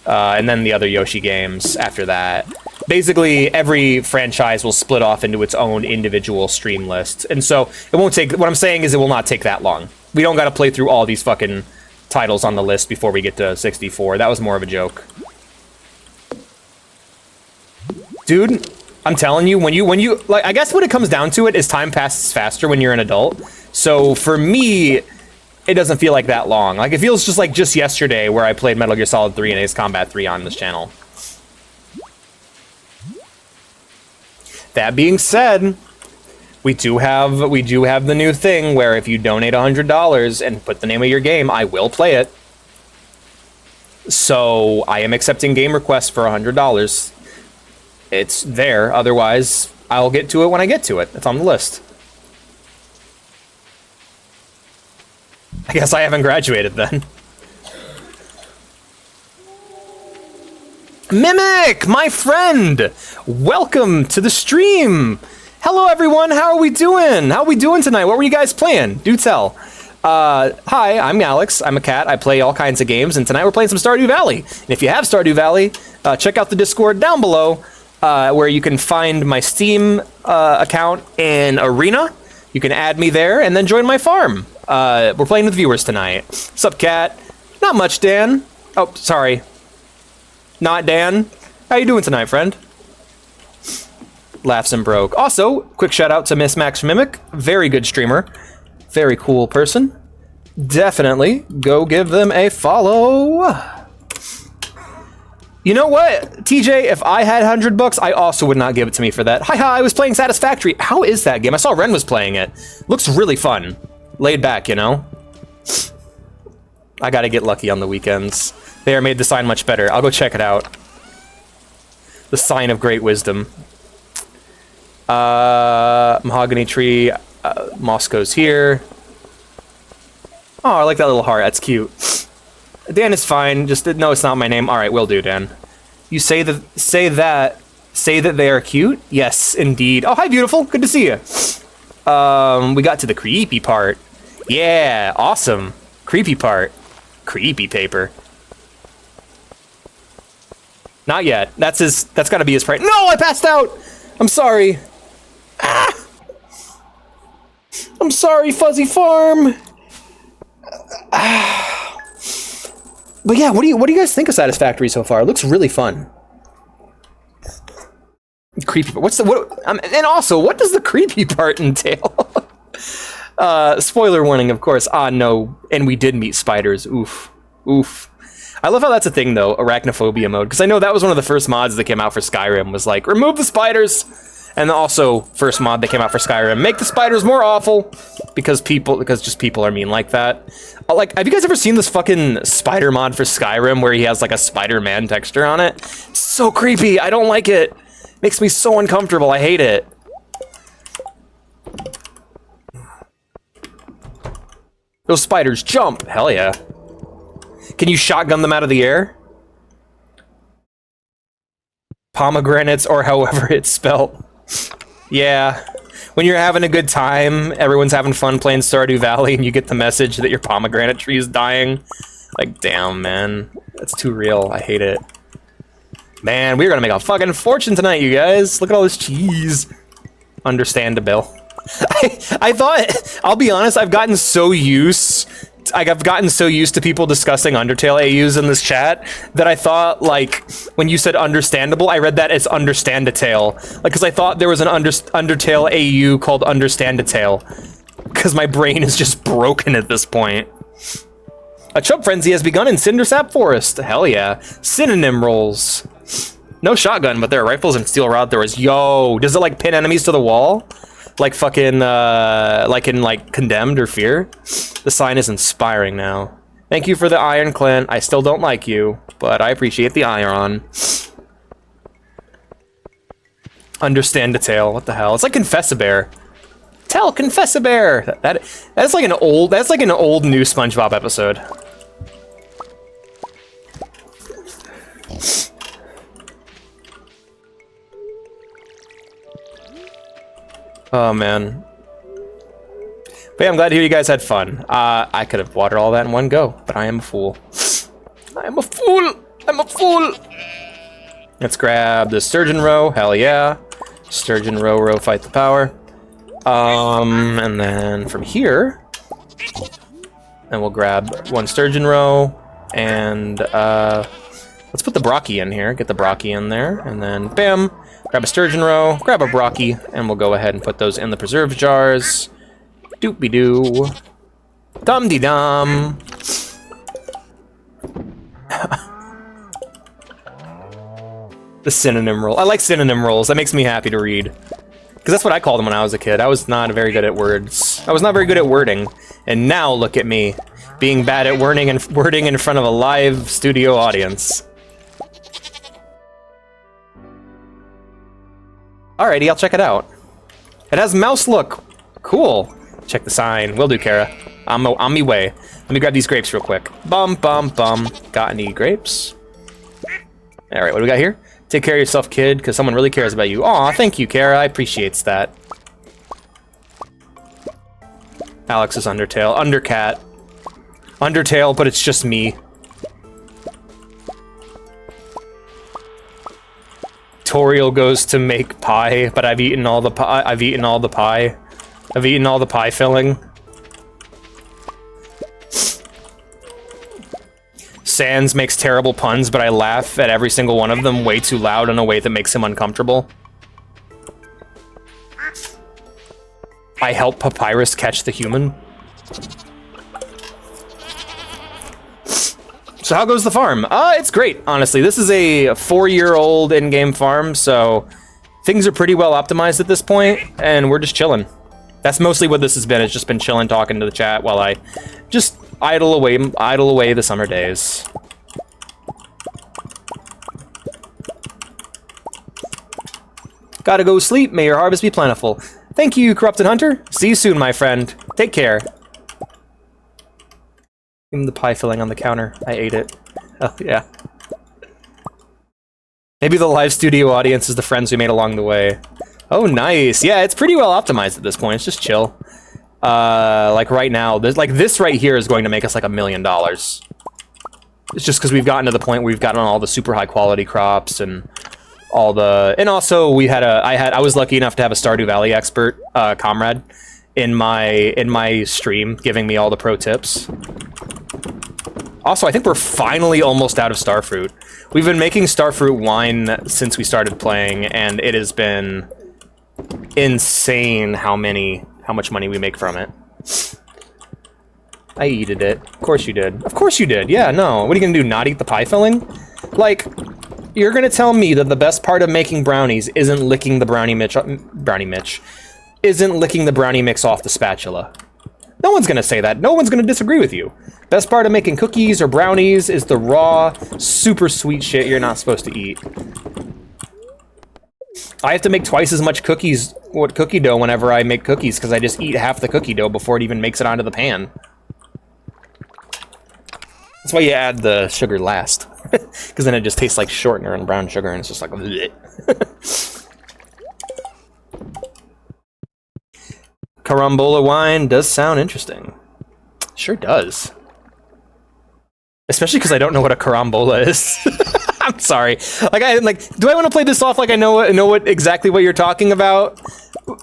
and then the other Yoshi games after that. Basically, every franchise will split off into its own individual stream list. And so, it won't take... What I'm saying is it will not take that long. We don't gotta play through all these fucking titles on the list before we get to 64. That was more of a joke. Dude, I'm telling you, when you... Like, I guess what it comes down to it is time passes faster when you're an adult. So for me, it doesn't feel like that long. Like, it feels just like just yesterday where I played Metal Gear Solid 3 and Ace Combat 3 on this channel. That being said, we do have the new thing where if you donate $100 and put the name of your game, I will play it. So I am accepting game requests for $100. It's there. Otherwise, I'll get to it when I get to it. It's on the list. I guess I haven't graduated then. Mimic, my friend, welcome to the stream. Hello, everyone. How are we doing? How are we doing tonight? What were you guys playing? Do tell. Hi, I'm Alex. I'm a cat. I play all kinds of games, and tonight we're playing some Stardew Valley. And if you have Stardew Valley, check out the Discord down below, where you can find my Steam account and Arena. You can add me there, and then join my farm. We're playing with viewers tonight. Sup, cat? Not much, Dan. Oh, sorry. Not Dan. How you doing tonight, friend? Laughs and broke. Also, quick shout out to Miss Max Mimic. Very good streamer. Very cool person. Definitely go give them a follow. You know what, TJ? If I had $100, I also would not give it to me for that. Hi, I was playing Satisfactory. How is that game? I saw Ren was playing it. Looks really fun. Laid back, you know? I gotta get lucky on the weekends. They made the sign much better. I'll go check it out. The sign of great wisdom. Mahogany tree. Moscow's here. Oh, I like that little heart. That's cute. Dan is fine. Just no, it's not my name. All right, will do, Dan. You say that they are cute. Yes, indeed. Oh, hi, beautiful. Good to see you. We got to the creepy part. Yeah, awesome. Creepy part. Creepy paper. Not yet. That's got to be his price. No, I passed out. I'm sorry. Ah! I'm sorry, Fuzzy Farm. But yeah, what do you guys think of Satisfactory so far? It looks really fun. Creepy. And also, what does the creepy part entail? Spoiler warning, of course. Ah, no. And we did meet spiders. Oof. Oof. I love how that's a thing, though, arachnophobia mode, because I know that was one of the first mods that came out for Skyrim, was like, remove the spiders! And also, first mod that came out for Skyrim, make the spiders more awful, because just people are mean like that. Like, have you guys ever seen this fucking spider mod for Skyrim, where he has, like, a Spider-Man texture on it? It's so creepy, I don't like it! Makes me so uncomfortable, I hate it. Those spiders jump, hell yeah. Can you shotgun them out of the air? Pomegranates, or however it's spelled. Yeah. When you're having a good time, everyone's having fun playing Stardew Valley, and you get the message that your pomegranate tree is dying. Like, damn, man. That's too real. I hate it. Man, we're gonna make a fucking fortune tonight, you guys. Look at all this cheese. Understandable. I thought, I'll be honest, I've gotten so used to people discussing Undertale AUs in this chat that I thought, like, when you said understandable, I read that as Understand-a-Tale. Like, because I thought there was an Undertale AU called Understand-a-Tale. Because my brain is just broken at this point. A chub frenzy has begun in Cindersap Forest. Hell yeah. Synonym rolls. No shotgun, but there are rifles and steel rod throwers. Yo, does it, like, pin enemies to the wall? Like fucking, like in, like, Condemned or Fear? The sign is inspiring now. Thank you for the iron, Clint. I still don't like you, but I appreciate the iron. Understand a tale. What the hell? It's like Confess-a-Bear. Tell Confess-a-Bear. That's like an old new SpongeBob episode. Oh, man. But yeah, I'm glad to hear you guys had fun. I could have watered all that in one go, but I am a fool. I am a fool! I'm a fool! Let's grab the Sturgeon Row. Hell yeah. Sturgeon Row, fight the power. And then from here, and we'll grab one Sturgeon Row, and let's put the Brocky in here. Get the Brocky in there, and then bam! Grab a Sturgeon Row, grab a Brocky, and we'll go ahead and put those in the preserve jars. Doopy-doo. Dum-de-dum. The synonym roll. I like synonym rolls. That makes me happy to read. Because that's what I called them when I was a kid. I was not very good at words. I was not very good at wording. And now look at me, being bad at wording in front of a live studio audience. Alrighty, I'll check it out. It has mouse look. Cool. Check the sign. Will do, Kara. I'm on me way. Let me grab these grapes real quick. Bum, bum, bum. Got any grapes? Alright, what do we got here? Take care of yourself, kid, because someone really cares about you. Aw, thank you, Kara. I appreciates that. Alex is Undertale. Undercat. Undertale, but it's just me. Toriel goes to make pie, but I've eaten all the pie. I've eaten all the pie. I've eaten all the pie filling. Sans makes terrible puns, but I laugh at every single one of them way too loud in a way that makes him uncomfortable. I help Papyrus catch the human. So how goes the farm? It's great, honestly. This is a 4-year-old in-game farm, so things are pretty well optimized at this point, and we're just chilling. That's mostly what this has been. It's just been chilling, talking to the chat while I just idle away the summer days. Gotta go sleep. May your harvest be plentiful. Thank you, Corrupted Hunter. See you soon, my friend. Take care. Give him the pie filling on the counter. I ate it. Oh, yeah. Maybe the live studio audience is the friends we made along the way. Oh, nice. Yeah, it's pretty well optimized at this point. It's just chill. Like right now, this right here is going to make us like $1 million. It's just because we've gotten to the point where we've gotten all the super high quality crops and all the, and also I was lucky enough to have a Stardew Valley expert, comrade, in my stream, giving me all the pro tips. Also, I think we're finally almost out of starfruit. We've been making starfruit wine since we started playing, and it has been insane how much money we make from it. I eated it. Of course you did. Of course you did. Yeah, no. What are you gonna do, not eat the pie filling? Like, you're gonna tell me that the best part of making brownies isn't licking the brownie mix off the spatula. No one's gonna say that. No one's gonna disagree with you. Best part of making cookies or brownies is the raw, super sweet shit you're not supposed to eat. I have to make twice as much cookie dough whenever I make cookies because I just eat half the cookie dough before it even makes it onto the pan. That's why you add the sugar last, because then it just tastes like shortener and brown sugar, and it's just like bleh. Carambola wine does sound interesting. Sure does. Especially because I don't know what a carambola is. I'm sorry. Do I want to play this off like I know exactly what you're talking about?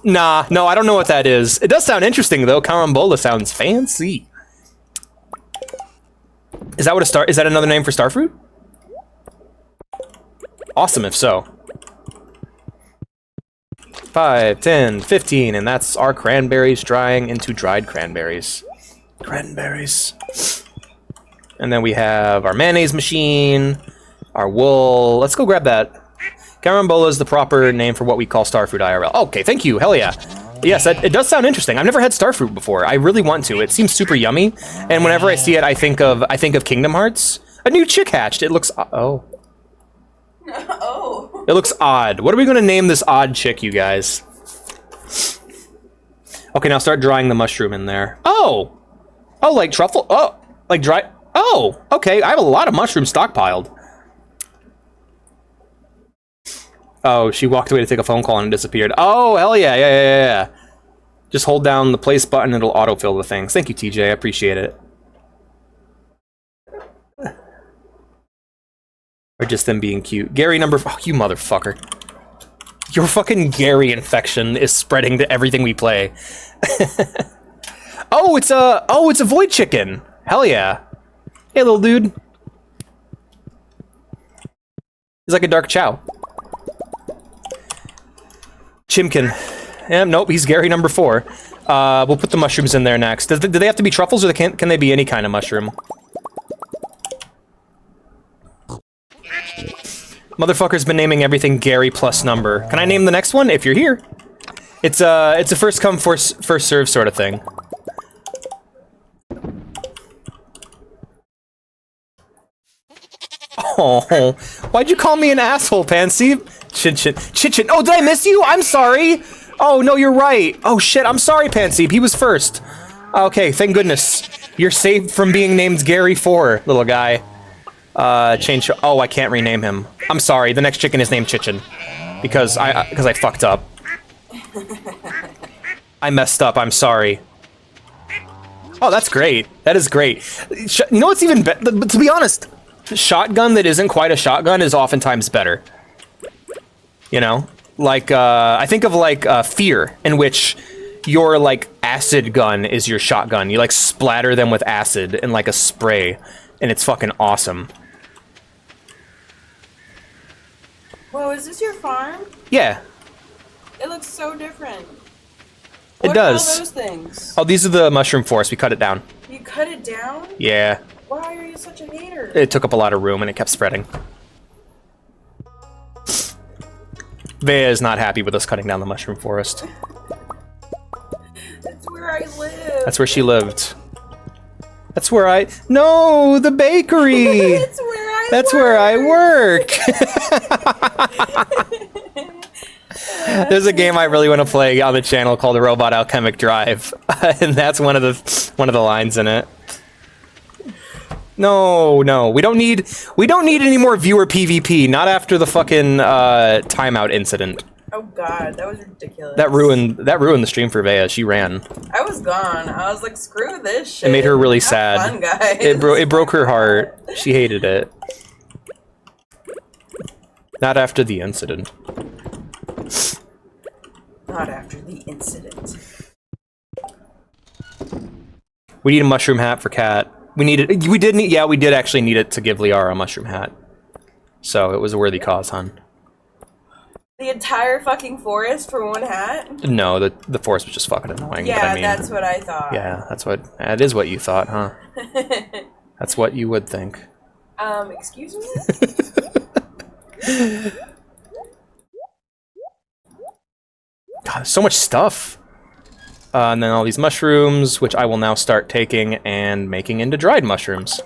Nah, no, I don't know what that is. It does sound interesting though. Carambola sounds fancy. Is that another name for starfruit? Awesome if so. 5, 10, 15, and that's our cranberries drying into dried cranberries. Cranberries. And then we have our mayonnaise machine, our wool. Let's go grab that. Carambola is the proper name for what we call starfruit IRL. Okay, thank you. Hell yeah. Yes, it does sound interesting. I've never had starfruit before. I really want to. It seems super yummy. And whenever I see it, I think of Kingdom Hearts. A new chick hatched. It looks oh.
Oh.
It looks odd. What are we going to name this odd chick, you guys? Okay, now start drying the mushroom in there. Oh! Oh, like truffle? Oh, like dry... Oh, okay. I have a lot of mushrooms stockpiled. Oh, she walked away to take a phone call and disappeared. Oh, hell yeah, yeah. Just hold down the place button, it'll autofill the things. Thank you, TJ. I appreciate it. Or just them being cute. Gary number... Oh, you motherfucker. Your fucking Gary infection is spreading to everything we play. Oh, it's a void chicken. Hell yeah. Hey, little dude. He's like a dark chow. Chimkin. Nope, he's Gary number 4. We'll put the mushrooms in there next. Do they have to be truffles, or can they be any kind of mushroom? Motherfucker's been naming everything Gary plus number. Can I name the next one? If you're here. It's a first come first serve sort of thing. Oh, why'd you call me an asshole, Pansy? Chin. Oh, did I miss you? I'm sorry. Oh no, you're right. Oh shit, I'm sorry, Pansy. He was first. Okay, thank goodness. You're saved from being named Gary 4, little guy. Change. Oh, I can't rename him. I'm sorry. The next chicken is named Chichin, because I fucked up. I messed up. I'm sorry. Oh, that's great. That is great. You know what's even better? But to be honest, shotgun that isn't quite a shotgun is oftentimes better. You know, like I think of like Fear, in which your like acid gun is your shotgun. You like splatter them with acid and like a spray, and it's fucking awesome.
Whoa, is this your farm?
Yeah.
It looks so different.
It
What
does.
are all those things?
Oh, these are the mushroom forest. We cut it down.
You cut it down?
Yeah.
Why are you such a hater?
It took up a lot of room and it kept spreading. Vea is not happy with us cutting down the mushroom forest.
That's where I live.
That's where she lived. That's where I... No, the bakery!
That's where I
That's
work.
where I work! There's a game I really want to play on the channel called Robot Alchemic Drive, and that's one of the lines in it. No, we don't need any more viewer PvP. Not after the fucking timeout incident.
Oh god, that was ridiculous.
That ruined the stream for Vea. She ran.
I was gone. I was like, screw this shit.
It made her really
Have
sad.
Fun, guys.
It broke her heart. She hated it. Not after the incident.
Not after the incident.
We need a mushroom hat for Cat. We did actually need it to give Liara a mushroom hat. So it was a worthy cause, hon.
The entire fucking forest for one hat?
No, the forest was just fucking annoying.
Yeah,
but I mean,
that's what I thought.
yeah, that is what you thought, huh? That's what you would think.
Excuse me?
God, so much stuff. And then all these mushrooms, which I will now start taking and making into dried mushrooms.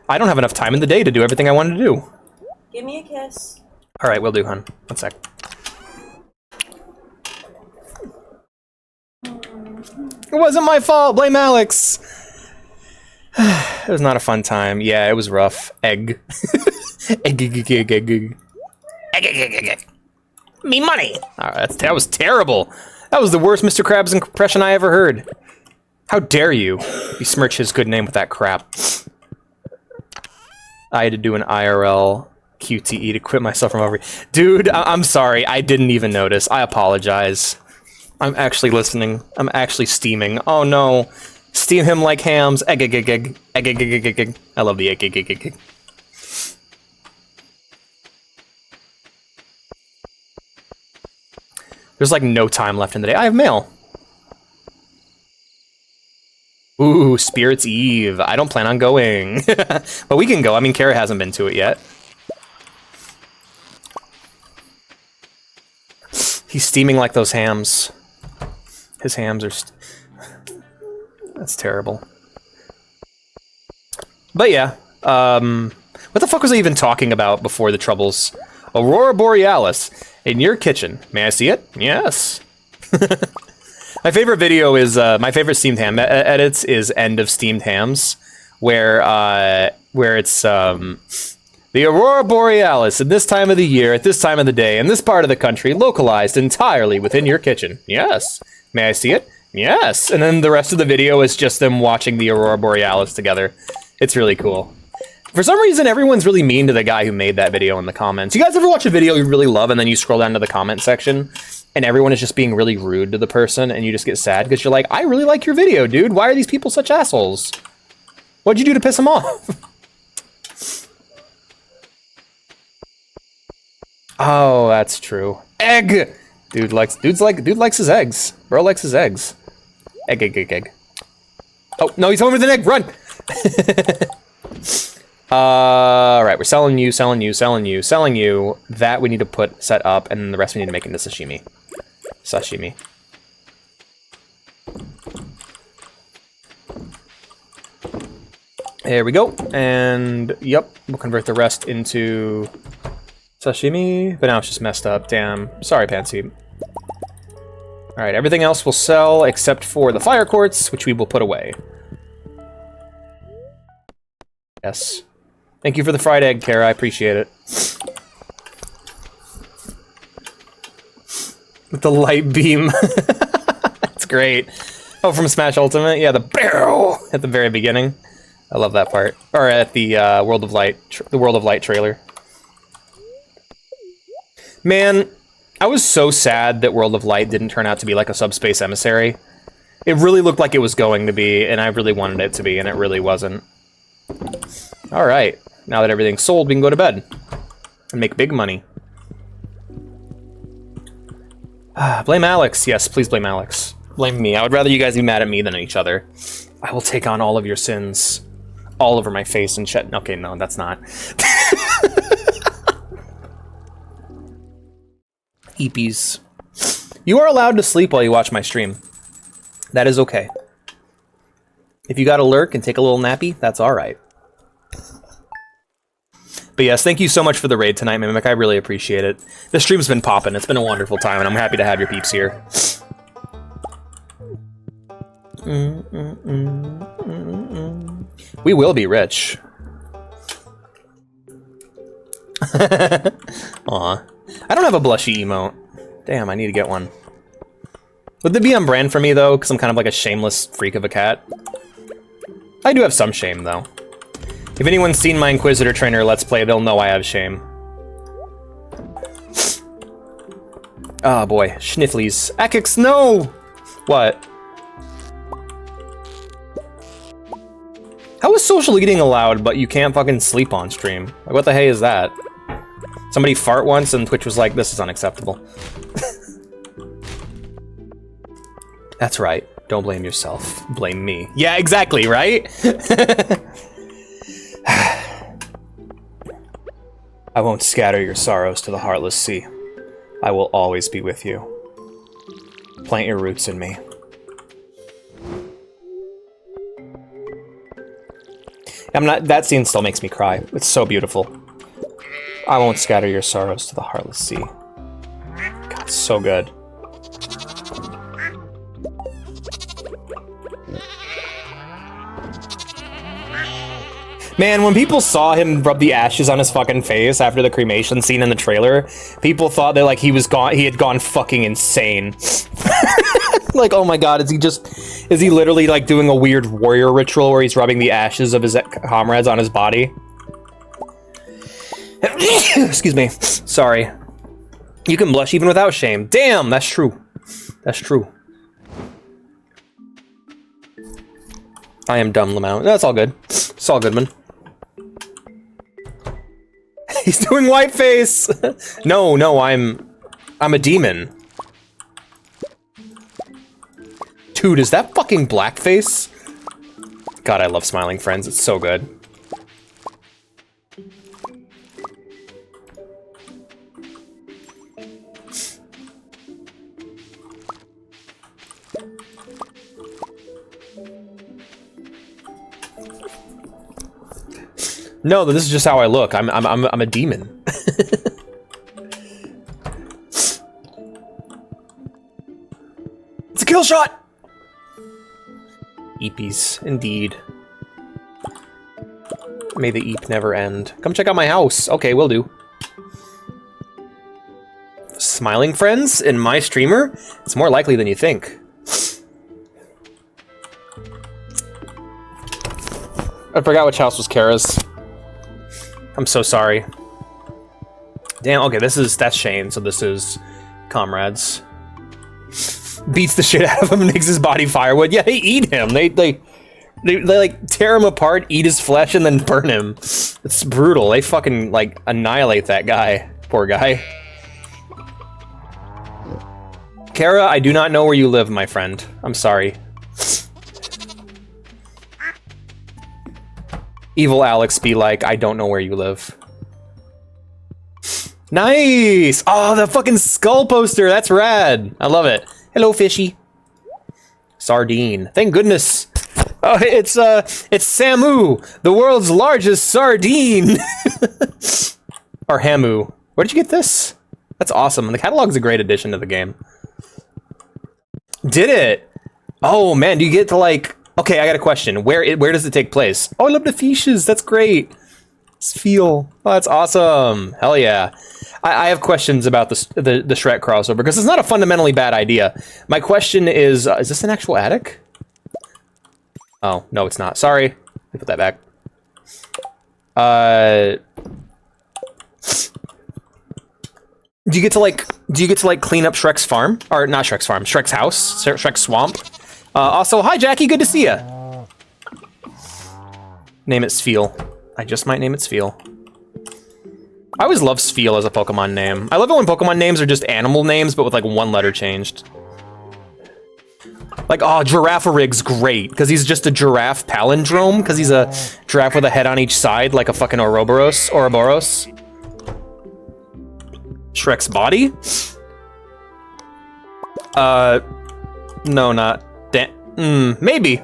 I don't have enough time in the day to do everything I wanted to do.
Give me a kiss.
All right, will do, hun. 1 sec. It wasn't my fault. Blame Alex. It was not a fun time. Yeah, it was rough. Egg. Egg. Me money. All right, that was terrible. That was the worst Mr. Krabs impression I ever heard. How dare you besmirch his good name with that crap. I had to do an IRL QTE to quit myself from over. Dude, I'm sorry. I didn't even notice. I apologize. I'm actually listening. I'm actually steaming. Oh no. Steam him like hams. Egg. I love the egg. There's like no time left in the day. I have mail. Ooh, Spirit's Eve. I don't plan on going. But we can go. I mean, Kara hasn't been to it yet. He's steaming like those hams. His hams are... That's terrible. But yeah. What the fuck was I even talking about before the troubles? Aurora Borealis. In your kitchen. May I see it? Yes. My favorite video is, my favorite steamed ham edits is End of Steamed Hams, where it's, the Aurora Borealis at this time of the year, at this time of the day, in this part of the country, localized entirely within your kitchen. Yes. May I see it? Yes. And then the rest of the video is just them watching the Aurora Borealis together. It's really cool. For some reason, everyone's really mean to the guy who made that video in the comments. You guys ever watch a video you really love and then you scroll down to the comment section and everyone is just being really rude to the person and you just get sad because you're like, I really like your video, dude. Why are these people such assholes? What'd you do to piss them off? Oh, that's true. Egg! Dude likes his eggs. Bro likes his eggs. Egg. Oh, no, he's home with an egg. Run! Right, we're selling you. That we need to set up, and then the rest we need to make into sashimi. There we go. And yep, we'll convert the rest into sashimi. But now it's just messed up. Damn. Sorry, Pansy. Alright, everything else will sell except for the fire quartz, which we will put away. Yes. Thank you for the fried egg, Kara. I appreciate it. With the light beam. That's great. Oh, from Smash Ultimate? Yeah, the barrel at the very beginning. I love that part. Or at the World of Light, the World of Light trailer. Man, I was so sad that World of Light didn't turn out to be like a Subspace Emissary. It really looked like it was going to be, and I really wanted it to be, and it really wasn't. Alright, now that everything's sold, we can go to bed. And make big money. Blame Alex. Yes, please blame Alex. Blame me. I would rather you guys be mad at me than at each other. I will take on all of your sins. All over my face and shit. Okay, no, that's not. Eepies. You are allowed to sleep while you watch my stream. That is okay. If you gotta lurk and take a little nappy, that's alright. But yes, thank you so much for the raid tonight, Mimic. I really appreciate it. The stream's been popping. It's been a wonderful time, and I'm happy to have your peeps here. We will be rich. Aw. I don't have a blushy emote. Damn, I need to get one. Would they be on brand for me, though? Because I'm kind of like a shameless freak of a cat. I do have some shame, though. If anyone's seen my Inquisitor Trainer Let's Play, they'll know I have shame. Oh boy, Schnifflies. Akix, no! What? How is social eating allowed, but you can't fucking sleep on stream? Like, what the hey is that? Somebody fart once and Twitch was like, this is unacceptable. That's right. Don't blame yourself. Blame me. Yeah, exactly, right? I won't scatter your sorrows to the heartless sea. I will always be with you. Plant your roots in me. That scene still makes me cry. It's so beautiful. I won't scatter your sorrows to the heartless sea. God, so good. Man, when people saw him rub the ashes on his fucking face after the cremation scene in the trailer, people thought that like he had gone fucking insane. Like, oh my god, is he literally like doing a weird warrior ritual where he's rubbing the ashes of his comrades on his body? Excuse me. Sorry. You can blush even without shame. Damn, that's true. That's true. I am dumb, Lamau. That's all good. It's all good, man. He's doing whiteface! No, I'm a demon. Dude, is that fucking blackface? God, I love Smiling Friends. It's so good. No, this is just how I look. I'm a demon. It's a kill shot! Eepies, indeed. May the eep never end. Come check out my house. Okay, will do. Smiling Friends in my streamer? It's more likely than you think. I forgot which house was Kara's. I'm so sorry. Damn, okay, that's Shane, so this is Comrades. Beats the shit out of him and makes his body firewood. Yeah, they eat him. They like tear him apart, eat his flesh, and then burn him. It's brutal. They fucking like annihilate that guy. Poor guy. Kara, I do not know where you live, my friend. I'm sorry. Evil Alex be like, I don't know where you live. Nice! Oh, the fucking skull poster! That's rad! I love it. Hello, fishy. Sardine. Thank goodness It's Samu, the world's largest sardine. Or Hamu. Where did you get this? That's awesome. The catalog's a great addition to the game. Did it? Oh man, do you get to like? Okay, I got a question. Where does it take place? Oh, I love the fishes. That's great. Feel. Oh, that's awesome. Hell yeah. I have questions about the Shrek crossover because it's not a fundamentally bad idea. My question is this an actual attic? Oh no, it's not. Sorry. Let me put that back. Do you get to like clean up Shrek's farm? Or not Shrek's farm, Shrek's house, Shrek's swamp. Also, hi Jackie, good to see ya. Name it Sfeel. I just might name it Sfeel. I always love Sfeel as a Pokemon name. I love it when Pokemon names are just animal names, but with like one letter changed. Like, oh, Girafarig's great, because he's just a giraffe palindrome, because he's a giraffe with a head on each side, like a fucking Ouroboros. Shrek's body? No, not. Maybe.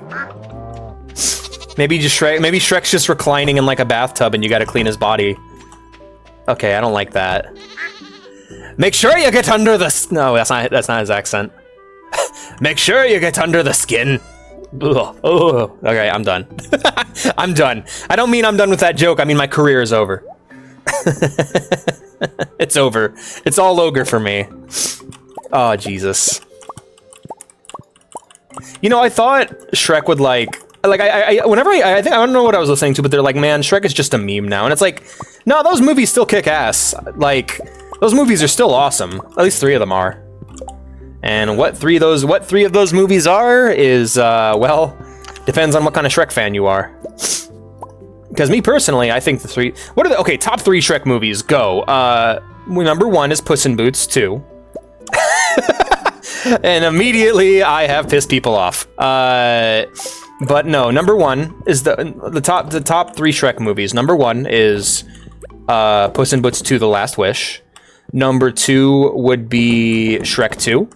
Maybe Shrek's just reclining in like a bathtub and you gotta clean his body. Okay, I don't like that. Make sure you get under the no, that's not his accent. Make sure you get under the skin. Ugh. Oh, okay, I'm done. I'm done. I don't mean I'm done with that joke, I mean my career is over. It's over. It's all ogre for me. Oh, Jesus. You know, I thought Shrek would I don't know what I was listening to, but they're like, man, Shrek is just a meme now. And it's like, no, those movies still kick ass. Like, those movies are still awesome. At least 3 of them are. And what three of those movies are is, well, depends on what kind of Shrek fan you are. Because me personally, I think okay, top 3 Shrek movies, go. Number 1 is Puss in Boots 2. And immediately I have pissed people off. But no, number 1 is the top 3 Shrek movies. Number 1 is Puss in Boots 2: The Last Wish. Number 2 would be Shrek 2.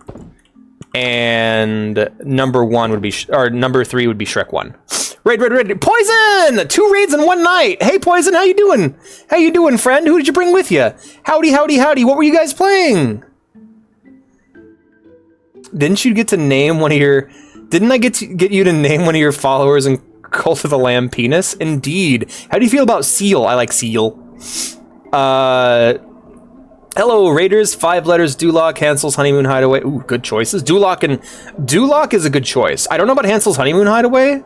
And number 3 would be Shrek 1. Raid, Poison! 2 raids in 1 night. Hey, Poison, how you doing? How you doing, friend? Who did you bring with you? Howdy. What were you guys playing? Didn't you get to name one of your... Didn't I get you to name one of your followers in Cult of the Lamb Penis? Indeed. How do you feel about Seal? I like Seal. Hello, Raiders. 5 letters. Duloc, Hansel's Honeymoon Hideaway. Ooh, good choices. Duloc is a good choice. I don't know about Hansel's Honeymoon Hideaway.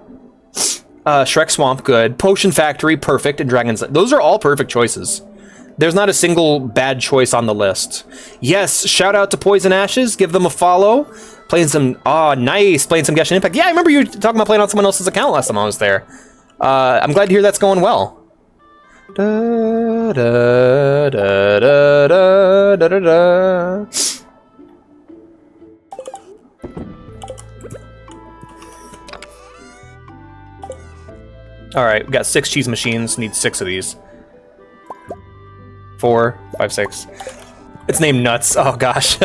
Shrek Swamp, good. Potion Factory, perfect. And Dragon's... Those are all perfect choices. There's not a single bad choice on the list. Yes, shout out to Poison Ashes. Give them a follow. Playing some... Oh, nice. Playing some Genshin Impact. Yeah, I remember you talking about playing on someone else's account last time I was there. I'm glad to hear that's going well. Da, da, da, da, da, da, da, da. All right, we got 6 cheese machines. Need 6 of these. 4, 5, 6. It's named Nuts. Oh gosh.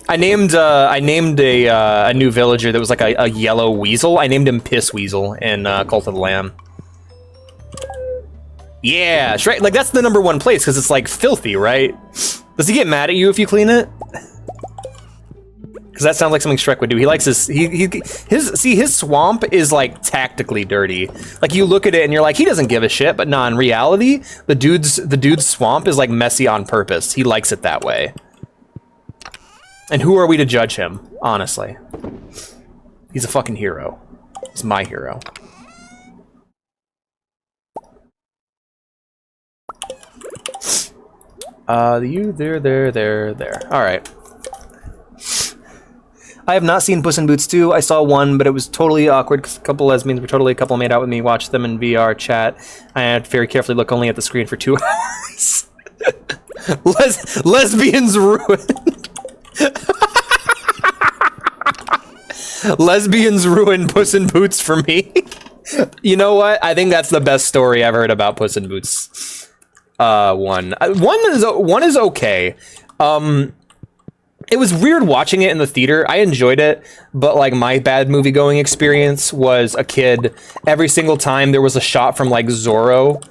I named a new villager that was like a yellow weasel. I named him Piss Weasel in Cult of the Lamb. Yeah, Shrek, like that's the number 1 place because it's like filthy, right? Does he get mad at you if you clean it? Because that sounds like something Shrek would do. He likes his swamp is like tactically dirty. Like you look at it and you're like, he doesn't give a shit. But nah, in reality, the dude's swamp is like messy on purpose. He likes it that way. And who are we to judge him? Honestly, he's a fucking hero. He's my hero. You there. All right. I have not seen Puss in Boots 2. I saw 1, but it was totally awkward because a couple lesbians were totally a couple made out with me, watched them in VR chat. I had to very carefully look only at the screen for 2 hours. Lesbians ruined. Lesbians ruined Puss in Boots for me. You know what? I think that's the best story I've heard about Puss in Boots. One is okay. It was weird watching it in the theater. I enjoyed it, but like my bad movie going experience was a kid. Every single time there was a shot from like Zorro,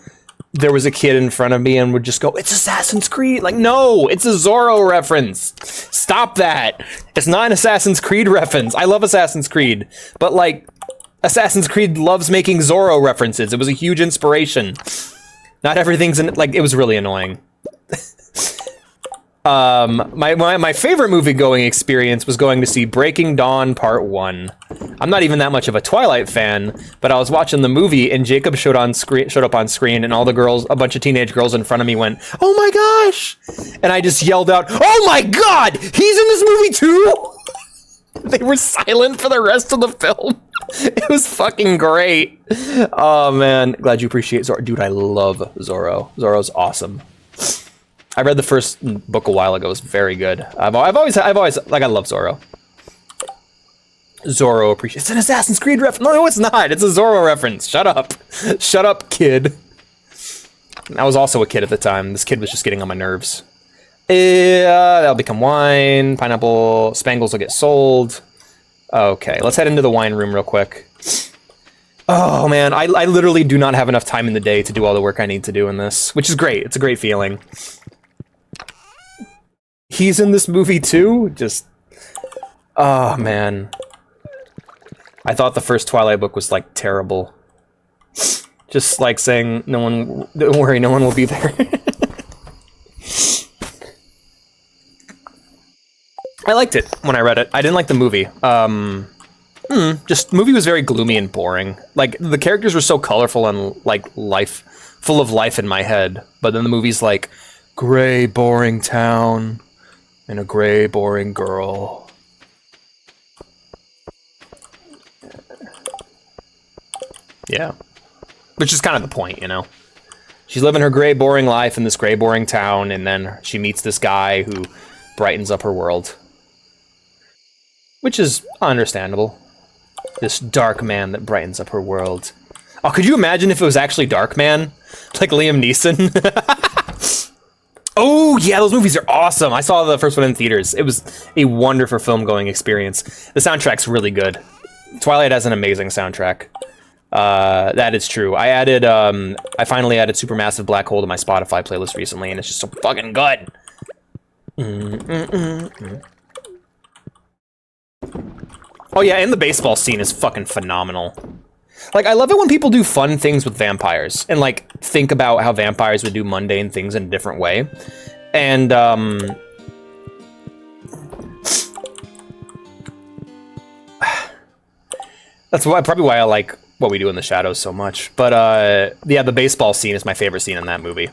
there was a kid in front of me and would just go, "It's Assassin's Creed." Like, no, it's a Zorro reference. Stop that. It's not an Assassin's Creed reference. I love Assassin's Creed, but like Assassin's Creed loves making Zorro references. It was a huge inspiration. Not everything's in, like, it was really annoying. My favorite movie going experience was going to see Breaking Dawn Part 1. I'm not even that much of a Twilight fan, but I was watching the movie and Jacob showed up on screen, and all the girls, a bunch of teenage girls in front of me went, "Oh my gosh!" And I just yelled out, "Oh my god! He's in this movie too!" They were silent for the rest of the film. It was fucking great. Oh man, glad you appreciate Zorro. Dude, I love Zorro. Zorro's awesome. I read the first book a while ago. It's very good. I've always like, I love Zorro. Zorro appreciates. It's an Assassin's Creed reference. No, it's not. It's a Zorro reference. Shut up. Shut up, kid. I was also a kid at the time. This kid was just getting on my nerves. That'll become wine. Pineapple spangles will get sold. Okay, let's head into the wine room real quick. Oh man, I literally do not have enough time in the day to do all the work I need to do in this, which is great. It's a great feeling. He's in this movie too? Just... oh man. I thought the first Twilight book was like terrible. Just like saying, no one, don't worry, no one will be there. I liked it when I read it. I didn't like the movie. Just, the movie was very gloomy and boring. Like, the characters were so colorful and, like, full of life in my head. But then the movie's like, gray, boring town, and a gray, boring girl. Yeah. Which is kind of the point, you know? She's living her gray, boring life in this gray, boring town, and then she meets this guy who brightens up her world. Which is understandable. This dark man that brightens up her world. Oh, could you imagine if it was actually Darkman? Like Liam Neeson? Oh, yeah, those movies are awesome. I saw the first one in theaters. It was a wonderful film-going experience. The soundtrack's really good. Twilight has an amazing soundtrack. That is true. I finally added Supermassive Black Hole to my Spotify playlist recently, and it's just so fucking good. Oh yeah, and the baseball scene is fucking phenomenal. Like, I love it when people do fun things with vampires and, like, think about how vampires would do mundane things in a different way. And, that's probably why I like What We Do in the Shadows so much. But, yeah, the baseball scene is my favorite scene in that movie.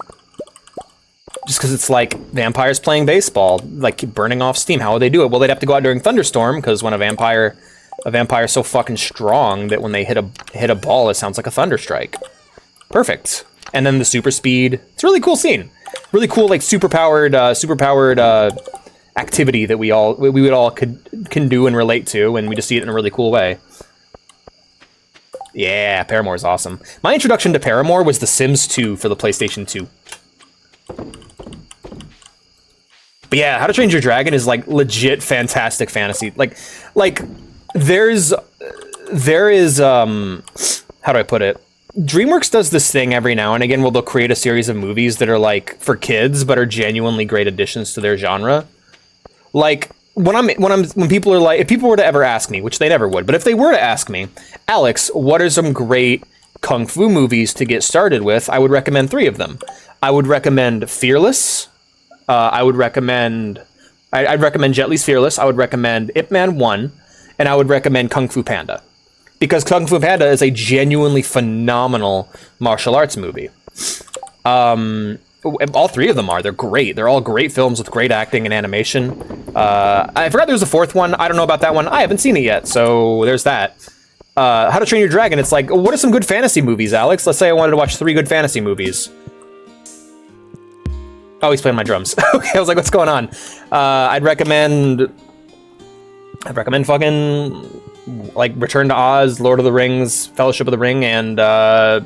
Just because it's like vampires playing baseball, like burning off steam. How would they do it? Well, they'd have to go out during thunderstorm, because when a vampire's so fucking strong that when they hit a ball, it sounds like a thunderstrike. Perfect. And then the super speed. It's a really cool scene. Really cool, like superpowered activity that we would all can do and relate to, and we just see it in a really cool way. Yeah, Paramore's awesome. My introduction to Paramore was The Sims 2 for the PlayStation 2. But yeah, How to Train Your Dragon is like legit fantastic fantasy. Like there is how do I put it? DreamWorks does this thing every now and again where they'll create a series of movies that are like for kids but are genuinely great additions to their genre. Like when people are like, if people were to ever ask me, which they never would, but if they were to ask me, Alex, what are some great kung fu movies to get started with? I would recommend 3 of them. I would recommend Fearless. I'd recommend Jet Li's Fearless. I would recommend Ip Man 1, and I would recommend Kung Fu Panda, because Kung Fu Panda is a genuinely phenomenal martial arts movie. All 3 of them are. They're great. They're all great films with great acting and animation. I forgot there was a 4th one. I don't know about that one. I haven't seen it yet, so there's that. How to Train Your Dragon. It's like, what are some good fantasy movies, Alex? Let's say I wanted to watch 3 good fantasy movies. Oh, he's playing my drums. Okay, I was like, what's going on? I'd recommend fucking, like, Return to Oz, Lord of the Rings, Fellowship of the Ring, and How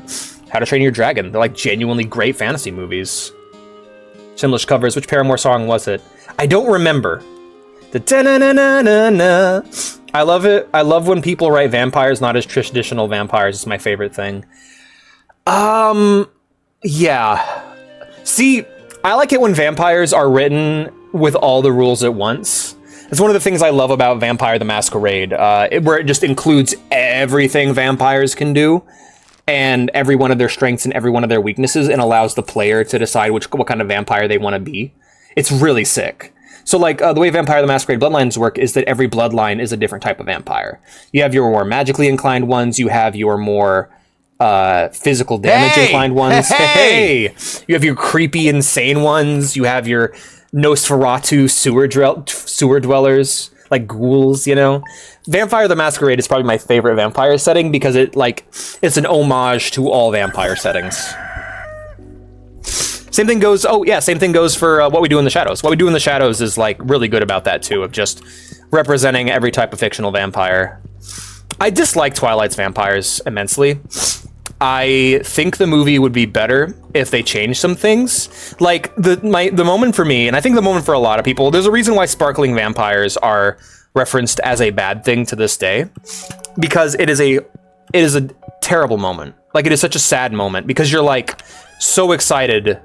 to Train Your Dragon. They're, like, genuinely great fantasy movies. Simlish covers. Which Paramore song was it? I don't remember. The da-na-na-na-na-na. I love it. I love when people write vampires not as traditional vampires. It's my favorite thing. Yeah. See, I like it when vampires are written with all the rules at once. It's one of the things I love about Vampire the Masquerade, where it just includes everything vampires can do, and every one of their strengths and every one of their weaknesses, and allows the player to decide what kind of vampire they want to be. It's really sick. So, like, the way Vampire the Masquerade Bloodlines work is that every bloodline is a different type of vampire. You have your more magically inclined ones, you have your more physical damage inclined ones. Hey! You have your creepy, insane ones, you have your Nosferatu sewer dwellers, like ghouls, you know? Vampire the Masquerade is probably my favorite vampire setting because it's an homage to all vampire settings. Same thing goes for What We Do in the Shadows. What We Do in the Shadows is like really good about that too, of just representing every type of fictional vampire. I dislike Twilight's vampires immensely. I think the movie would be better if they changed some things. Like the moment for me, and I think the moment for a lot of people, there's a reason why sparkling vampires are referenced as a bad thing to this day, because it is a terrible moment. Like, it is such a sad moment because you're like so excited.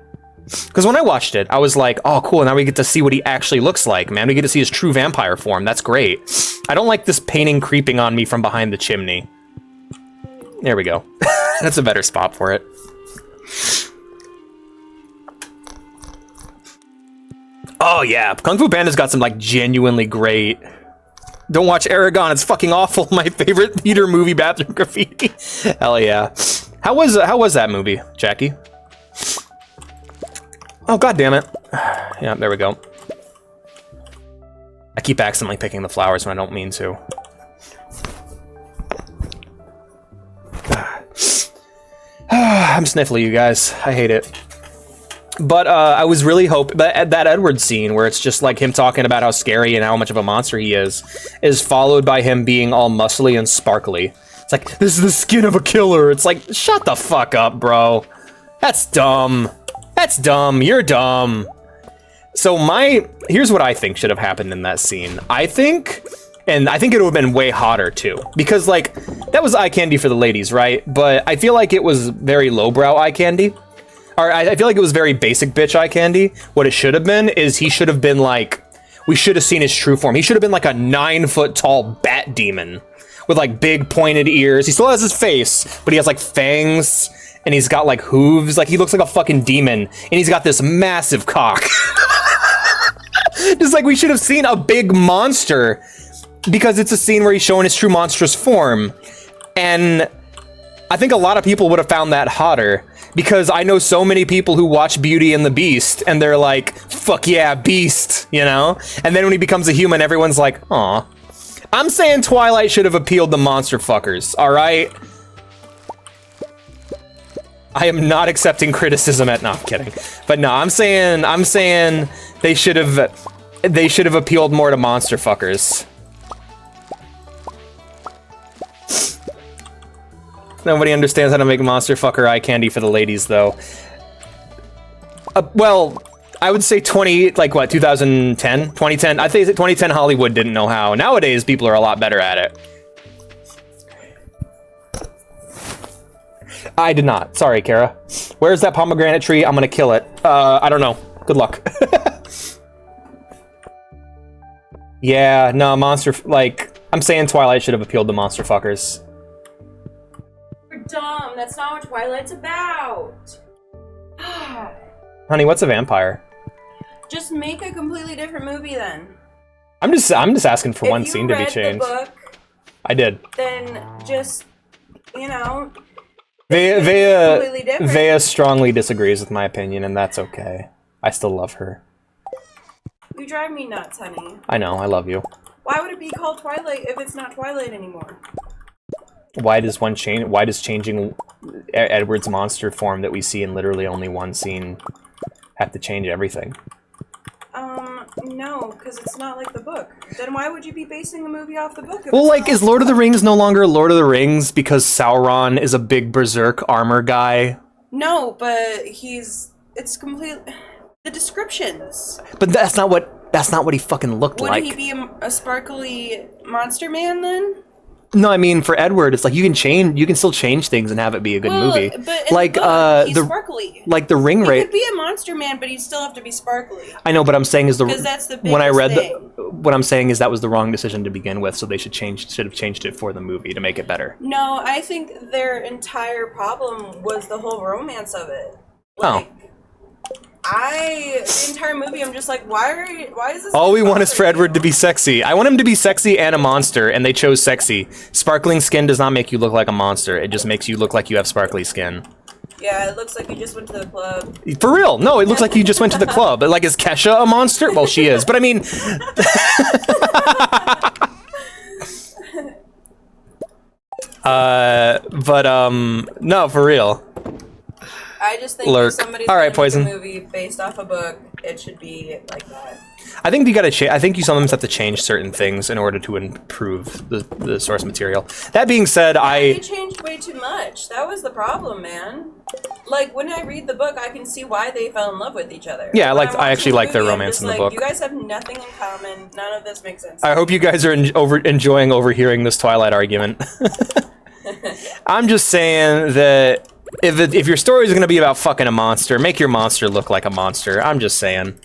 Because when I watched it, I was like, oh, cool, now we get to see what he actually looks like, man. We get to see his true vampire form. That's great. I don't like this painting creeping on me from behind the chimney. There we go. That's a better spot for it. Oh, yeah. Kung Fu Panda's got some, like, genuinely great... Don't watch Aragon. It's fucking awful. My favorite theater movie, bathroom graffiti. Hell yeah. How was that movie, Jackie? Oh, god damn it. Yeah, there we go. I keep accidentally picking the flowers when I don't mean to. I'm sniffly, you guys. I hate it. But I was really hoping that Edward scene where it's just like him talking about how scary and how much of a monster he is followed by him being all muscly and sparkly. It's like, this is the skin of a killer. It's like, shut the fuck up, bro. That's dumb. That's dumb. You're dumb. So here's what I think should have happened in that scene. I think it would have been way hotter too. Because like, that was eye candy for the ladies, right? But I feel like it was very lowbrow eye candy. Or I feel like it was very basic bitch eye candy. What it should have been is he should have been like, we should have seen his true form. He should have been like a 9-foot tall bat demon with like big pointed ears. He still has his face, but he has like fangs. And he's got, like, hooves. Like, he looks like a fucking demon. And he's got this massive cock. Just like we should have seen a big monster. Because it's a scene where he's showing his true monstrous form. And I think a lot of people would have found that hotter. Because I know so many people who watch Beauty and the Beast. And they're like, fuck yeah, Beast. You know? And then when he becomes a human, everyone's like, aw. I'm saying Twilight should have appealed to monster fuckers. Alright? I am not accepting criticism no, I'm kidding. But no, I'm saying they should have appealed more to monster fuckers. Nobody understands how to make monster fucker eye candy for the ladies, though. Well, I would say 2010? 2010? I think 2010 Hollywood didn't know how. Nowadays, people are a lot better at it. I did not. Sorry, Kara. Where's that pomegranate tree? I'm gonna kill it. I don't know. Good luck. Yeah, no, monster... Like, I'm saying Twilight should have appealed to monster fuckers.
You're dumb. That's not what Twilight's about.
Honey, what's a vampire?
Just make a completely different movie then.
I'm just asking for one scene to be changed.
If you read the book,
I did.
then just, you know...
Vea strongly disagrees with my opinion, and that's okay. I still love her.
You drive me nuts, honey.
I know, I love you.
Why would it be called Twilight if it's not Twilight anymore?
Why does changing Edward's monster form that we see in literally only one scene have to change everything?
No, because it's not like the book. Then why would you be basing the movie off the book?
Well, like, is Lord of the Rings no longer Lord of the Rings because Sauron is a big berserk armor guy?
No, but it's complete... The descriptions.
But that's not what That's not what he fucking looked
Would
like.
he be a sparkly monster man then?
No, I mean, for Edward, it's like you can still change things and have it be a good movie.
But in
Like
the book, he's
the
sparkly.
like the ring
He
rate.
could be a monster man, but he'd still have to be sparkly.
I know, but I'm saying is
Because that's the
when I read
biggest
what I'm saying is that was the wrong decision to begin with, so they should have changed it for the movie to make it better.
No, I think their entire problem was the whole romance of it.
Oh.
The entire movie, I'm just like, why is this?
All we want is for Edward to be sexy. I want him to be sexy and a monster, and they chose sexy. Sparkling skin does not make you look like a monster. It just makes you look like you have sparkly skin.
Yeah, it looks like you just went to the club.
For real. No, it looks like you just went to the club. Like, is Kesha a monster? Well, she is. But I mean... no, for real.
I just think
Lurk.
if somebody's
All right,
gonna make
Poison.
a movie based off a book, it should be like that.
I think you gotta I think you sometimes have to change certain things in order to improve the source material. That being said,
They changed way too much. That was the problem, man. Like, when I read the book, I can see why they fell in love with each other.
Yeah,
When
I actually like their
I'm
romance
just
in the
like,
book.
You guys have nothing in common. None of this makes sense.
I hope you guys are enjoying overhearing this Twilight argument. I'm just saying that if your story is going to be about fucking a monster, make your monster look like a monster. I'm just saying.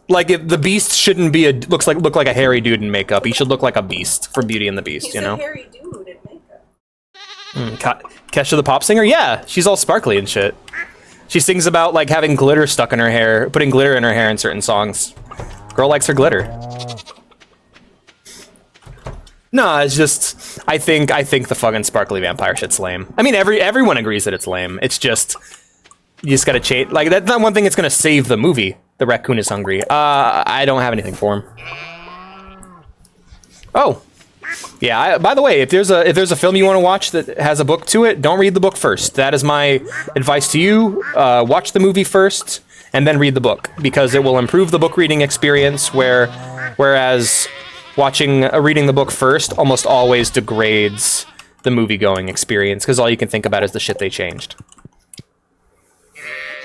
Like, if the Beast shouldn't be look like a hairy dude in makeup. He should look like a beast from Beauty and the Beast,
He's
you know?
a hairy dude in makeup.
Kesha the pop singer? Yeah, she's all sparkly and shit. She sings about, like, having glitter stuck in her hair, putting glitter in her hair in certain songs. Girl likes her glitter. No, it's just I think the fucking sparkly vampire shit's lame. I mean, everyone agrees that it's lame. It's just you just gotta change. Like, that's not one thing that's gonna save the movie. The raccoon is hungry. I don't have anything for him. Oh, yeah. By the way, if there's a film you want to watch that has a book to it, don't read the book first. That is my advice to you. Watch the movie first and then read the book, because it will improve the book reading experience. Whereas reading the book first almost always degrades the movie going experience, because all you can think about is the shit they changed.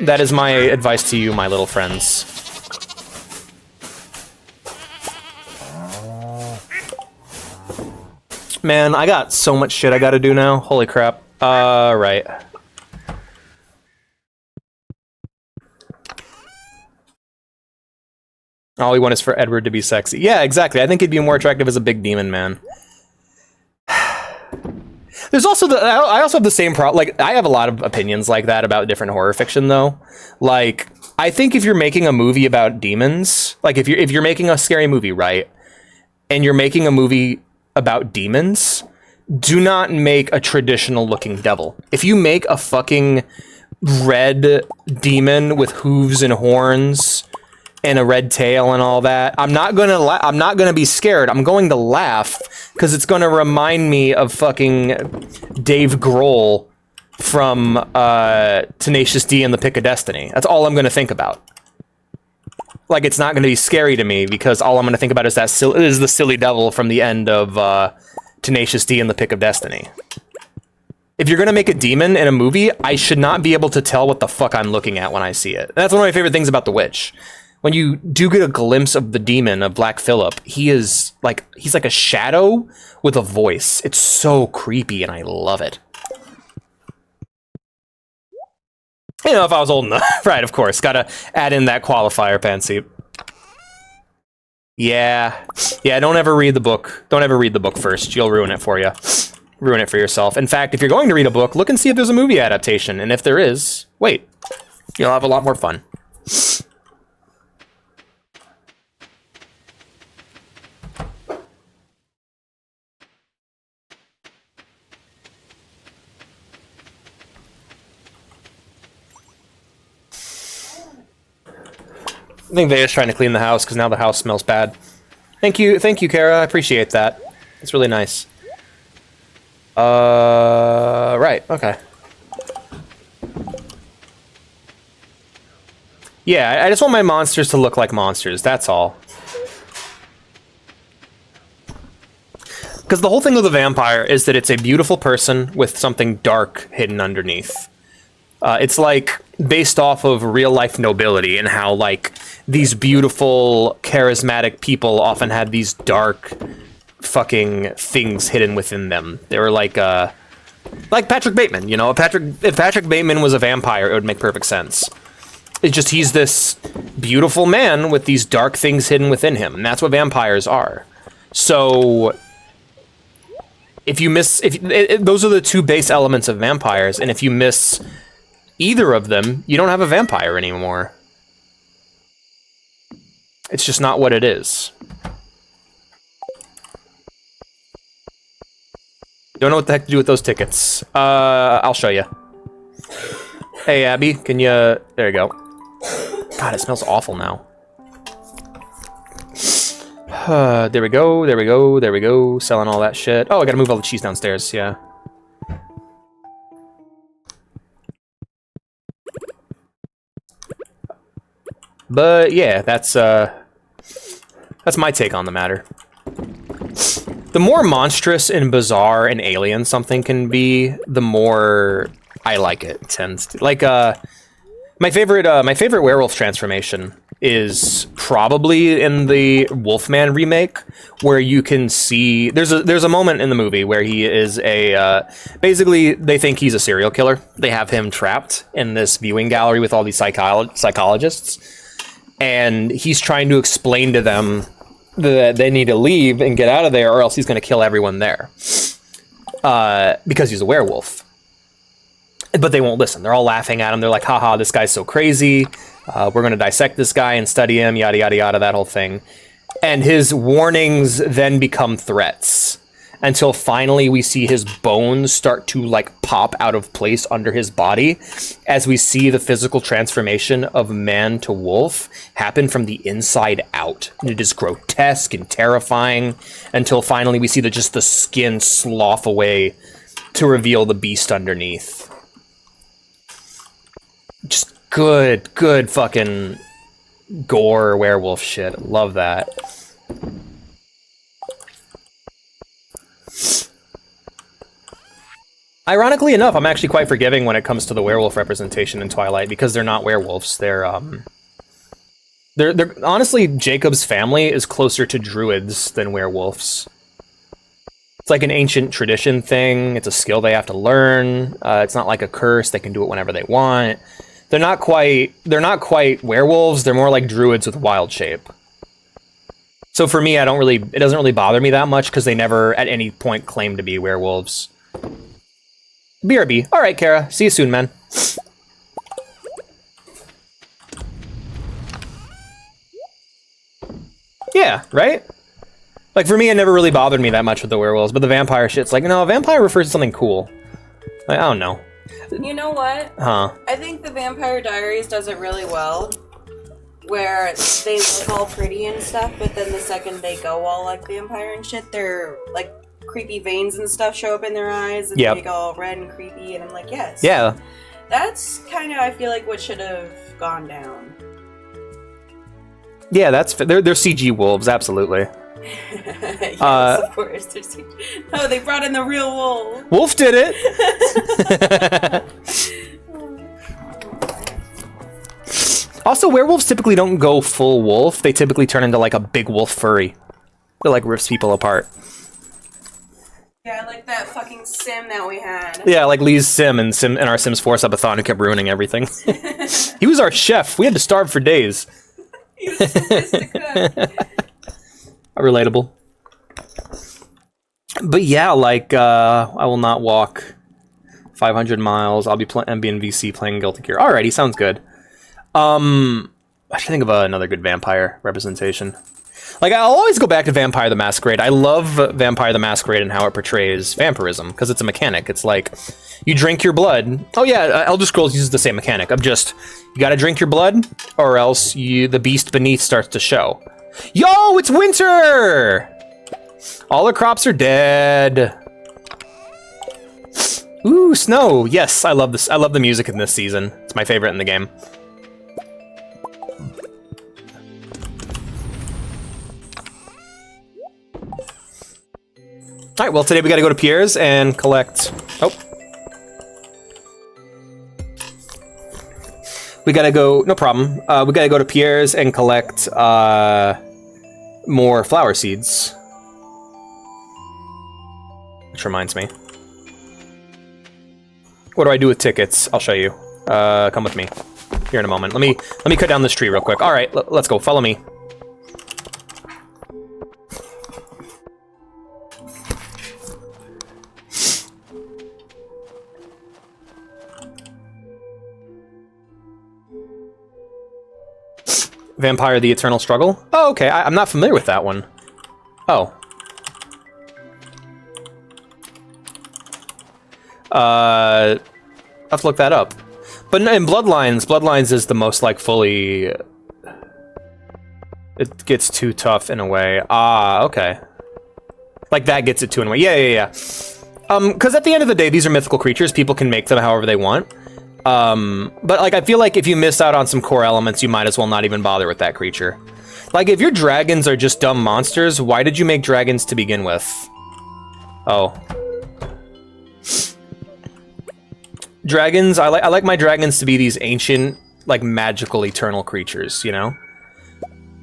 That is my advice to you, my little friends. Man, I got so much shit I gotta do now. Holy crap. Right. All we want is for Edward to be sexy. Yeah, exactly. I think he'd be more attractive as a big demon man. There's also I also have the same problem. Like, I have a lot of opinions like that about different horror fiction, though. Like, I think if you're making a movie about demons, like if you're making a scary movie, right, and you're making a movie about demons, do not make a traditional looking devil. If you make a fucking red demon with hooves and horns and a red tail and all that, I'm not gonna be scared. I'm going to laugh, because it's gonna remind me of fucking Dave Grohl from Tenacious D and the Pick of Destiny. That's all I'm gonna think about. Like, it's not gonna be scary to me, because all I'm gonna think about is the silly devil from the end of Tenacious D and the Pick of Destiny. If you're gonna make a demon in a movie, I should not be able to tell what the fuck I'm looking at when I see it. And that's one of my favorite things about The Witch. When you do get a glimpse of the demon of Black Phillip, he's like a shadow with a voice. It's so creepy, and I love it. You know, if I was old enough. Right, of course. Gotta add in that qualifier, Pansy. Yeah, don't ever read the book. Don't ever read the book first. You'll ruin it for you. Ruin it for yourself. In fact, if you're going to read a book, look and see if there's a movie adaptation. And if there is, wait. You'll have a lot more fun. I think Veya's trying to clean the house, because now the house smells bad. Thank you, Kara. I appreciate that. It's really nice. Right, okay. Yeah, I just want my monsters to look like monsters, that's all. Because the whole thing with the vampire is that it's a beautiful person with something dark hidden underneath. It's like based off of real life nobility and how like these beautiful, charismatic people often had these dark fucking things hidden within them. They were like Patrick Bateman, you know. If Patrick Bateman was a vampire, it would make perfect sense. It's just he's this beautiful man with these dark things hidden within him, and that's what vampires are. So if you miss, those are the two base elements of vampires, and if you miss either of them, you don't have a vampire anymore. It's just not what it is. Don't know what the heck to do with those tickets. I'll show you. Hey, Abby, can you... There you go. God, it smells awful now. There we go, there we go, there we go. Selling all that shit. Oh, I gotta move all the cheese downstairs, yeah. But, yeah, that's my take on the matter. The more monstrous and bizarre and alien something can be, the more I like it. It tends to like my favorite werewolf transformation is probably in the Wolfman remake, where you can see there's a moment in the movie where he is basically they think he's a serial killer. They have him trapped in this viewing gallery with all these psychologists, and he's trying to explain to them that they need to leave and get out of there, or else he's going to kill everyone there. Because he's a werewolf. But they won't listen. They're all laughing at him. They're like, haha, this guy's so crazy. We're going to dissect this guy and study him, yada, yada, yada, that whole thing. And his warnings then become threats. Until finally we see his bones start to like pop out of place under his body as we see the physical transformation of man to wolf happen from the inside out. And it is grotesque and terrifying until finally we see just the skin slough away to reveal the beast underneath. Just good fucking gore werewolf shit. Love that. Ironically enough, I'm actually quite forgiving when it comes to the werewolf representation in Twilight, because they're not werewolves. They're honestly, Jacob's family is closer to druids than werewolves. It's like an ancient tradition thing. It's a skill they have to learn. It's not like a curse. They can do it whenever they want. They're not quite werewolves. They're more like druids with wild shape. So for me, it doesn't really bother me that much because they never at any point claim to be werewolves. BRB. All right, Kara. See you soon, man. Yeah, right? Like, for me, it never really bothered me that much with the werewolves, but the vampire shit's like, no, a vampire refers to something cool. Like, I don't know.
You know what?
Huh.
I think the Vampire Diaries does it really well, where they look all pretty and stuff, but then the second they go all, like, vampire and shit, they're, like, creepy veins and stuff show up in their eyes, and they go all red and creepy, and I'm like, yes.
Yeah.
That's kind of, I feel like, what should have gone down.
Yeah, they're CG wolves, absolutely.
Yes, of course. No, they brought in the real wolf.
Wolf did it! Also, werewolves typically don't go full wolf. They typically turn into, like, a big wolf furry. It, like, rips people apart.
Yeah, like that fucking sim that we had.
Yeah, like Lee's sim in our Sims 4 subathon who kept ruining everything. He was our chef. We had to starve for days.
He was supposed to cook.
Relatable. But yeah, like, I will not walk 500 miles. I'll be in VC playing Guilty Gear. Alrighty, sounds good. I should think of another good vampire representation. Like, I'll always go back to Vampire the Masquerade. I love Vampire the Masquerade and how it portrays vampirism, because it's a mechanic. It's like, you drink your blood. Oh yeah, Elder Scrolls uses the same mechanic of just, you gotta drink your blood, or else the beast beneath starts to show. Yo, it's winter! All the crops are dead. Ooh, snow. Yes, I love this. I love the music in this season. It's my favorite in the game. Alright, well, today we gotta go to Pierre's and collect... Oh. We gotta go. No problem. We gotta go to Pierre's and collect more flower seeds. Which reminds me. What do I do with tickets? I'll show you. Come with me. Here in a moment. Let me cut down this tree real quick. All right, let's go. Follow me. Vampire: The Eternal Struggle? Oh, okay. I'm not familiar with that one. Oh. I'll have to look that up. But in Bloodlines is the most, like, fully... It gets too tough in a way. Ah, okay. Like, that gets it too in a way. Yeah. Because at the end of the day, these are mythical creatures. People can make them however they want. But, like, I feel like if you miss out on some core elements, you might as well not even bother with that creature. Like, if your dragons are just dumb monsters, why did you make dragons to begin with? Oh. Dragons, I like my dragons to be these ancient, like, magical, eternal creatures, you know?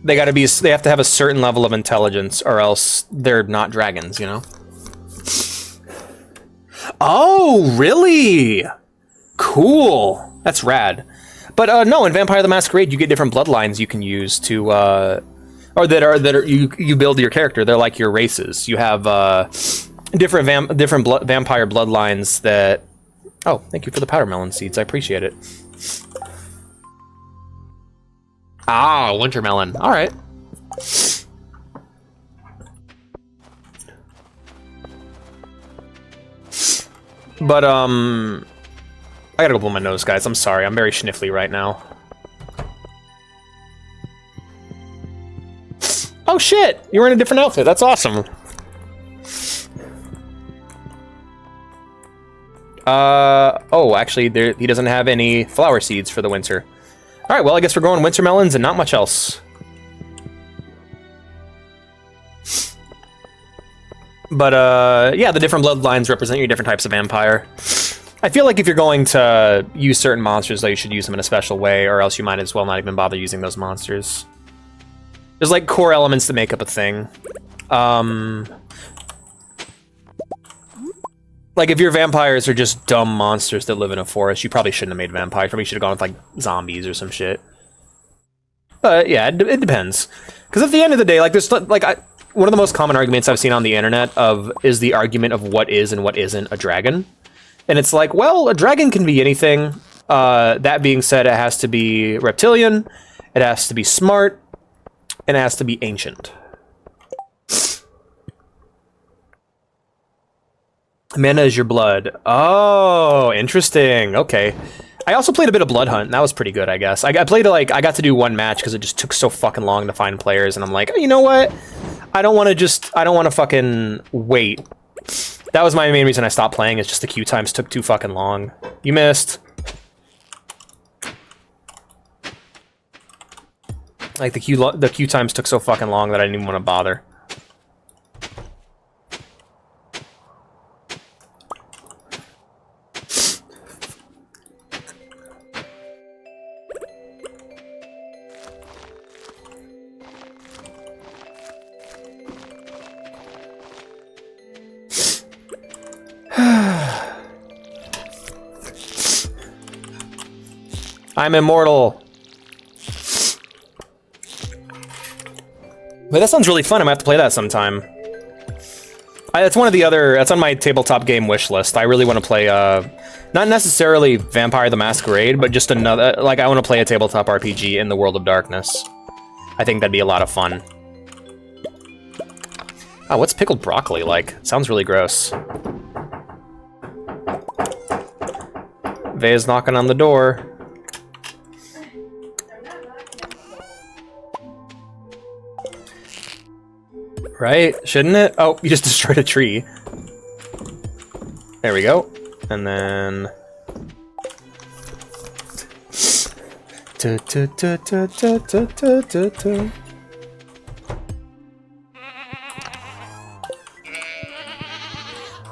They have to have a certain level of intelligence, or else they're not dragons, you know? Oh, really? Cool. That's rad. But no, in Vampire the Masquerade, you get different bloodlines you can use to, or you build your character. They're like your races. You have different vampire bloodlines that. Oh, thank you for the powder melon seeds. I appreciate it. Ah, winter melon. All right. But I gotta go blow my nose, guys. I'm sorry. I'm very sniffly right now. Oh shit! You were in a different outfit. That's awesome. Oh, actually, he doesn't have any flower seeds for the winter. All right, well, I guess we're growing winter melons and not much else. But, yeah, the different bloodlines represent your different types of vampire. I feel like if you're going to use certain monsters, though, you should use them in a special way, or else you might as well not even bother using those monsters. There's, like, core elements that make up a thing. Like, if your vampires are just dumb monsters that live in a forest, you probably shouldn't have made vampires. You probably should have gone with, like, zombies or some shit. But, yeah, it depends. Because at the end of the day, like, there's, like, one of the most common arguments I've seen on the internet is the argument of what is and what isn't a dragon. And it's like, well, a dragon can be anything. That being said, it has to be reptilian, it has to be smart, and it has to be ancient. Mana is your blood. Oh, interesting. Okay. I also played a bit of Blood Hunt, and that was pretty good, I guess. I got to do one match because it just took so fucking long to find players, and I'm like, you know what? I don't want to fucking wait. That was my main reason I stopped playing, is just the queue times took too fucking long. You missed. Like, the queue times took so fucking long that I didn't even want to bother. I'm immortal. But that sounds really fun. I'm gonna have to play that sometime. That's one of the other. That's on my tabletop game wish list. I really want to play. Not necessarily Vampire the Masquerade, but just another. Like, I want to play a tabletop RPG in the World of Darkness. I think that'd be a lot of fun. Oh, what's pickled broccoli like? Sounds really gross. Vea's knocking on the door. Right? Shouldn't it? Oh, you just destroyed a tree. There we go. And then...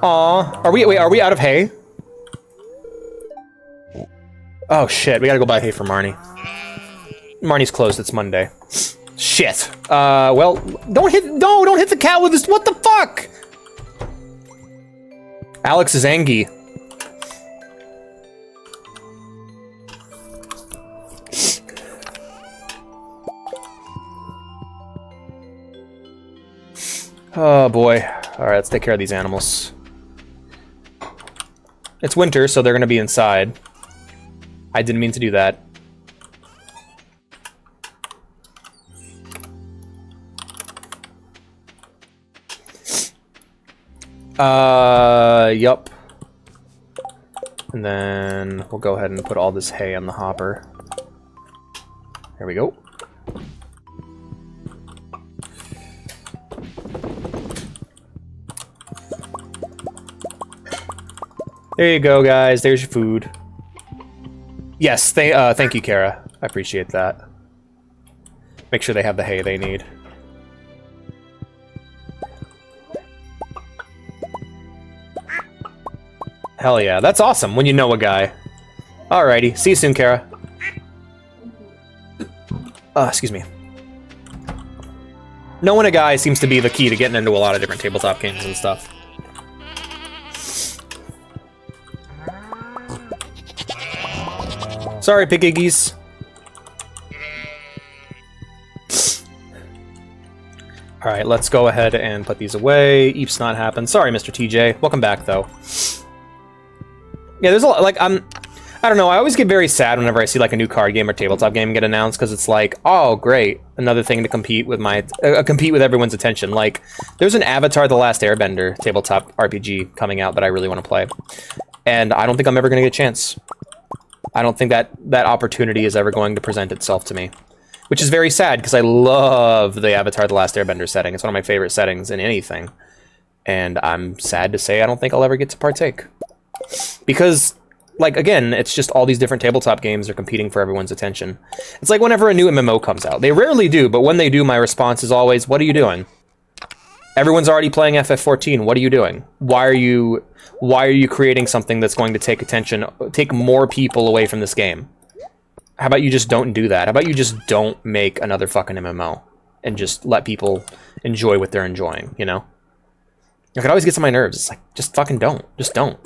Aw. Are we out of hay? Oh shit, we gotta go buy hay for Marnie. Marnie's closed, it's Monday. Shit. Well, don't hit the cat with this, what the fuck? Alex is angry. Oh boy. Alright, let's take care of these animals. It's winter, so they're gonna be inside. I didn't mean to do that. Yup. And then we'll go ahead and put all this hay on the hopper. There we go. There you go, guys. There's your food. Yes, thank you, Kara. I appreciate that. Make sure they have the hay they need. Hell yeah, that's awesome when you know a guy. Alrighty, see you soon, Kara. Excuse me. Knowing a guy seems to be the key to getting into a lot of different tabletop games and stuff. Sorry, piggies. Alright, let's go ahead and put these away. Eep's not happened. Sorry, Mr. TJ. Welcome back, though. Yeah, there's a lot, like, I don't know, I always get very sad whenever I see, like, a new card game or tabletop game get announced, because it's like, oh, great, another thing to compete with compete with everyone's attention. Like, there's an Avatar: The Last Airbender tabletop RPG coming out that I really want to play, and I don't think I'm ever going to get a chance. I don't think that opportunity is ever going to present itself to me, which is very sad, because I love the Avatar: The Last Airbender setting. It's one of my favorite settings in anything, and I'm sad to say I don't think I'll ever get to partake. Because, like, again, it's just all these different tabletop games are competing for everyone's attention. It's like whenever a new MMO comes out. They rarely do, but when they do, my response is always, what are you doing? Everyone's already playing FF14. What are you doing? Why are you creating something that's going to take more people away from this game? How about you just don't do that? How about you just don't make another fucking MMO and just let people enjoy what they're enjoying, you know? It always gets on my nerves. It's like, just fucking don't. Just don't.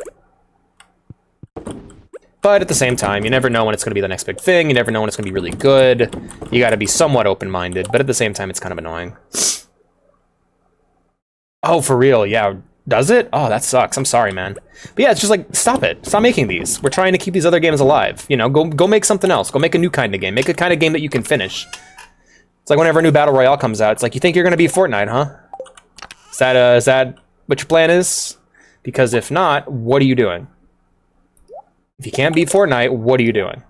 But at the same time, you never know when it's going to be the next big thing. You never know when it's going to be really good. You got to be somewhat open-minded, but at the same time, it's kind of annoying. Oh, for real? Yeah. Does it? Oh, that sucks. I'm sorry, man. But yeah, it's just like, stop it. Stop making these. We're trying to keep these other games alive. You know, go make something else. Go make a new kind of game. Make a kind of game that you can finish. It's like whenever a new Battle Royale comes out, it's like, you think you're going to be Fortnite, huh? Is that what your plan is? Because if not, what are you doing? If you can't beat Fortnite, what are you doing?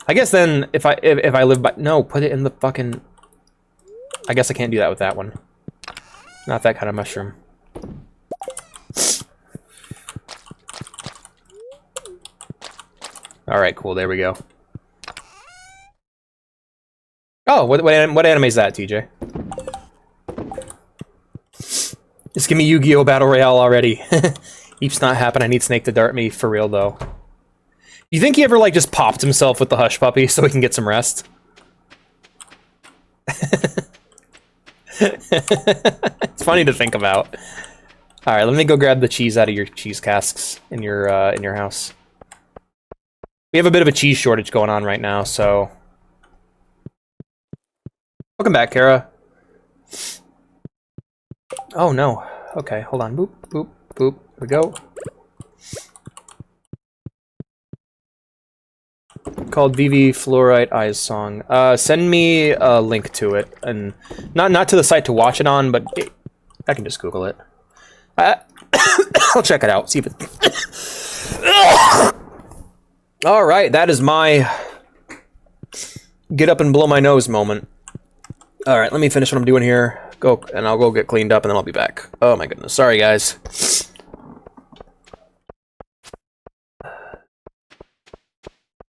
I guess then, if I live by... No, put it in the fucking... I guess I can't do that with that one. Not that kind of mushroom. Alright, cool, there we go. Oh, what anime is that, TJ? Just give me Yu-Gi-Oh! Battle Royale already. Eep's not happen. I need Snake to dart me for real, though. You think he ever, like, just popped himself with the Hush Puppy so he can get some rest? It's funny to think about. Alright, let me go grab the cheese out of your cheese casks in your house. We have a bit of a cheese shortage going on right now, so... Welcome back, Kara. Oh no. Okay, hold on. Boop, boop, boop. Here we go. Called VV Fluorite Eyes Song. Send me a link to it, and not to the site to watch it on, but I can just Google it. I'll check it out. See if it. All right, that is my get up and blow my nose moment. All right, let me finish what I'm doing here. And I'll go get cleaned up, and then I'll be back. Oh my goodness, sorry guys.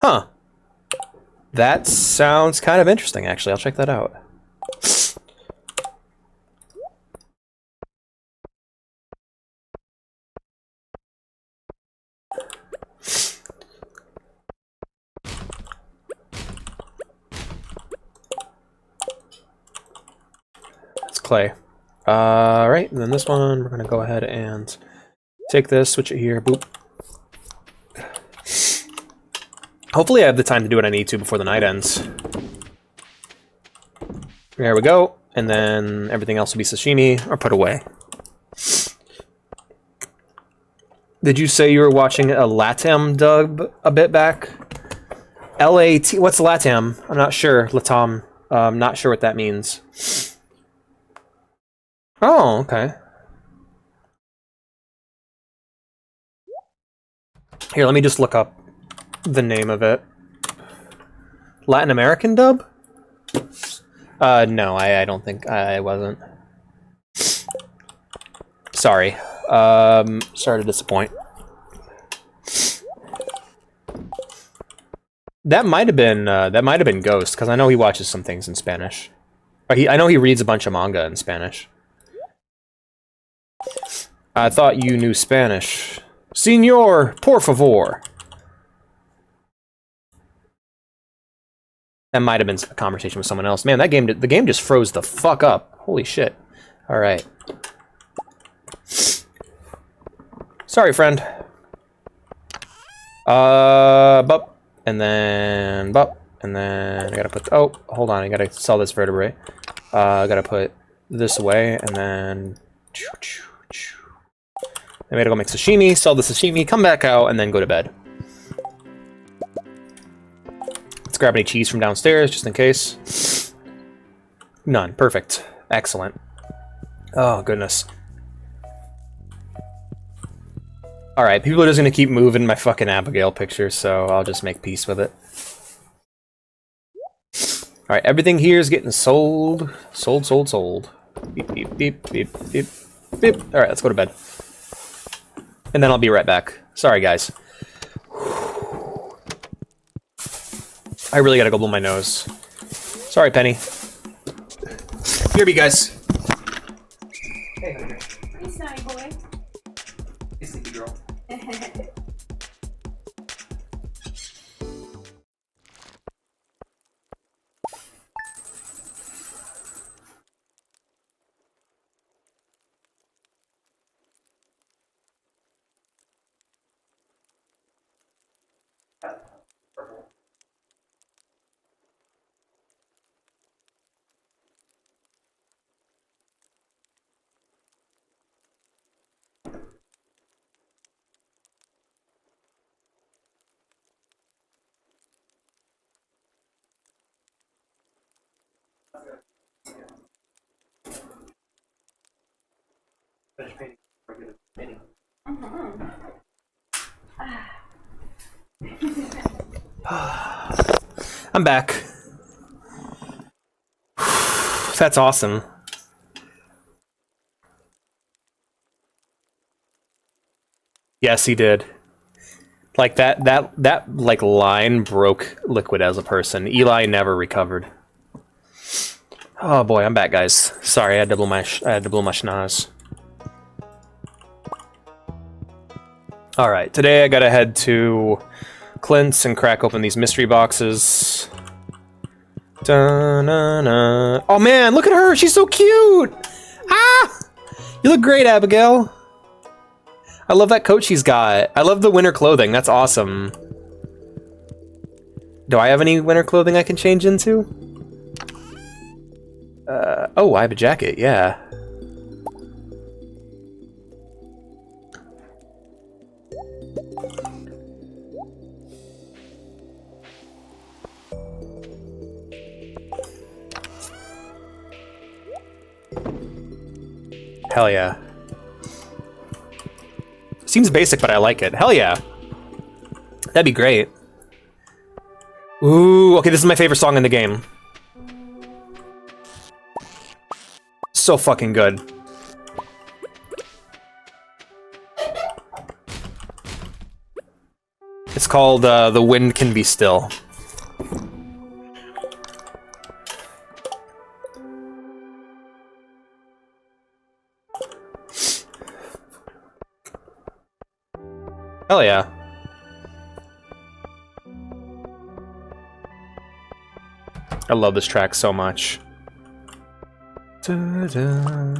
Huh. That sounds kind of interesting, actually. I'll check that out. clay. Right, and then this one, we're gonna go ahead and take this, switch it here, boop. Hopefully I have the time to do what I need to before the night ends. There we go, and then everything else will be sashimi, or put away. Did you say you were watching a LATAM dub a bit back? L-A-T... What's LATAM? I'm not sure. LATAM. I'm not sure what that means. Oh, okay. Here, let me just look up the name of it. Latin American dub? No, I don't think I wasn't. Sorry. Sorry to disappoint. That might have been Ghost, because I know he watches some things in Spanish. Or I know he reads a bunch of manga in Spanish. I thought you knew Spanish. Señor, por favor. That might have been a conversation with someone else. Man, the game just froze the fuck up. Holy shit. Alright. Sorry, friend. Bup. And then bup. And then I gotta put... Oh, hold on. I gotta sell this vertebrae. I gotta put this away. And then... I gotta go make sashimi, sell the sashimi, come back out, and then go to bed. Let's grab any cheese from downstairs, just in case. None. Perfect. Excellent. Oh, goodness. Alright, people are just gonna keep moving my fucking Abigail picture, so I'll just make peace with it. Alright, everything here is getting sold. Sold. Beep, beep, beep, beep, beep, beep. Alright, let's go to bed. And then I'll be right back. Sorry, guys. I really gotta go blow my nose. Sorry, Penny. Here be, guys. Hey, honey.
Hey, snotty boy.
Hey, sleepy girl. I'm back. That's awesome. Yes, he did. Like that like line broke Liquid as a person. Eli never recovered. Oh boy, I'm back, guys. Sorry, I had to blow my schnoz. All right, today I gotta head to Clint's and crack open these mystery boxes. Da-na-na. Oh man, look at her! She's so cute! Ah! You look great, Abigail! I love that coat she's got. I love the winter clothing, that's awesome. Do I have any winter clothing I can change into? Oh, I have a jacket, yeah. Hell yeah. Seems basic, but I like it. Hell yeah. That'd be great. Ooh, okay, this is my favorite song in the game. So fucking good. It's called The Wind Can Be Still. Hell yeah. I love this track so much. Da-da.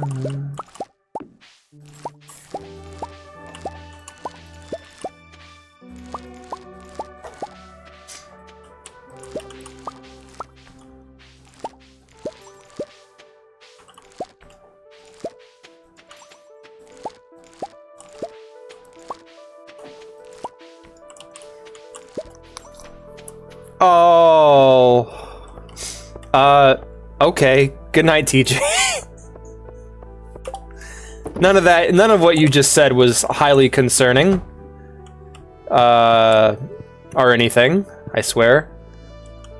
Oh. Okay. Good night, TJ. None of what you just said was highly concerning. Or anything, I swear.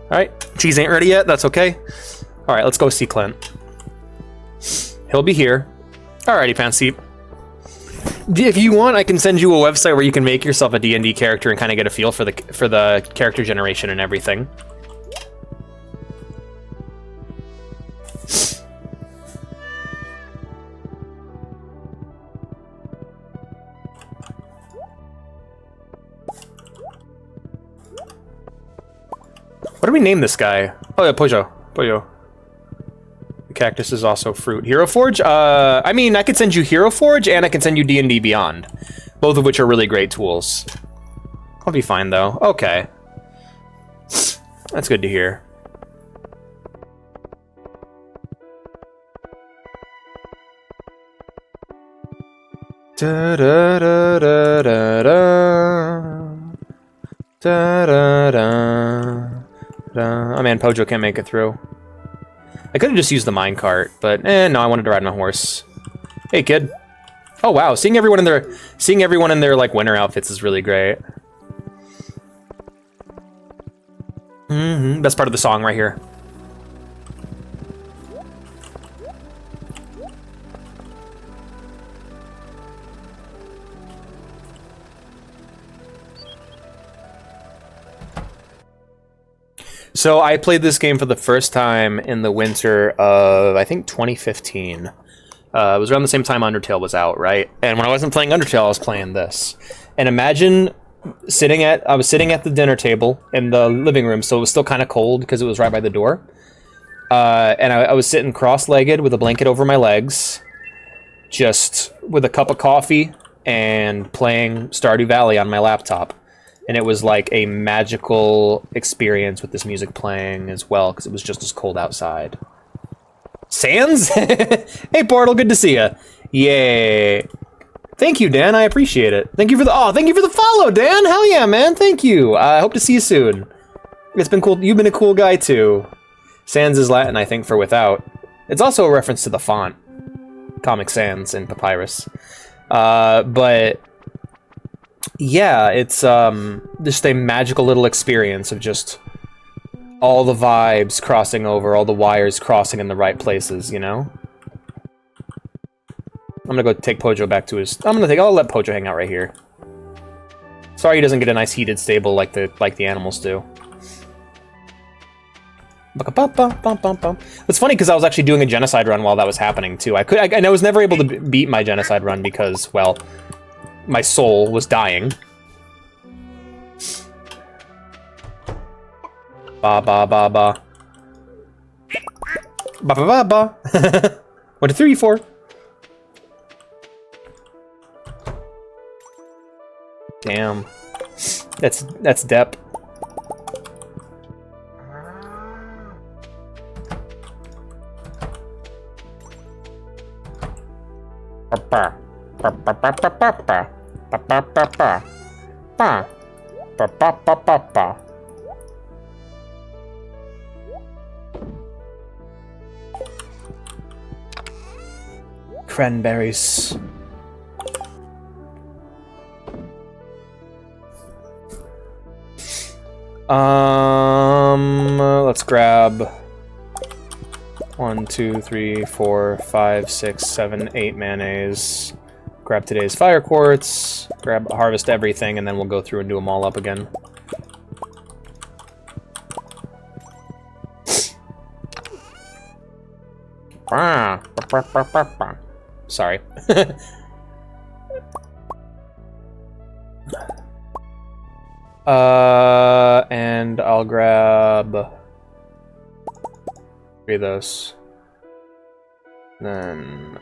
Alright, cheese ain't ready yet, that's okay. Alright, let's go see Clint. He'll be here. Alrighty, Fancy. If you want, I can send you a website where you can make yourself a D&D character and kind of get a feel for the character generation and everything. What do we name this guy? Oh yeah, Pojo. Pojo. The cactus is also fruit. Hero Forge? I mean, I could send you Hero Forge and I can send you D&D Beyond. Both of which are really great tools. I'll be fine though. Okay. That's good to hear. Da da da da da da. Da da da. Oh man, Pojo can't make it through. I could have just used the minecart, but no, I wanted to ride my horse. Hey, kid. Oh wow, seeing everyone in their like winter outfits is really great. Best part of the song right here. So I played this game for the first time in the winter of, I think, 2015. It was around the same time Undertale was out, right? And when I wasn't playing Undertale, I was playing this. And imagine I was sitting at the dinner table in the living room, so it was still kind of cold because it was right by the door. And I was sitting cross-legged with a blanket over my legs, just with a cup of coffee and playing Stardew Valley on my laptop. And it was like a magical experience with this music playing as well, because it was just as cold outside. Sans? Hey, Portal, good to see ya. Yay. Thank you, Dan. I appreciate it. Thank you for the follow, Dan. Hell yeah, man. Thank you. I hope to see you soon. It's been cool. You've been a cool guy too. Sans is Latin, I think, for without. It's also a reference to the font, Comic Sans in Papyrus. But yeah, it's just a magical little experience of just all the vibes crossing over, all the wires crossing in the right places, you know? I'm gonna go take Pojo back to his... I'll let Pojo hang out right here. Sorry he doesn't get a nice heated stable like the animals do. It's funny because I was actually doing a genocide run while that was happening too. I was never able to beat my genocide run because, well, my soul was dying. Ba ba ba ba. Ba ba ba ba. 1, 2, 3, 4. Damn. That's Depp. Cranberries. Let's grab 1, 2, 3, 4, 5, 6, 7, 8 mayonnaise. Grab today's fire quartz. Harvest everything, and then we'll go through and do them all up again. Sorry. And I'll grab 3 of those. Then...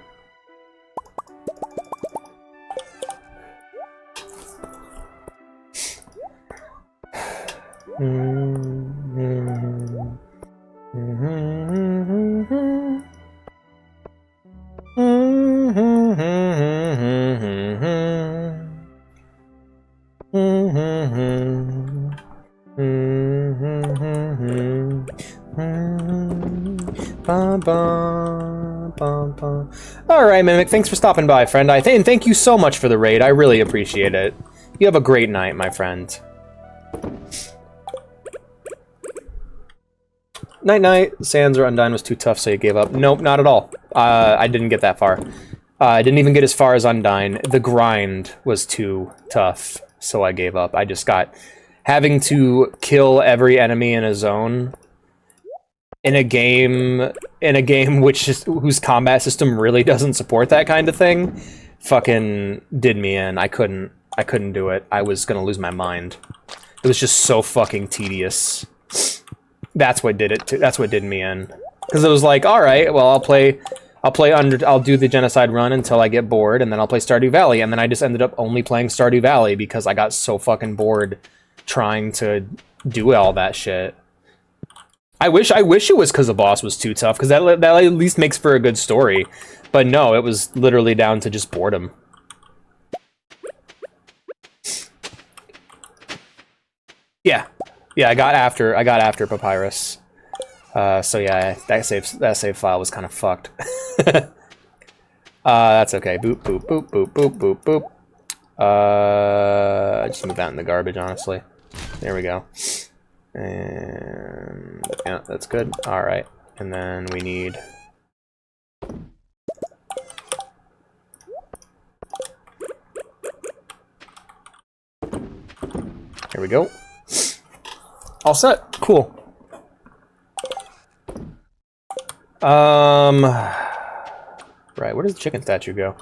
Alright, Mimic, thanks for stopping by, friend. And thank you so much for the raid. I really appreciate it. You have a great night, my friend. Night-night. Sans or Undyne was too tough, so you gave up. Nope, not at all. I didn't get that far. I didn't even get as far as Undyne. The grind was too tough, so I gave up. I just got... Having to kill every enemy in a zone in a game whose combat system really doesn't support that kind of thing fucking did me in. I couldn't do it. I was gonna lose my mind. It was just so fucking tedious. That's what did it. That's what did me in. Because it was like, all right, well, I'll do the Genocide run until I get bored, and then I'll play Stardew Valley, and then I just ended up only playing Stardew Valley because I got so fucking bored trying to do all that shit. I wish it was because the boss was too tough, because that at least makes for a good story. But no, it was literally down to just boredom. Yeah, I got after Papyrus. So yeah, that save file was kind of fucked. That's okay. Boop boop boop boop boop boop boop. Just move that in the garbage, honestly. There we go. And yeah, that's good. All right, and then we need. Here we go. All set. Cool. Right, where does the chicken statue go?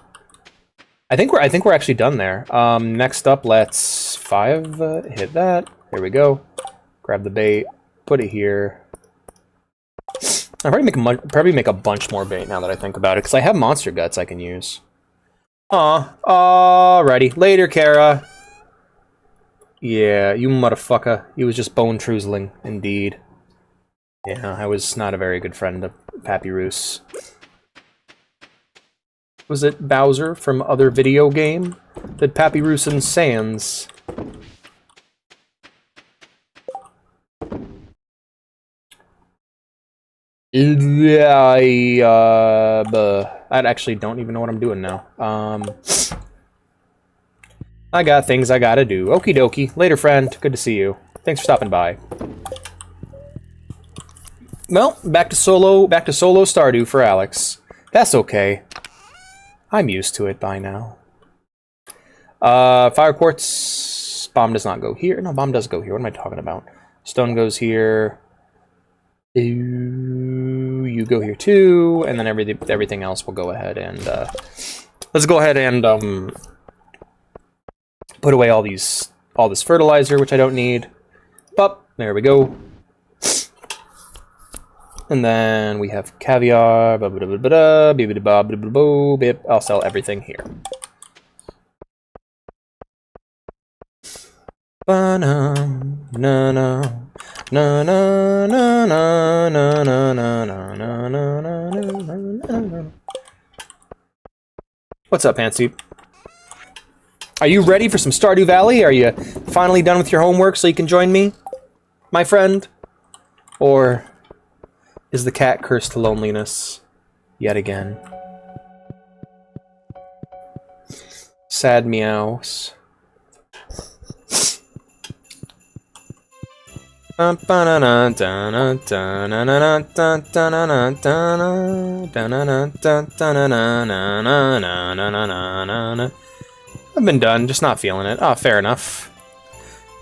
I think we're actually done there. Next up, let's hit that. There we go. Grab the bait, put it here. I'll probably make a bunch more bait now that I think about it, because I have monster guts I can use. Alrighty. Later, Kara. Yeah, you motherfucker. He was just bone truzzling, indeed. Yeah, I was not a very good friend of Papyrus. Was it Bowser from other video game? Did Papyrus and Sans? Yeah, I actually don't even know what I'm doing now. I got things I gotta do. Okie dokie. Later, friend. Good to see you. Thanks for stopping by. Well, back to solo Stardew for Alex. That's okay. I'm used to it by now. Fire quartz. Bomb does not go here. No, bomb does go here. What am I talking about? Stone goes here. You go here too, and then everything else will go ahead and let's go ahead and put away all this fertilizer, which I don't need. But there we go. And then we have caviar. I'll sell everything here. What's up, Pantsuit? Are you ready for some Stardew Valley? Are you finally done with your homework so you can join me, my friend? Or is the cat cursed to loneliness yet again? Sad meows. I've been done, just not feeling it. Oh, fair enough.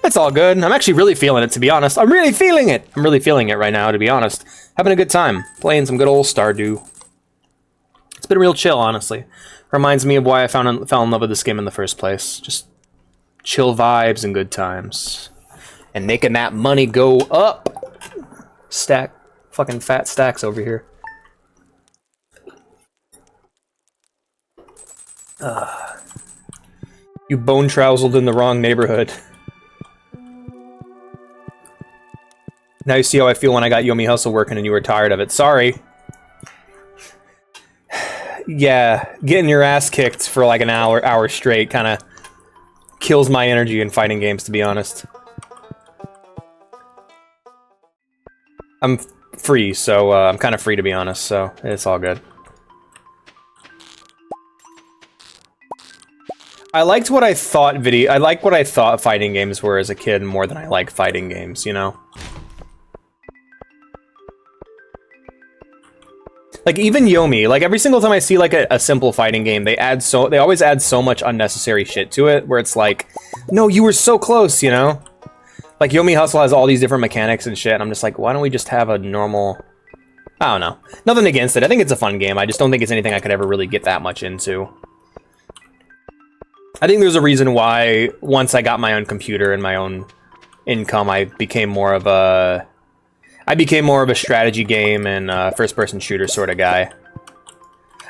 It's all good. I'm actually really feeling it, to be honest. I'm really feeling it! I'm really feeling it right now, to be honest. Having a good time. Playing some good old Stardew. It's been real chill, honestly. Reminds me of why I fell in love with this game in the first place. Just chill vibes and good times. And making that money go up. Stack. Fucking fat stacks over here. You bone trousled in the wrong neighborhood. Now you see how I feel when I got Yomi Hustle working and you were tired of it. Sorry. Yeah, getting your ass kicked for like an hour straight kind of kills my energy in fighting games, to be honest. I'm free, so I'm kind of free, to be honest, so it's all good. I liked what I thought fighting games were as a kid more than I like fighting games, you know? Like, even Yomi, like, every single time I see, like, a simple fighting game, they always add so much unnecessary shit to it, where it's like, no, you were so close, you know? Like, Yomi Hustle has all these different mechanics and shit, and I'm just like, why don't we just have a normal... I don't know. Nothing against it. I think it's a fun game. I just don't think it's anything I could ever really get that much into. I think there's a reason why, once I got my own computer and my own income, I became more of a strategy game and first-person shooter sort of guy.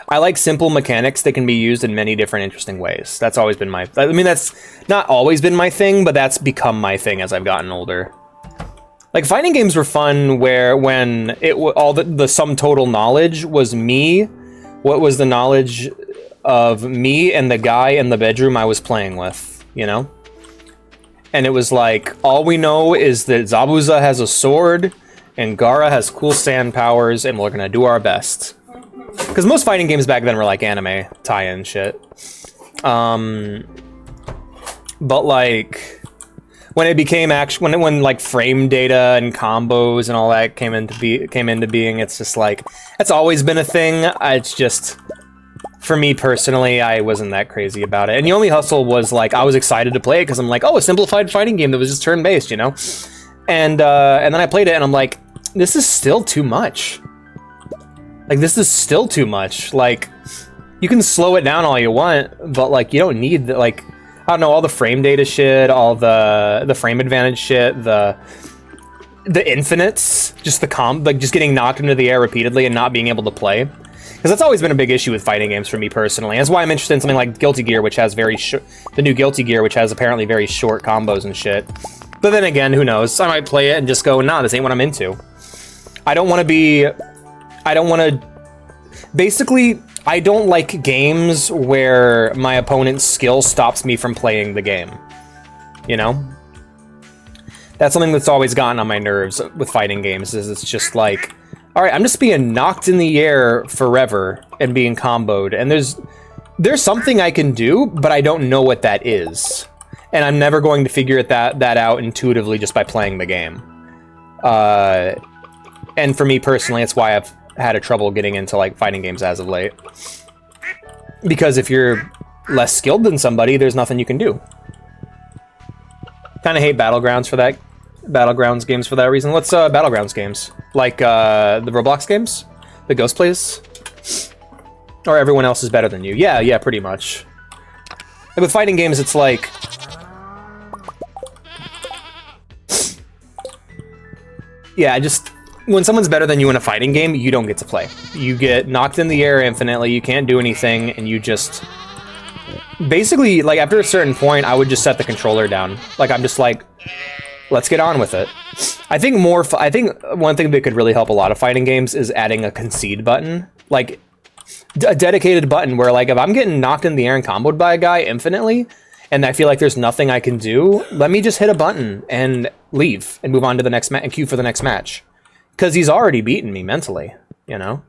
I like simple mechanics that can be used in many different interesting ways. That's always been my... I mean, that's not always been my thing, but that's become my thing as I've gotten older. Like, fighting games were fun when all the sum total knowledge was me. What was the knowledge of me and the guy in the bedroom I was playing with, you know? And it was like, all we know is that Zabuza has a sword, and Gaara has cool sand powers, and we're gonna do our best. Because most fighting games back then were like anime tie-in shit. But like, when it became when like frame data and combos and all that came into being, it's just like, that's always been a thing. It's just, for me personally, I wasn't that crazy about it. And Yomi Hustle was like, I was excited to play it because I'm like, oh, a simplified fighting game that was just turn-based, you know? And then I played it and I'm like, this is still too much. Like, this is still too much. Like, you can slow it down all you want, but, like, you don't need, like, I don't know, all the frame data shit, all the frame advantage shit, the infinites, just like, just getting knocked into the air repeatedly and not being able to play. Because that's always been a big issue with fighting games for me personally. That's why I'm interested in something like Guilty Gear, which has the new Guilty Gear, which has apparently very short combos and shit. But then again, who knows? I might play it and just go, nah, this ain't what I'm into. Basically, I don't like games where my opponent's skill stops me from playing the game. You know? That's something that's always gotten on my nerves with fighting games, is it's just like, alright, I'm just being knocked in the air forever and being comboed, and there's something I can do, but I don't know what that is. And I'm never going to figure that out intuitively just by playing the game. And for me personally, it's why I've had a trouble getting into like fighting games as of late. Because if you're less skilled than somebody, there's nothing you can do. Kind of hate Battlegrounds games for that reason. What's Battlegrounds games? Like the Roblox games? The Ghost plays? Or everyone else is better than you? Yeah, pretty much. Like with fighting games, it's like... Yeah, when someone's better than you in a fighting game, you don't get to play. You get knocked in the air infinitely, you can't do anything, and you just... Basically, like, after a certain point, I would just set the controller down. Like, I'm just like, let's get on with it. I think one thing that could really help a lot of fighting games is adding a concede button. Like, a dedicated button where, like, if I'm getting knocked in the air and comboed by a guy infinitely, and I feel like there's nothing I can do, let me just hit a button and leave and move on to the next match and queue for the next match. Because he's already beaten me mentally, you know?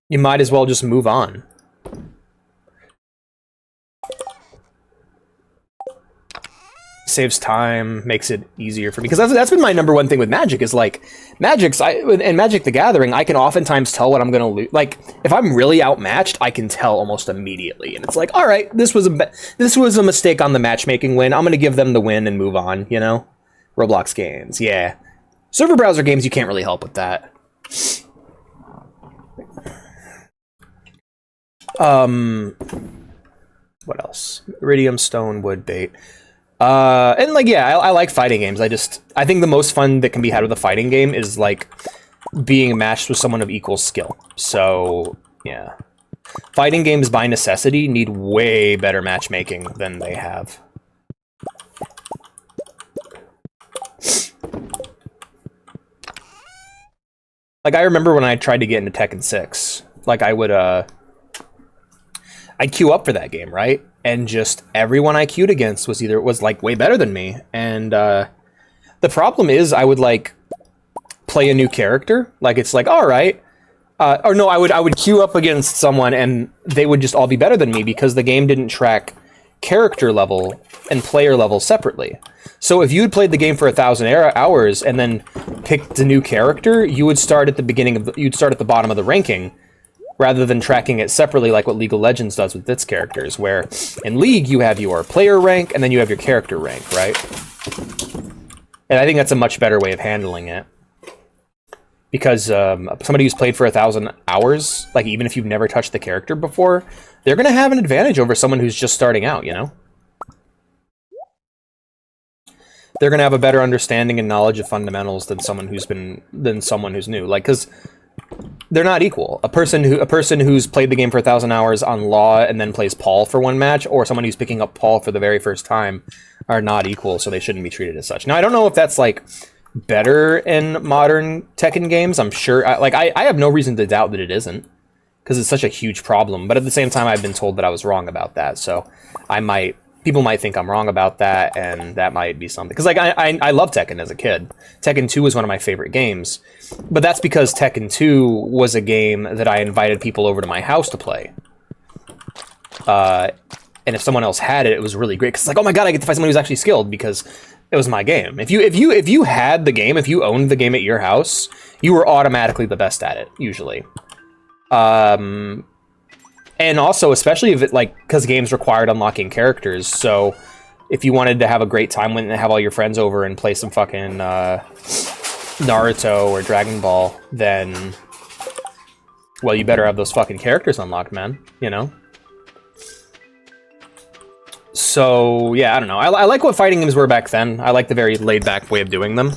You might as well just move on. Saves time, makes it easier for me. Because that's been my number one thing with Magic, is like, in Magic the Gathering, I can oftentimes tell what I'm going to lose. Like, if I'm really outmatched, I can tell almost immediately. And it's like, all right, this was a mistake on the matchmaking win. I'm going to give them the win and move on, you know? Roblox games, yeah. Server browser games, you can't really help with that. What else? Iridium, stone, wood, bait. And like, yeah, I like fighting games. I think the most fun that can be had with a fighting game is like being matched with someone of equal skill. So Yeah. Fighting games by necessity need way better matchmaking than they have. Like, I remember when I tried to get into Tekken 6, like, I'd queue up for that game, right? And just everyone I queued against was like way better than me. And the problem is I would like play a new character. Like, it's like, all right. Or no, I would queue up against someone and they would just all be better than me because the game didn't track character level and player level separately. So if you had played the game for 1,000 hours and then picked a new character, you would start at the you'd start at the bottom of the ranking rather than tracking it separately like what League of Legends does with its characters, where in League you have your player rank and then you have your character rank, right? And I think that's a much better way of handling it. Because somebody who's played for 1,000 hours, like even if you've never touched the character before, they're going to have an advantage over someone who's just starting out, you know? They're going to have a better understanding and knowledge of fundamentals than someone who's new. Like, because they're not equal. A person who's played the game for 1,000 hours on Law and then plays Paul for one match, or someone who's picking up Paul for the very first time, are not equal, so they shouldn't be treated as such. Now, I don't know if that's like better in modern Tekken games. I'm sure, I have no reason to doubt that it isn't, because it's such a huge problem. But at the same time, I've been told that I was wrong about that, so people might think I'm wrong about that, and that might be something. Because like I love Tekken as a kid. Tekken 2 was one of my favorite games, but that's because Tekken 2 was a game that I invited people over to my house to play. And if someone else had it, it was really great. Because it's like, oh my god, I get to find someone who's actually skilled because it was my game. If you had the game, if you owned the game at your house, you were automatically the best at it, usually. And also, especially if it, like, because games required unlocking characters, so if you wanted to have a great time when have all your friends over and play some fucking Naruto or Dragon Ball, then, well, you better have those fucking characters unlocked, man, you know? So, yeah, I don't know. I like what fighting games were back then. I like the very laid-back way of doing them.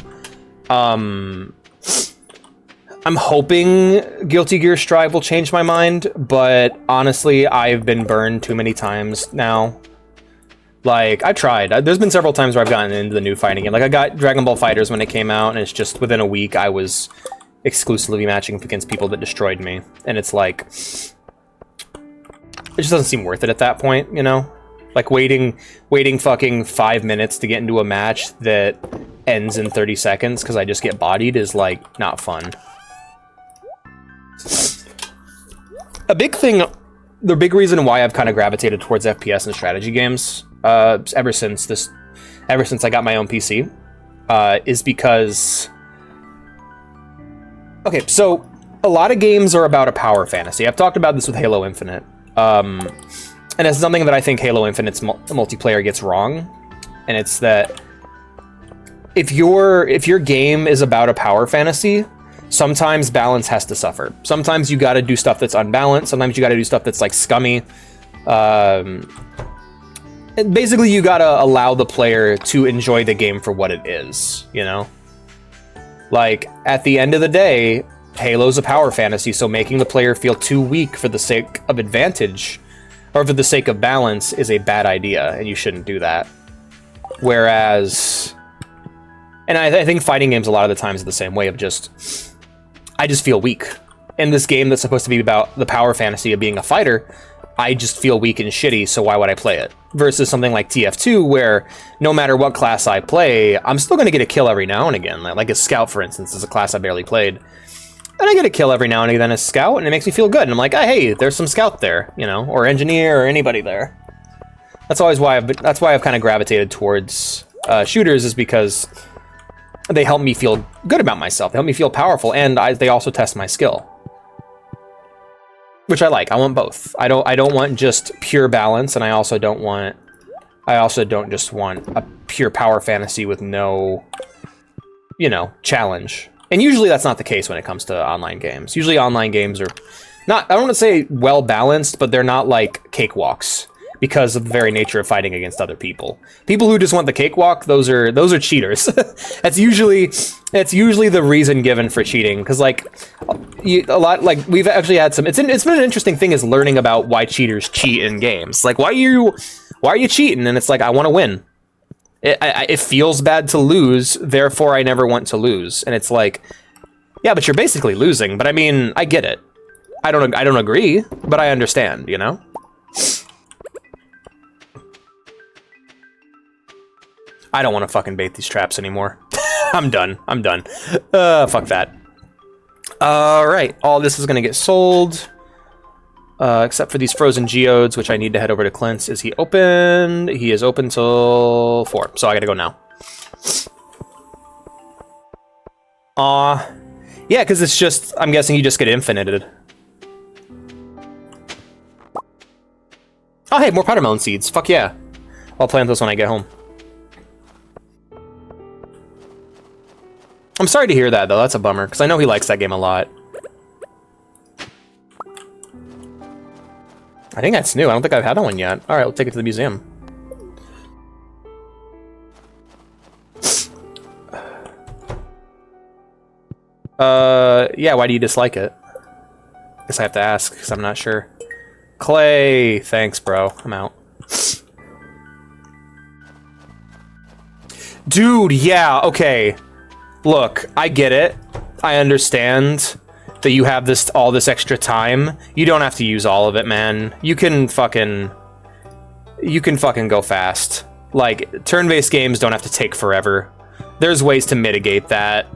I'm hoping Guilty Gear Strive will change my mind, but honestly, I've been burned too many times now. Like, I tried. There's been several times where I've gotten into the new fighting game. Like, I got Dragon Ball FighterZ when it came out, and it's just within a week I was exclusively matching against people that destroyed me. And it's like, it just doesn't seem worth it at that point, you know? Like, waiting fucking 5 minutes to get into a match that ends in 30 seconds because I just get bodied is, like, not fun. A big thing, the big reason why I've kind of gravitated towards FPS and strategy games ever since I got my own PC is because, okay, so a lot of games are about a power fantasy. I've talked about this with Halo Infinite, and it's something that I think Halo Infinite's multiplayer gets wrong, and it's that if your game is about a power fantasy, sometimes balance has to suffer. Sometimes you gotta do stuff that's unbalanced. Sometimes you gotta do stuff that's, like, scummy. And basically, you gotta allow the player to enjoy the game for what it is, you know? Like, at the end of the day, Halo's a power fantasy, so making the player feel too weak for the sake of advantage, or for the sake of balance, is a bad idea, and you shouldn't do that. Whereas, and I think fighting games a lot of the times are the same way of just, I just feel weak. In this game that's supposed to be about the power fantasy of being a fighter, I just feel weak and shitty, so why would I play it? Versus something like TF2, where no matter what class I play, I'm still going to get a kill every now and again. Like a scout, for instance, is a class I barely played. And I get a kill every now and again as scout, and it makes me feel good. And I'm like, oh, hey, there's some scout there, you know, or engineer, or anybody there. That's why I've kind of gravitated towards shooters, is because they help me feel good about myself. They help me feel powerful, and they also test my skill, which I like. I want both. I don't want just pure balance, and I also don't just want a pure power fantasy with no, you know, challenge. And usually that's not the case when it comes to online games. Usually online games are not, I don't want to say well balanced, but they're not like cakewalks. because of the very nature of fighting against other people. People who just want the cakewalk, those are cheaters. That's usually the reason given for cheating, because like a lot, like we've actually had some. It's been an interesting thing is learning about why cheaters cheat in games. Like why are you cheating? And it's like, I want to win. It feels bad to lose, therefore I never want to lose. And it's like, yeah, but you're basically losing. But I mean, I get it. I don't agree, but I understand, you know? I don't want to fucking bait these traps anymore. I'm done. Fuck that. Alright, all this is gonna get sold. Except for these frozen geodes, which I need to head over to Clint's. Is he open? He is open till 4, so I gotta go now. Yeah, because it's just, I'm guessing you just get infinited. Oh, hey, more powdermelon seeds. Fuck yeah. I'll plant those when I get home. I'm sorry to hear that, though. That's a bummer, because I know he likes that game a lot. I think that's new. I don't think I've had that one yet. All right, we'll take it to the museum. Yeah, why do you dislike it? Guess I have to ask, because I'm not sure. Clay, thanks, bro. I'm out. Dude, yeah, okay. Look, I get it. I understand that you have all this extra time. You don't have to use all of it, man. You can fucking go fast. Like, turn-based games don't have to take forever. There's ways to mitigate that.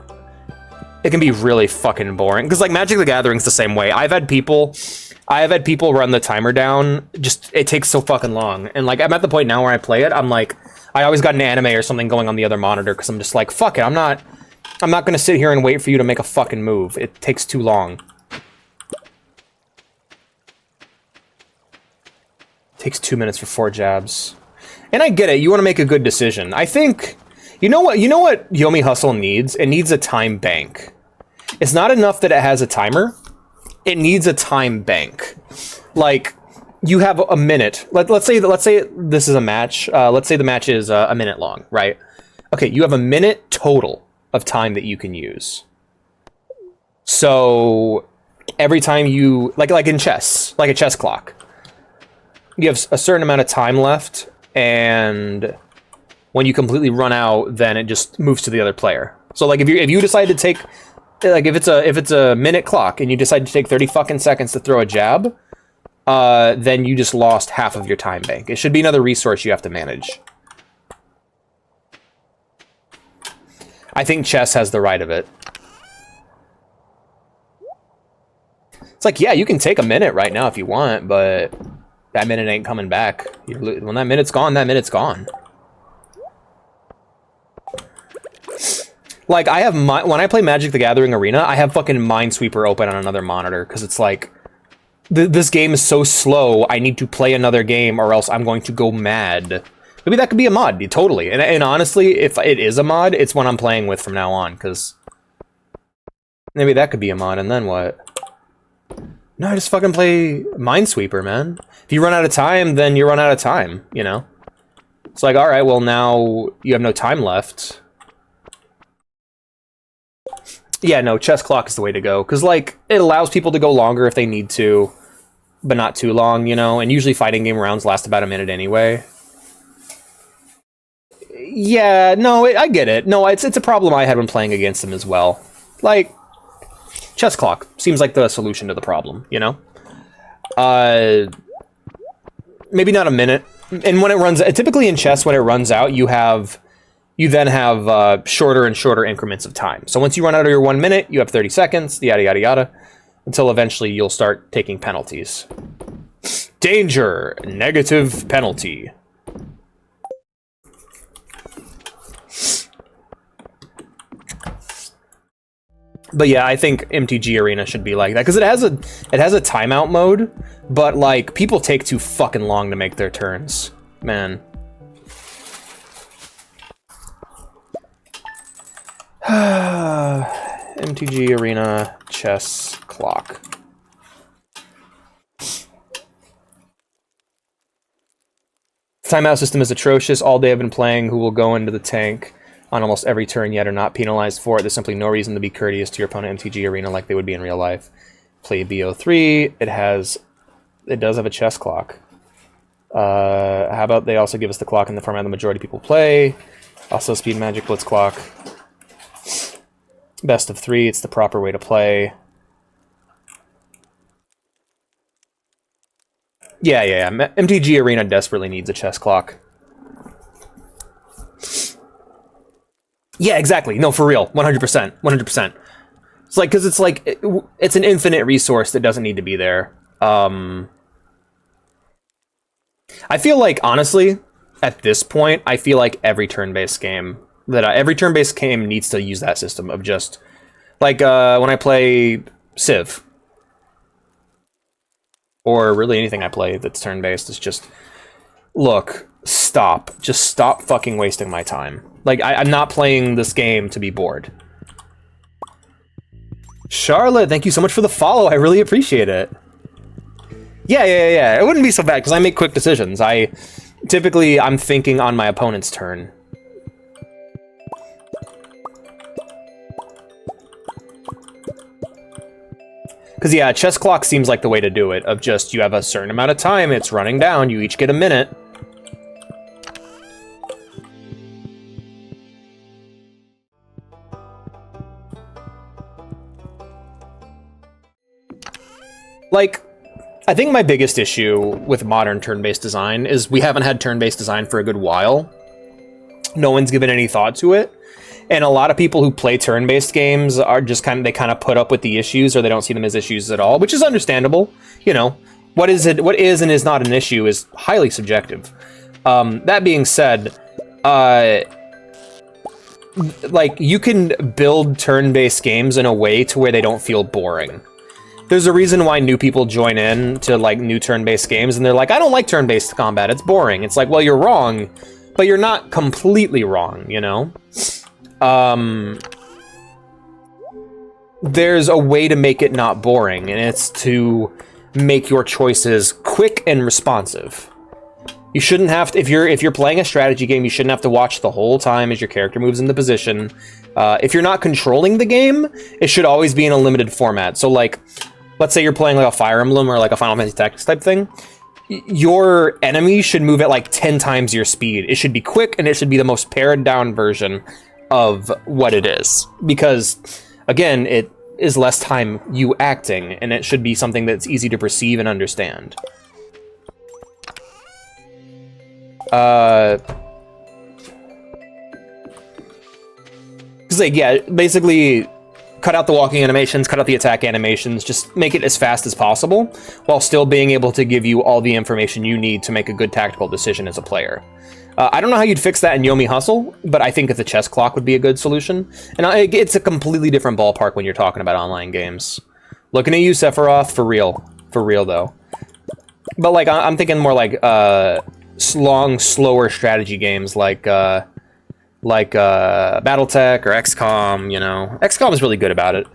It can be really fucking boring. Because, like, Magic the Gathering's the same way. I've had people run the timer down. Just, it takes so fucking long. And, like, I'm at the point now where I play it, I'm like, I always got an anime or something going on the other monitor, because I'm just like, fuck it, I'm not gonna sit here and wait for you to make a fucking move. It takes too long. Takes 2 minutes for 4 jabs. And I get it, you want to make a good decision. I think, you know what Yomi Hustle needs? It needs a time bank. It's not enough that it has a timer. It needs a time bank. Like, you have a minute. Let's say this is a match. Let's say the match is a minute long, right? Okay, you have a minute total of time that you can use. So every time you, like in chess, like a chess clock, you have a certain amount of time left, and when you completely run out, then it just moves to the other player. So like if you decide to take, like if it's a minute clock and you decide to take 30 fucking seconds to throw a jab, then you just lost half of your time bank. It should be another resource you have to manage. I think chess has the right of it. It's like, yeah, you can take a minute right now if you want, but that minute ain't coming back. When that minute's gone, that minute's gone. Like, when I play Magic the Gathering Arena, I have fucking Minesweeper open on another monitor, because it's like, this game is so slow, I need to play another game or else I'm going to go mad. Maybe that could be a mod, totally. And honestly, if it is a mod, it's one I'm playing with from now on, because maybe that could be a mod, and then what? No, I just fucking play Minesweeper, man. If you run out of time, then you run out of time, you know? It's like, alright, well now you have no time left. Yeah, no, chess clock is the way to go, because, like, it allows people to go longer if they need to, but not too long, you know? And usually fighting game rounds last about a minute anyway. Yeah, no, I get it. No, it's a problem I had when playing against them as well. Like, chess clock seems like the solution to the problem, you know? Maybe not a minute. And when it runs, typically in chess, when it runs out, you then have shorter and shorter increments of time. So once you run out of your 1 minute, you have 30 seconds, yada, yada, yada, until eventually you'll start taking penalties. Danger! Negative penalty. But yeah, I think MTG Arena should be like that, because it has a timeout mode, but like people take too fucking long to make their turns, man. MTG Arena chess clock. Timeout system is atrocious. All day I've been playing who will go into the tank on almost every turn yet are not penalized for it. There's simply no reason to be courteous to your opponent MTG Arena like they would be in real life. Play BO3. It does have a chess clock. How about they also give us the clock in the format the majority of people play? Also Speed Magic Blitz clock. Best of 3. It's the proper way to play. Yeah. MTG Arena desperately needs a chess clock. Yeah, exactly. No, for real. 100%. 100%. It's like, because it's like, it's an infinite resource that doesn't need to be there. I feel like, honestly, at this point, I feel like every turn-based game needs to use that system of just, like, when I play Civ, or really anything I play that's turn-based, is just, look, stop. Just stop fucking wasting my time. Like, I'm not playing this game to be bored. Charlotte, thank you so much for the follow. I really appreciate it. Yeah. It wouldn't be so bad, because I make quick decisions. Typically, I'm thinking on my opponent's turn. Because, yeah, chess clock seems like the way to do it, of just, you have a certain amount of time, it's running down, you each get a minute. Like, I think my biggest issue with modern turn-based design is we haven't had turn-based design for a good while. No one's given any thought to it. And a lot of people who play turn-based games are just kind of put up with the issues, or they don't see them as issues at all, which is understandable. You know, what is and is not an issue is highly subjective. That being said, like, you can build turn-based games in a way to where they don't feel boring. There's a reason why new people join in to, like, new turn-based games, and they're like, I don't like turn-based combat, it's boring. It's like, well, you're wrong, but you're not completely wrong, you know? There's a way to make it not boring, and it's to make your choices quick and responsive. You shouldn't have to, if you're playing a strategy game, you shouldn't have to watch the whole time as your character moves into position. If you're not controlling the game, it should always be in a limited format. So, like, let's say you're playing like a Fire Emblem or like a Final Fantasy Tactics type thing. Your enemy should move at like 10 times your speed. It should be quick, and it should be the most pared down version of what it is. Because, again, it is less time you acting, and it should be something that's easy to perceive and understand. Because, like, yeah, basically, cut out the walking animations, cut out the attack animations, just make it as fast as possible, while still being able to give you all the information you need to make a good tactical decision as a player. I don't know how you'd fix that in Yomi Hustle, but I think that the chess clock would be a good solution. And it's a completely different ballpark when you're talking about online games. Looking at you, Sephiroth, for real. For real, though. But, like, I'm thinking more like long, slower strategy games like BattleTech or XCOM, you know. XCOM is really good about it.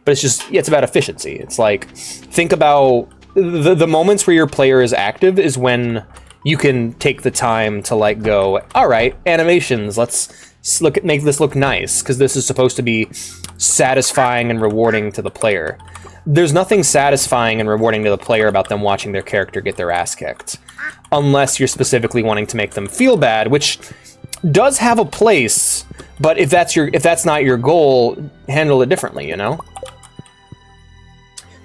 But it's about efficiency. It's like, think about the moments where your player is active is when you can take the time to, like, go, all right, animations, let's make this look nice, because this is supposed to be satisfying and rewarding to the player. There's nothing satisfying and rewarding to the player about them watching their character get their ass kicked, unless you're specifically wanting to make them feel bad, which does have a place, but if that's not your goal, handle it differently, you know?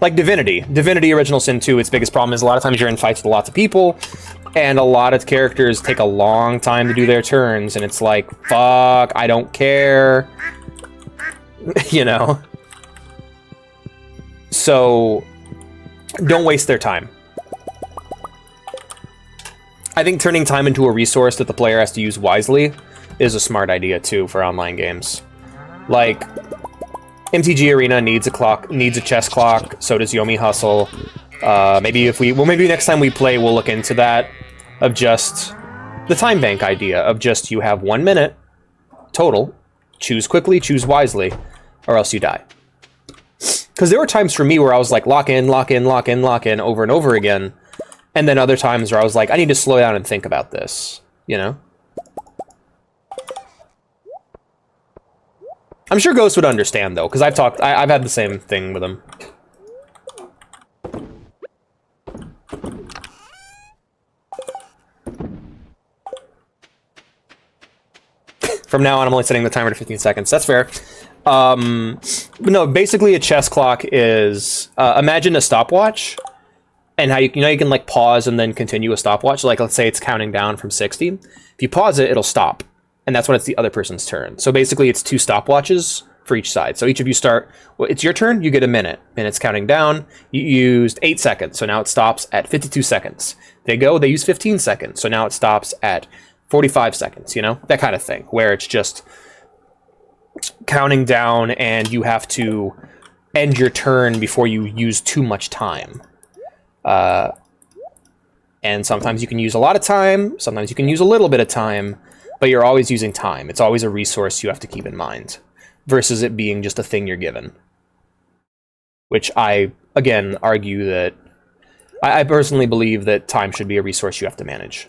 Like Divinity Original Sin 2, its biggest problem is a lot of times you're in fights with lots of people, and a lot of characters take a long time to do their turns, and it's like, fuck, I don't care. You know? So, don't waste their time. I think turning time into a resource that the player has to use wisely is a smart idea, too, for online games. Like, MTG Arena needs a chess clock, so does Yomi Hustle. Maybe next time we play, we'll look into that, of just the time bank idea, of just you have 1 minute total, choose quickly, choose wisely, or else you die. Because there were times for me where I was like, lock in, over and over again, And then other times where I was like, I need to slow down and think about this, you know? I'm sure Ghost would understand, though, because I've had the same thing with him. From now on, I'm only setting the timer to 15 seconds. That's fair. But no, basically a chess clock is... imagine a stopwatch, and how you can, like, pause and then continue a stopwatch. Like, let's say it's counting down from 60. If you pause it, it'll stop. And that's when it's the other person's turn. So basically, it's 2 stopwatches for each side. So each of you start... Well, it's your turn, you get a minute. And it's counting down. You used 8 seconds, so now it stops at 52 seconds. They use 15 seconds, so now it stops at 45 seconds, you know? That kind of thing, where it's just counting down and you have to end your turn before you use too much time. And sometimes you can use a lot of time, sometimes you can use a little bit of time, but you're always using time. It's always a resource you have to keep in mind, versus it being just a thing you're given. Which I, again, argue that... I personally believe that time should be a resource you have to manage.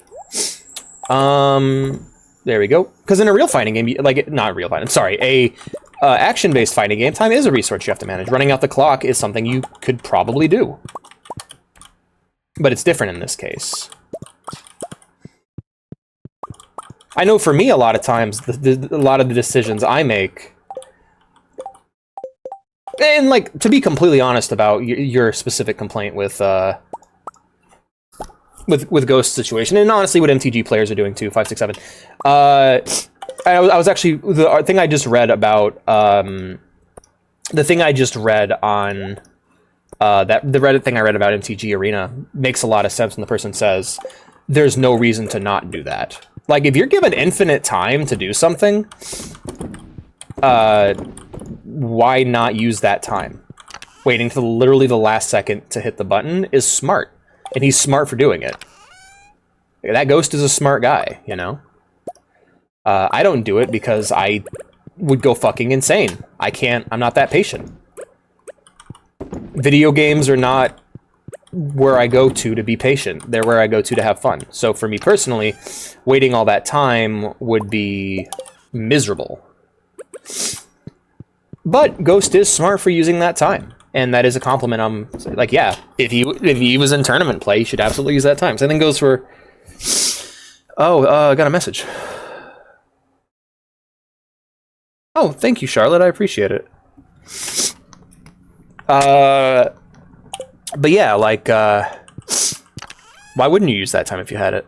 There we go. Because in a real fighting game, not real fighting, sorry, a action-based fighting game, time is a resource you have to manage. Running out the clock is something you could probably do. But it's different in this case. I know for me, a lot of times, a lot of the decisions I make... And, like, to be completely honest about your specific complaint with Ghost's situation, and honestly what MTG players are doing too, 5, 6, 7. I was actually, the thing I just read about, the thing I just read on, the Reddit thing I read about MTG Arena makes a lot of sense when the person says, there's no reason to not do that. Like, if you're given infinite time to do something, why not use that time? Waiting till literally the last second to hit the button is smart. And he's smart for doing it. That Ghost is a smart guy, you know? I don't do it because I would go fucking insane. I'm not that patient. Video games are not where I go to be patient. They're where I go to have fun. So for me personally, waiting all that time would be miserable. But Ghost is smart for using that time. And that is a compliment. I'm like, yeah, if he was in tournament play, he should absolutely use that time. Same thing goes for... Oh, I got a message. Oh, thank you, Charlotte. I appreciate it. But yeah, like, why wouldn't you use that time if you had it?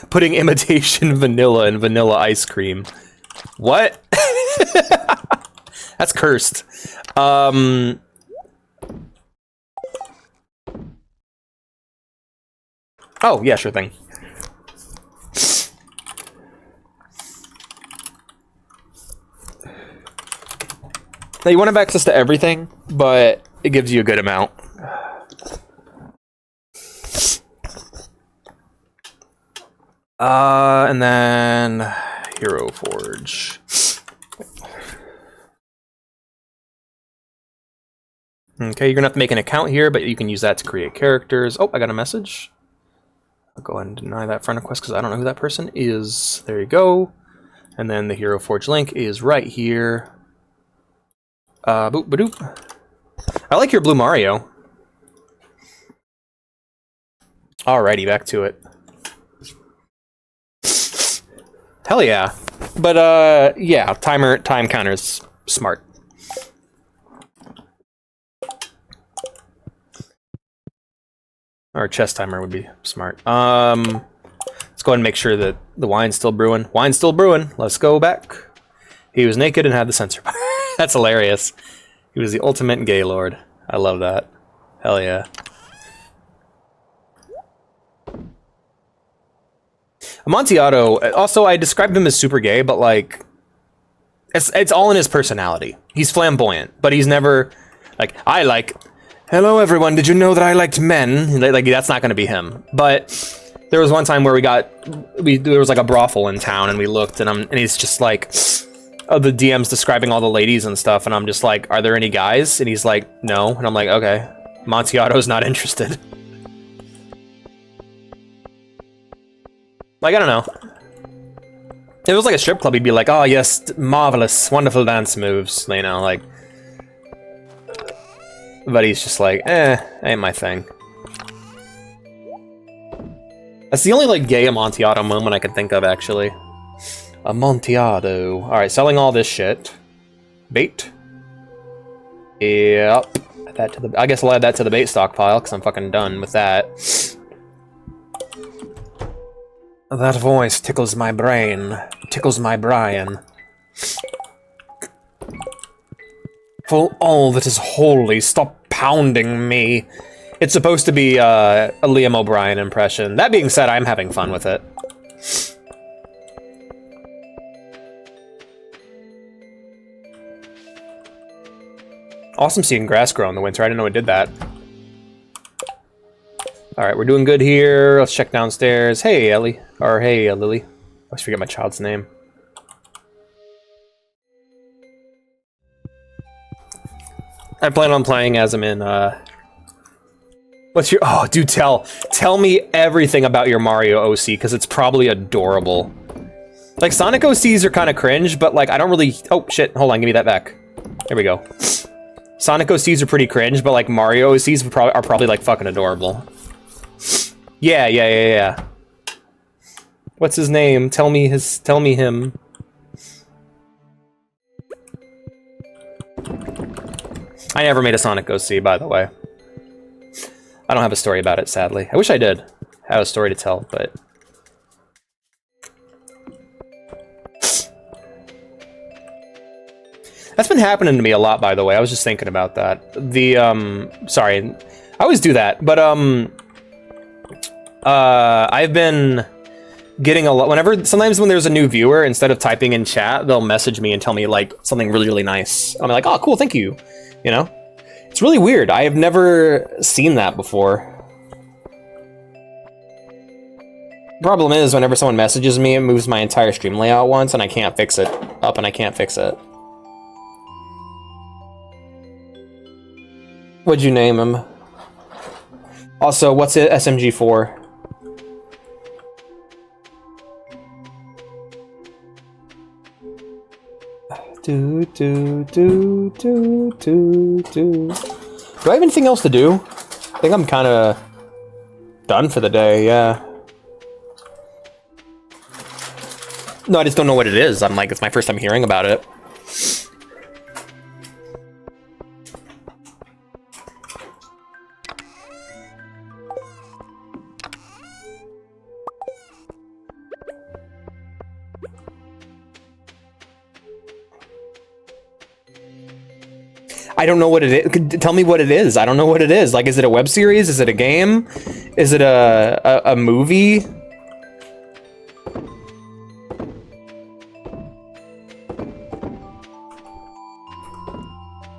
Putting imitation vanilla in vanilla ice cream. What? That's cursed. Oh, yeah, sure thing. Now, you want to have access to everything, but it gives you a good amount. And then Hero Forge. Okay, you're gonna have to make an account here, but you can use that to create characters. Oh, I got a message. I'll go ahead and deny that friend request because I don't know who that person is. There you go. And then the Hero Forge link is right here. Boop badoop. I like your blue Mario. Alrighty, back to it. Hell yeah. But yeah, time counter's smart. Or chess timer would be smart. Let's go ahead and make sure that the wine's still brewing. Wine's still brewing. Let's go back. He was naked and had the sensor. That's hilarious. He was the ultimate gay lord. I love that. Hell yeah. Amontillado, also, I described him as super gay, but, like, it's all in his personality. He's flamboyant, but he's never, like, hello, everyone, did you know that I liked men? Like, that's not going to be him. But there was one time where there was, like, a brothel in town, and we looked, and he's just like, of the DMs describing all the ladies and stuff, and I'm just like, are there any guys? And he's like, no. And I'm like, okay, Montiato's not interested. Like, I don't know. If it was like a strip club, he'd be like, oh yes, marvelous, wonderful dance moves, you know, like. But he's just like, ain't my thing. That's the only, like, gay Amontillado moment I can think of, actually. Amontillado. Alright, selling all this shit. Bait. Yep. Add that to the, I guess I'll add that to the bait stockpile, because I'm fucking done with that. That voice tickles my brain. Tickles my Brian. For all that is holy, stop pounding me. It's supposed to be a Liam O'Brien impression. That being said, I'm having fun with it. Awesome seeing grass grow in the winter. I didn't know it did that. Alright, we're doing good here. Let's check downstairs. Hey, Ellie. Or hey, Lily. I always forget my child's name. I plan on playing as I'm in, what's your... Oh, dude, tell me everything about your Mario OC, because it's probably adorable. Like, Sonic OCs are kind of cringe, but, like, I don't really... Oh, shit. Hold on, give me that back. There we go. Sonic OCs are pretty cringe, but, like, Mario OCs are probably, like, fucking adorable. Yeah. What's his name? Tell me him. I never made a Sonic OC, by the way. I don't have a story about it, sadly. I wish I did have a story to tell, but... That's been happening to me a lot, by the way. I was just thinking about that. Sorry. I always do that, but, I've been getting a lot... Sometimes when there's a new viewer, instead of typing in chat, they'll message me and tell me, like, something really, really nice. I'm like, oh, cool, thank you. You know? It's really weird. I have never seen that before. Problem is, whenever someone messages me, it moves my entire stream layout once, and I can't fix it. And I can't fix it. What'd you name him? Also, what's it SMG for? Do I have anything else to do? I think I'm kind of done for the day, yeah. No, I just don't know what it is. I'm like, it's my first time hearing about it. I don't know what it is. Tell me what it is. I don't know what it is. Like, is it a web series? Is it a game? Is it a movie?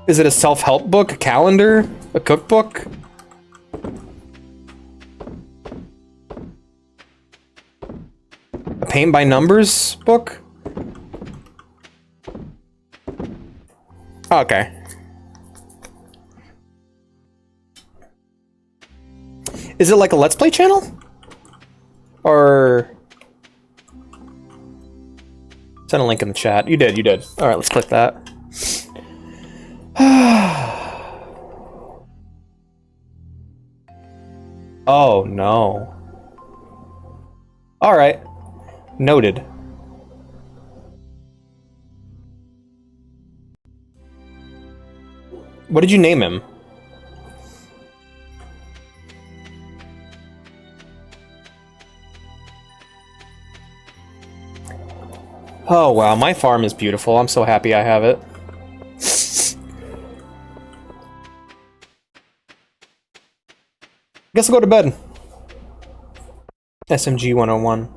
Is it a self-help book? A calendar? A cookbook? A paint by numbers book? Okay. Is it like a Let's Play channel? Or... Send a link in the chat. You did. Alright, let's click that. Oh, no. Alright. Noted. What did you name him? Oh wow, my farm is beautiful. I'm so happy I have it. Guess I'll go to bed. SMG 101.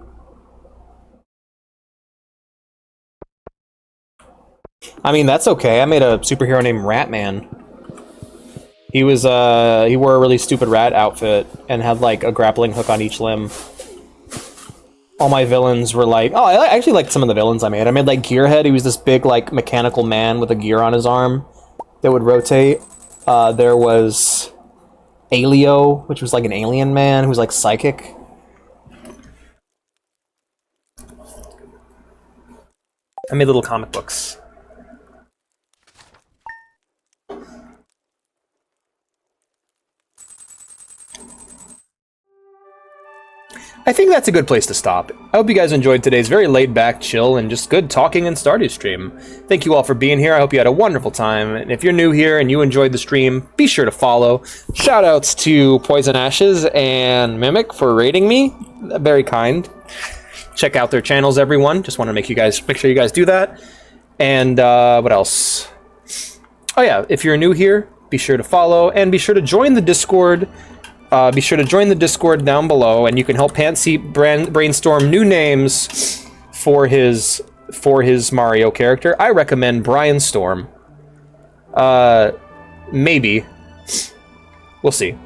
I mean, that's okay. I made a superhero named Ratman. He was, he wore a really stupid rat outfit and had, like, a grappling hook on each limb. all my villains were like, oh, I actually liked some of the villains I made. I made like Gearhead. He was this big like mechanical man with a gear on his arm that would rotate. There was Alio, which was like an alien man who was like psychic. I made little comic books. I think that's a good place to stop. I hope you guys enjoyed today's very laid-back, chill, and just good talking and Stardew stream. Thank you all for being here. I hope you had a wonderful time. And if you're new here and you enjoyed the stream, be sure to follow. Shoutouts to Poison Ashes and Mimic for rating me. Very kind. Check out their channels, everyone. Just want to make sure you guys do that. And what else? Oh yeah, if you're new here, be sure to follow and be sure to join the Discord. Be sure to join the Discord down below, and you can help Pantsy brainstorm new names for his Mario character. I recommend Brian Storm. Maybe. We'll see.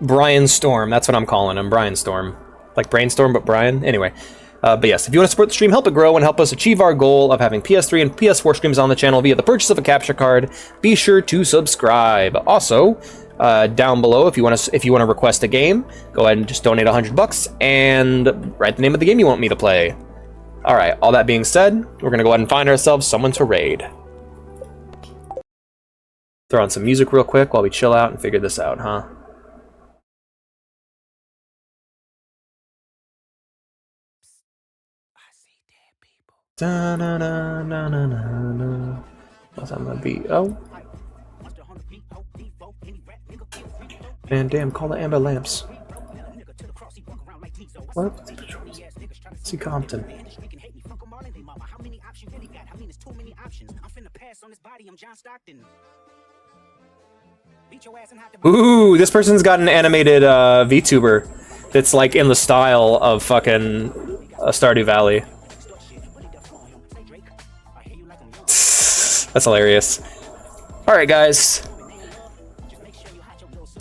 Brian Storm, that's what I'm calling him, Brian Storm. Like Brainstorm, but Brian? Anyway. But yes, if you want to support the stream, help it grow, and help us achieve our goal of having PS3 and PS4 streams on the channel via the purchase of a capture card, be sure to subscribe. Also, down below, if you want to request a game, go ahead and just donate $100 and write the name of the game you want me to play. All right. All that being said, we're gonna go ahead and find ourselves someone to raid. Throw on some music real quick while we chill out and figure this out, huh? Da na na na na na na. What's that gonna be? Oh. Man, damn! Call the amber lamps. What? See Compton. Ooh, this person's got an animated VTuber that's like in the style of fucking Stardew Valley. That's hilarious. Alright, guys.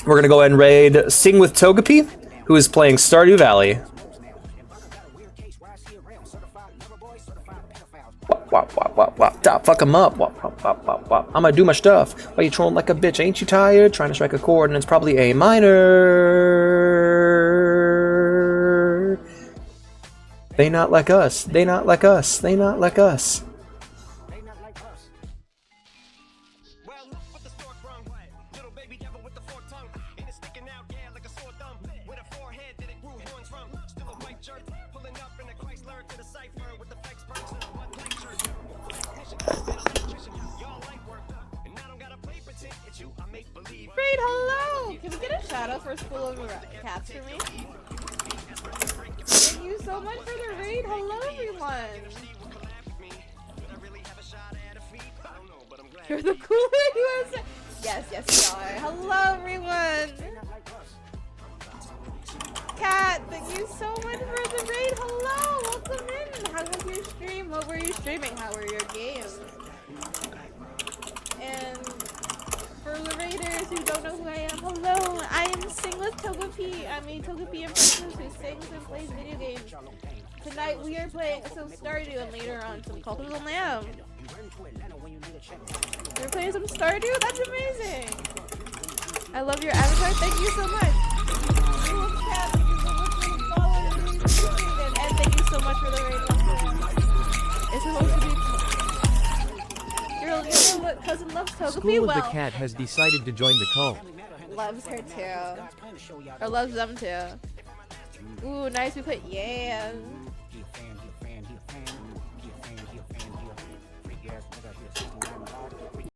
We're gonna go ahead and raid Sing with Togepi, who is playing Stardew Valley. Wop, wop, wop, wop, wop. Fuck him up. Wop, wop, wop, wop, wop. I'm gonna do my stuff. Why you trolling like a bitch? Ain't you tired? Trying to strike a chord, and it's probably A minor. They not like us. They not like us. They not like us.
Raid, hello! Can we get a shout out for a school of cats for me? Thank you so much for the raid. Hello, everyone! You're the coolest USA! Yes, yes, you are. Hello, everyone! Kat, thank you so much for the raid. Hello, welcome in. How was your stream? What were you streaming? How were your games? And for the raiders who don't know who I am, hello, I am Sing with Togepi. I'm a Togepi impressionist who sings and plays video games. Tonight we are playing some Stardew and later on some Cult of the Lamb. We're playing some Stardew? That's amazing! I love your avatar, thank you so much! And thank you so much for the raid. It's supposed to be... Your cousin loves Togepi?
School of the Cat has decided to join the cult.
Loves her too. Or loves them too. Ooh, nice, we put yeah.